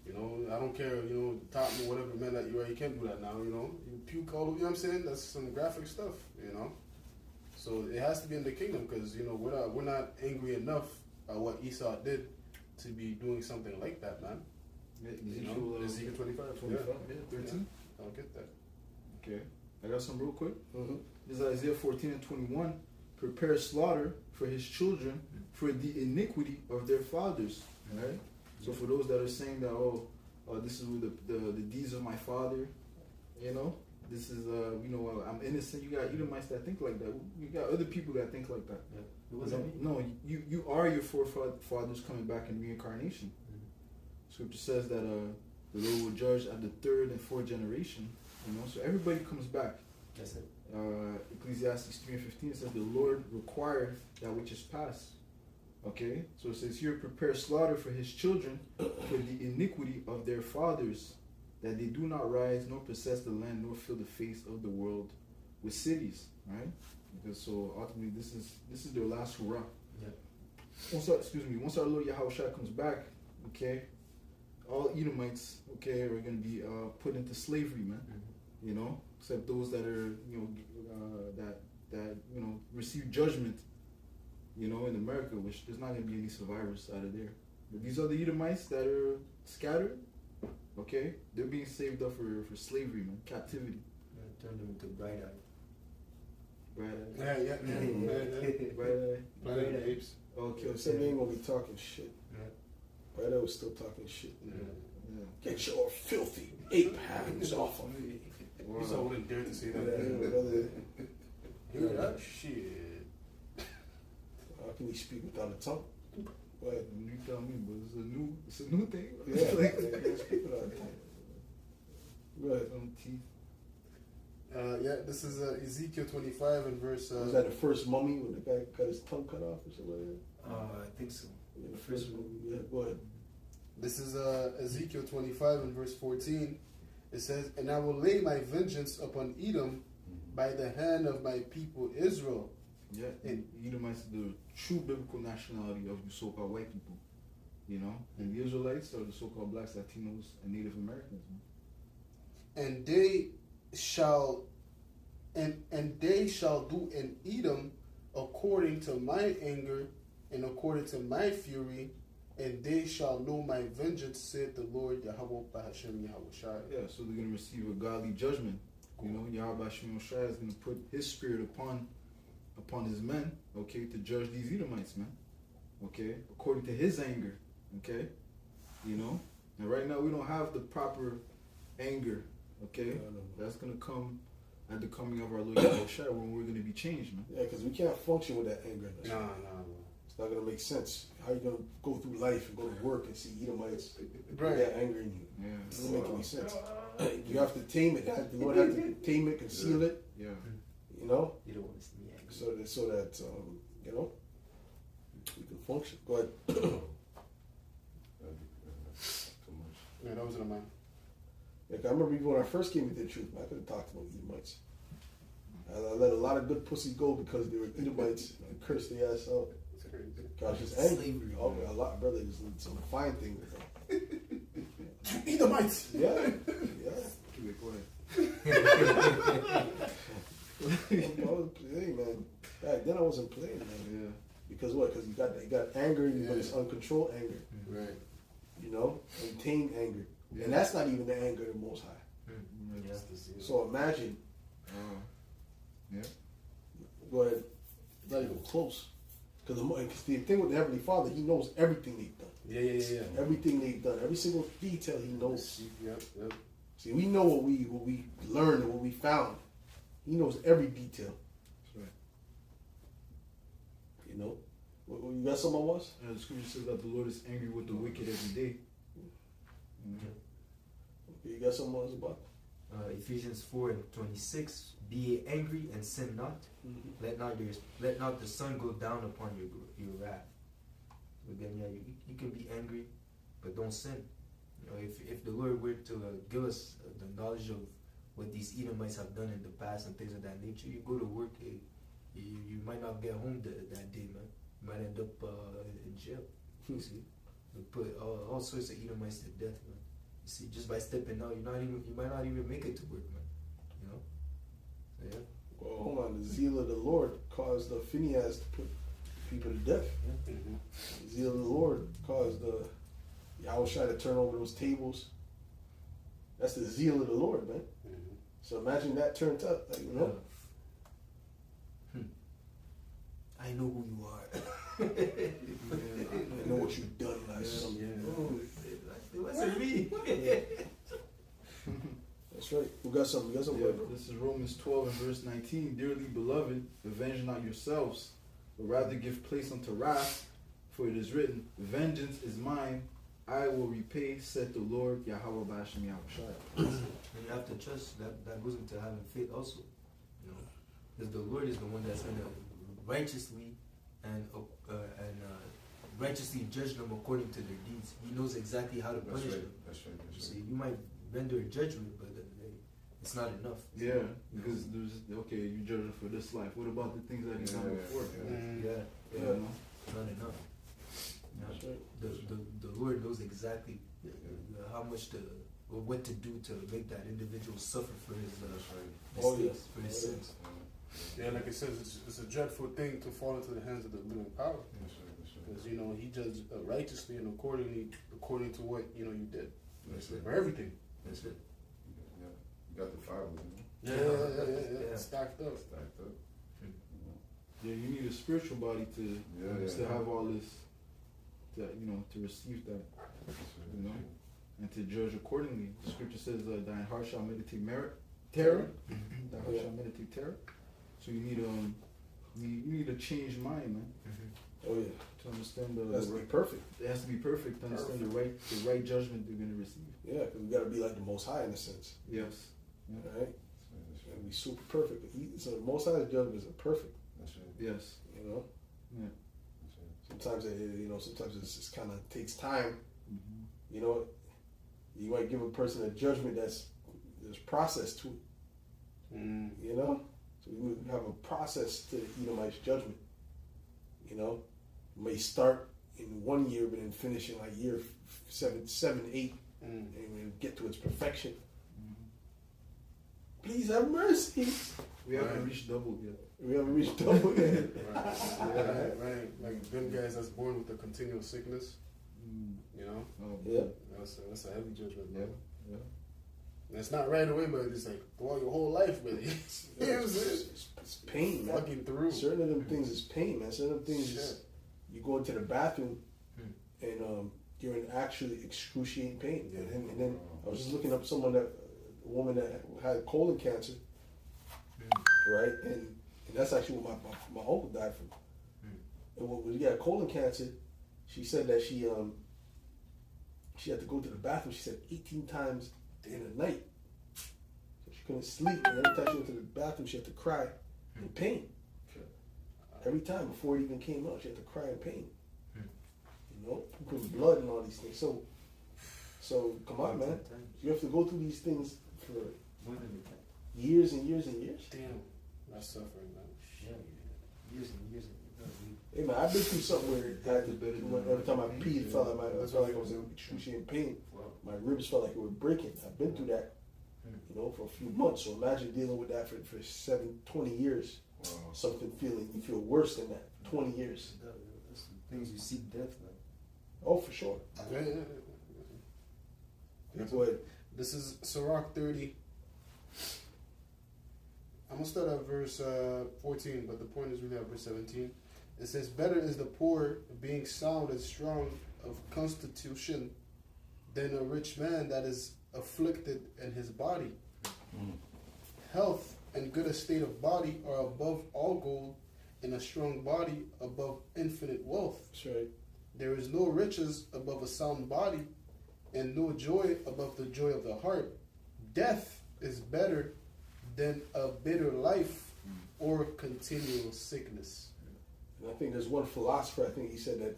I don't care, top me, whatever, man, that you can't do that now, you puke all over, you know what I'm saying? That's some graphic stuff, So it has to be in the kingdom because, we're not angry enough at what Esau did to be doing something like that, man. Ezekiel 25, 13. I'll get that. Okay. I got some real quick. Mm-hmm. This is Isaiah 14 and 21. Prepare slaughter for his children for the iniquity of their fathers. All right. So for those that are saying that, this is with the deeds of my father, this is I'm innocent. You got Edomites that think like that. You got other people that think like that. Yeah. It wasn't me. No, you are your forefathers coming back in reincarnation. Scripture says that The Lord will judge at the third and fourth generation. You know, so everybody comes back. That's it. Ecclesiastes 3:15 says the Lord required that which is past. Okay, so it says here, prepare slaughter for his children for the iniquity of their fathers, that they do not rise nor possess the land nor fill the face of the world with cities. Right? Because so ultimately this is their last hurrah. Yeah. Once our Lord Yahushua comes back, okay, all Edomites, okay, are going to be put into slavery, man. Mm-hmm. You know, except those that are, that receive judgment, in America, which there's not going to be any survivors out of there. But these other Edomites that are scattered, okay, they're being saved up for slavery, man, captivity. Turn them into bright eye. Bright Yeah. Planet of the Apes. Okay, Yo, said they ain't gonna be talking shit. Yeah. Right, I was still talking shit. Yeah. Get your filthy ape hands off of me. Wow. He's wouldn't dare to say Yeah, that. brother. Hear that shit. How can he speak without a tongue? Go ahead. You tell me, but it's a new thing. Yeah, Like, he can't speak without a tongue. Go ahead. some teeth. This is Ezekiel 25 and verse. Was that the first mummy when the guy got his tongue cut off or something like that? I think so. Yeah, the first one. Yeah, go ahead. This is Ezekiel 25 and verse 14. It says, "And I will lay my vengeance upon Edom by the hand of my people Israel." Yeah, and Edomites are the true biblical nationality of the so-called white people, and the Israelites are the so-called blacks, Latinos, and Native Americans. Man. And they shall do in Edom according to my anger and according to my fury, and they shall know my vengeance, said the Lord Yahweh Bahashem Yahushua. Yeah, so they're gonna receive a godly judgment. Yahweh Shemel Shai is gonna put His spirit upon His men, okay, to judge these Edomites, man. Okay, according to His anger. Okay, and right now we don't have the proper anger. Okay, that's gonna come at the coming of our Lord Yahushua when we're gonna be changed, man. Yeah, because we can't function with that anger. In us. No. It's not gonna make sense. How you gonna go through life and go to work and see Edomites with Right. that anger in you? Yeah. It doesn't make any sense. You have to tame it. The Lord has to tame it, conceal it. Yeah. You don't want to see me angry. So that we can function. Go ahead. Too much. Yeah, that was in mine. Like, I remember even when I first came into the truth, I could have talked about Edomites. I let a lot of good pussy go because they were Edomites and cursed their ass out. It's crazy. God, just angry. Slavery. Oh, a lot, brother. There's some fine things. Edomites. Yeah. Keep it quiet. Hey, man. Back then I wasn't playing, man. Yeah. Because what? Because you got anger, but it's uncontrolled anger. Right. Untamed anger. Yeah. And that's not even the anger of the Most High. Yeah. So imagine. Yeah. Go ahead. Not even close. Because the thing with the Heavenly Father, He knows everything they've done. Yeah. Everything they've done. Every single detail He knows. Yep. See, we know what we learned and what we found. He knows every detail. That's right. You got some on us? The scripture says that the Lord is angry with the wicked every day. Okay, you got some on us about? Ephesians 4:26. Be ye angry and sin not. Let not the sun go down upon your wrath. So again, you can be angry, but don't sin. If the Lord were to give us the knowledge of what these Edomites have done in the past and things of that nature, you go to work, you might not get home that day, man. You might end up in jail. You see, we put all sorts of Edomites to death, man. You see, just by stepping out, you might not even make it to work, man. So, yeah. Well, hold on. The zeal of the Lord caused the Phinehas to put people to death. The zeal of the Lord caused the Yahushua to turn over those tables. That's the zeal of the Lord, man. So imagine that turned up, I know who you are. I know what you've done last summer. Oh, it wasn't me. That's right. We got something. Yeah, this is Romans 12 and verse 19. Dearly beloved, avenge not yourselves, but rather give place unto wrath, for it is written, vengeance is mine, I will repay, said the Lord, Yahweh Bashim Yahushua. And you have to trust that goes into having faith also. You know, because the Lord is the one that's gonna righteously and righteously judge them according to their deeds. He knows exactly how to That's punish right. them. That's right. You That's see, right. you might render a judgment, but it's not enough. Yeah, because there's okay, you judge it for this life. What about the things that you done before? Yeah, You know? not enough. Yeah. That's right. The Lord knows exactly how much or what to do to make that individual suffer for his That's right. Oh, mistakes, yeah. for his sins. Yeah, like it says, it's a dreadful thing to fall into the hands of the living power. That's right. That's right. Because, you know, he judged righteously and according to what, you know, you did. That's it. For everything. That's it. Yeah. You got the fire with you. Yeah. Stacked up. Stacked up. Yeah, you need a spiritual body to Yeah. have all this, to receive that, That's right. you know, and to judge accordingly. The scripture says, "Thine heart shall meditate terror." Thine heart shall meditate terror. So you need a changed mind, man, Oh yeah. to understand That's to be perfect. It has to be perfect to understand the right judgment they're gonna receive. Yeah, because we got to be like the Most High in a sense. Yes. Right? That's right. Gotta be super perfect. So the Most High's judgments are perfect. That's right. Yes. You know. Yeah. That's right. Sometimes sometimes it just kind of takes time. Mm-hmm. You know, you might give a person a judgment there's process to it. You know, so we have a process to the Edomite's judgment. You know, it may start in 1 year, but then finish in like year 7, 8, and get to its perfection. Please have mercy. We haven't reached double yet. We haven't reached double yet. Right. Like them guys that's born with a continual sickness, you know, Oh, Yeah. that's a heavy judgment. Yeah. Bro. Yeah. And it's not right away, but it's like throughout your whole life, really. You know what I'm saying? It's pain, man. Fucking through. Certain of them things is pain, man. Certain of them things is Shit. you go into the bathroom and you're in actually excruciating pain. And then I was just looking up a woman that had colon cancer, right? And that's actually what my uncle died from. And when he got colon cancer, she said that she had to go to the bathroom. She said 18 times in a night. So she couldn't sleep, and every time she went to the bathroom, she had to cry in pain. Every time before it even came out, she had to cry in pain. You know, putting blood and all these things. So come on, man. You have to go through these things for years and years and years. Damn. That's suffering, man. Years and years. Hey man, I've been through something where every time I peed, it felt like I was in excruciating pain. My ribs felt like it were breaking. I've been through that, you know, for a few months. So imagine dealing with that for 20 years. Wow. Something you feel worse than that. 20 years. That's the things you seek death, man. Oh, for sure. Yeah. But This is Sirach 30. I'm going to start at verse 14, but the point is really at verse 17. It says, better is the poor being sound and strong of constitution than a rich man that is afflicted in his body. Health and good estate of body are above all gold, and a strong body above infinite wealth. that's right. There is no riches above a sound body, and no joy above the joy of the heart. Death is better than a bitter life or continual sickness. And I think there's one philosopher. I think he said that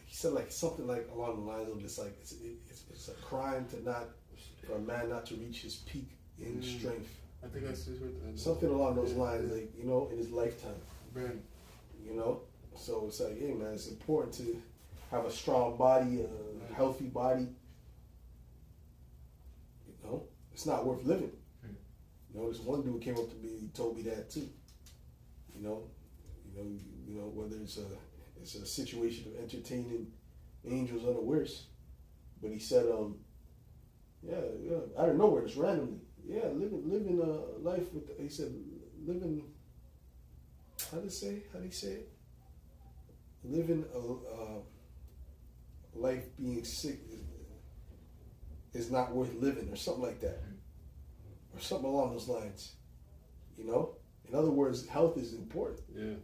he said like something like along the lines of this, like it's a crime for a man not to reach his peak in strength. I think that's just what Something along those lines, like, you know, in his lifetime. Right. You know, so it's like, hey man, it's important to have a strong body, a healthy body. You know, it's not worth living. You know, this one dude came up to me, he told me that too. You know, whether it's a situation of entertaining angels unawares, but he said, yeah, out of nowhere, just randomly, living a life with. He said, living. How do you say it? Living a life being sick is not worth living, or something like that, or something along those lines. You know, in other words, health is important. Yeah.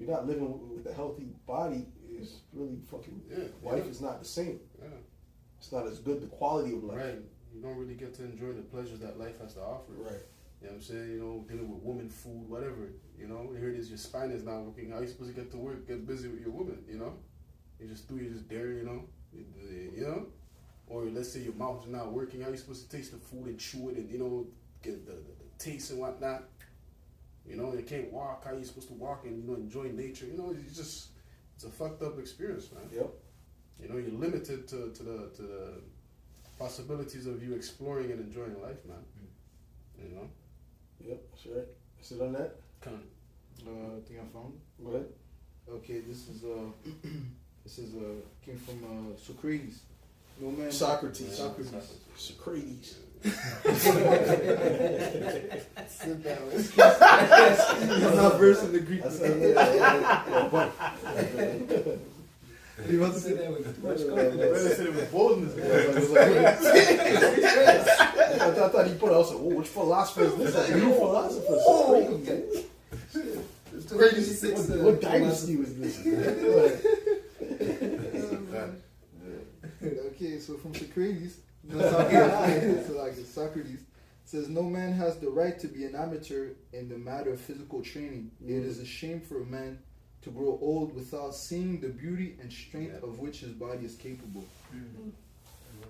you're not living with a healthy body, is really fucking life is not the same. Yeah. It's not as good the quality of life. Right. You don't really get to enjoy the pleasures that life has to offer. Right. You know what I'm saying? You know, dealing with woman, food, whatever. You know, here it is, your spine is not working. How are you supposed to get to work, get busy with your woman, you know? You're just there, you know? You know? Or let's say your mouth is not working. How are you supposed to taste the food and chew it and, you know, get the taste and whatnot? You know, you can't walk. How are you supposed to walk and, you know, enjoy nature? You know, it's a fucked up experience, man. Yep. You know, you're limited to the possibilities of you exploring and enjoying life, man. You know? Yep, that's right. Is it on that? Kind I think I found it. Go ahead. Okay, this is came from Socrates. No man. Socrates. Socrates. Socrates. Sit down. I'm not versed in the Greek. That's yeah, You want to Say say that with too much Brother said it with boldness. I thought he put out, I said, which philosopher is this? A new philosopher? Socrates. What dynasty was this? Okay, so from Socrates, Socrates says, no man has the right to be an amateur in the matter of physical training. It is a shame for a man to grow old without seeing the beauty and strength of which his body is capable.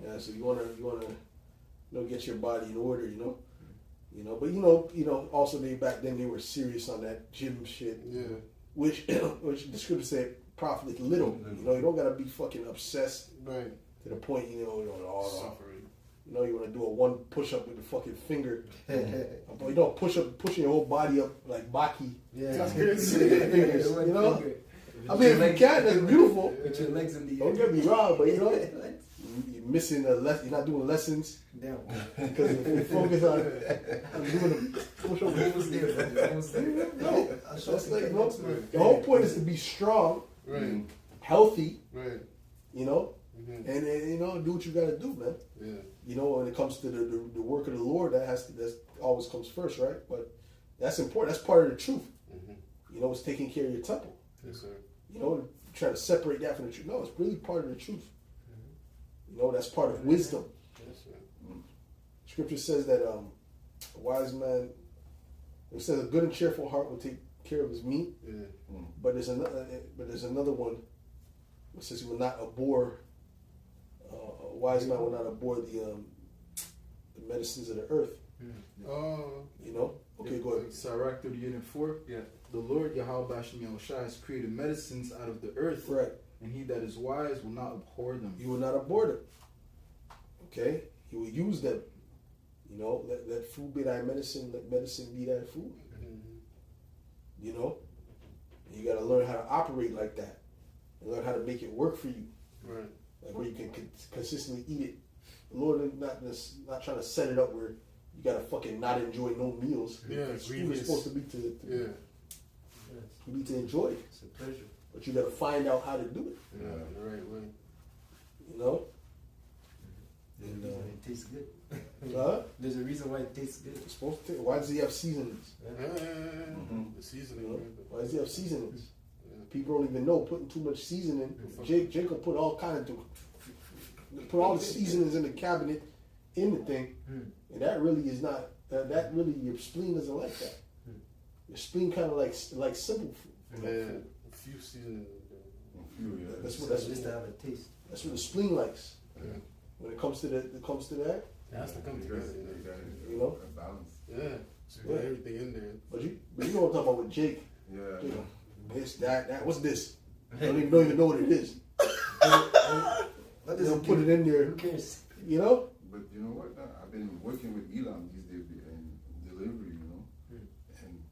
Yeah, so you wanna get your body in order, but also back then they were serious on that gym shit. Yeah. Which the scripture said profit little. You don't gotta be fucking obsessed Right. to the point, Suffering. you wanna do a one push up with the fucking finger. But pushing your whole body up like Baki. Yeah. That's good. Fingers, you know? I mean, if you can, that's beautiful. With your legs in the air. Don't get me wrong, but you're missing you're not doing lessons Damn. because if you focus on doing the push up. Almost there. Almost there. No, I'll show that's you like the no. next one. The whole point is to be strong, Right. healthy, Right. and do what you gotta do, man. Yeah. When it comes to the work of the Lord, that always comes first, right? But that's important. That's part of the truth. Mm-hmm. It's taking care of your temple. Yes, sir. Trying to separate that from the truth. No, it's really part of the truth. That's part of wisdom. Yes, sir. Scripture says that a wise man, it says a good and cheerful heart will take care of his meat. Yeah. But there's another one. It says he will not abhor. A wise man will not abhor the medicines of the earth. Okay, go ahead. Sirach 38:4. Yeah. The Lord Yahweh Bashem Yahushua has created medicines out of the earth, Right. and he that is wise will not abhor them. You will not abhor them. Okay, he will use them. Let food be thy medicine. Let medicine be thy food. Mm-hmm. You got to learn how to operate like that, and learn how to make it work for you. Right. Like where you can consistently eat it. The Lord is not trying to set it up where you gotta fucking not enjoy no meals. Yeah, Food is supposed to be to Yeah. you need to enjoy it, It's a pleasure. but you gotta find out how to do it. Yeah. The right way. There's a reason it tastes good. Huh? There's a reason why it tastes good. It's supposed to. Why does he have seasonings? The seasoning. You know? Why does he have seasonings? Yeah. People don't even know putting too much seasoning. Jacob put all kinds of put all the seasonings in the cabinet in the thing, and that really is not. That really your spleen doesn't like that. Your spleen kind of like simple food. Yeah. A few seasonings. That's what Just to have a taste. That's what the spleen likes. Yeah. When it comes to that, It has to come together. you know. Balance. Yeah. So you got everything in there. But you know what I'm talking about with Jake. Yeah. You know, this, that. What's this? I don't even know what it is. What They does don't it put do? it in there. Who cares? You know. But you know what? I've been working with Elam these days in delivery, and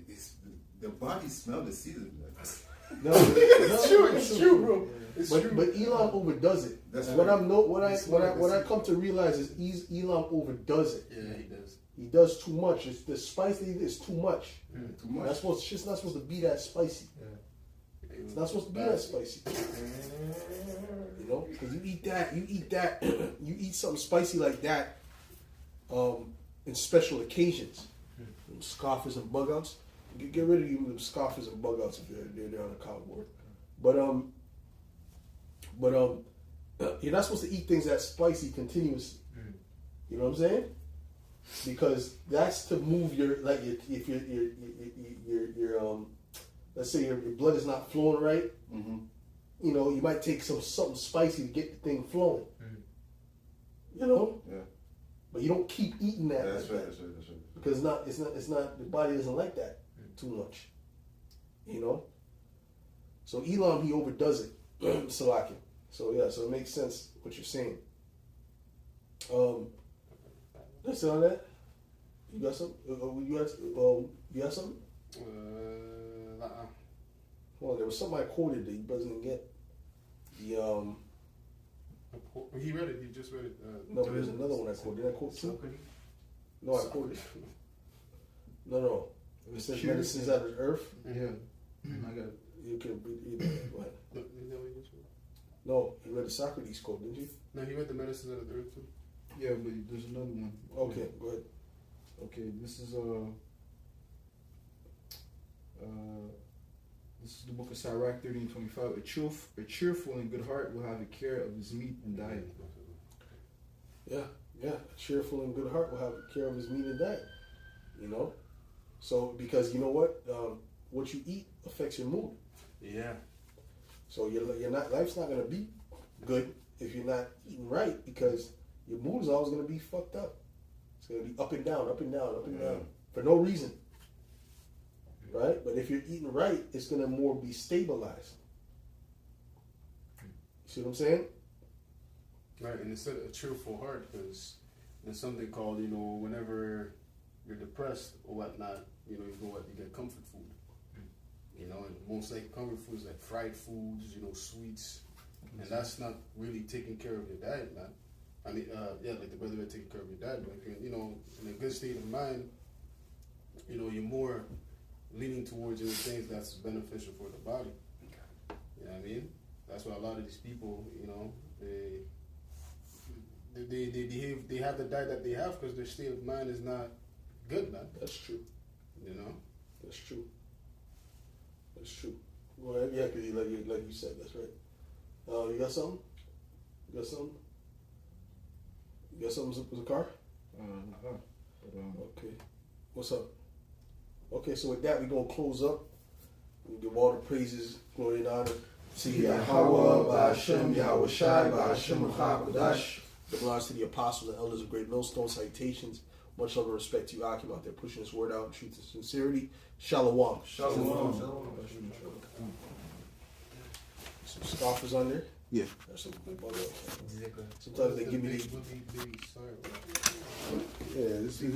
it's the body smell the season. No, It's true, bro. It's true. But Elam overdoes it. That's what right. What I come to realize is Elam overdoes it. Yeah, he does. He does too much. It's the spice that he is too much. Too much. Shit's not supposed to be that spicy. It's not supposed to be that spicy. Because you eat that, you eat something spicy like that, in special occasions, scoffers and bug outs. Get rid of you scoffers and bug outs if they're there on the cow board. But you're not supposed to eat things that spicy continuously. You know what I'm saying? Because that's to move your, like, if your let's say your blood is not flowing right. Mm-hmm. You know, you might take something spicy to get the thing flowing. You know. Yeah. But you don't keep eating that. That's like right. that. That's right. That's right. Because it's not. The body doesn't like that too much. You know. So Elam, he overdoes it. Salakia. So yeah. So it makes sense what you're saying. That's on that. You got something? You got something? Well, there was something I quoted that he doesn't get. The He read it. He just read it. no, but there's another one I quoted. Did I quote two? No, I quoted. No. It says Pure. medicines out of the earth. Yeah. I got it. You can read it. What? No, is that what you just read? No, you read the Socrates quote, didn't you? No, he read the medicines of the earth too. Yeah, but there's another one. Okay, go ahead. Okay, this is the book of Sirach 13:25. A cheerful and good heart will have a care of his meat and diet. Yeah. A cheerful and good heart will have care of his meat and diet. You know? So, because you know what you eat affects your mood. Yeah. So life's not gonna be good if you're not eating right, because your mood is always gonna be fucked up. It's gonna be up and down, up and down, up and down for no reason. Right? But if you're eating right, it's gonna more be stabilized. You see what I'm saying? Right, and instead of a cheerful heart, because there's something called, whenever you're depressed or whatnot, you get comfort food. And most like comfort foods like fried foods, sweets, and that's not really taking care of your diet, man. I mean, like the brother taking care of your diet, but if you're, in a good state of mind, you're more leaning towards the things that's beneficial for the body. You know what I mean? That's why a lot of these people, they have the diet that they have because their state of mind is not good, man. That's true. That's true. That's true. Well, yeah, like you said, that's right. You got something? You got something? You got something with the car? Okay. What's up? Okay, so with that, we're going to close up. We give all the praises, glory, and honor to Yahweh, Ba'ashem, Yahweh Shai, Ba'ashem, Chakadash. That belongs to the apostles and elders of Great Millstone. Citations. Much love and respect to you, Akim, out there pushing this word out in truth and sincerity. Shalom. Shalom. Some scoffers on there. Yeah. That's some good bug out. Sometimes they give me the... Sorry. Yeah, this is...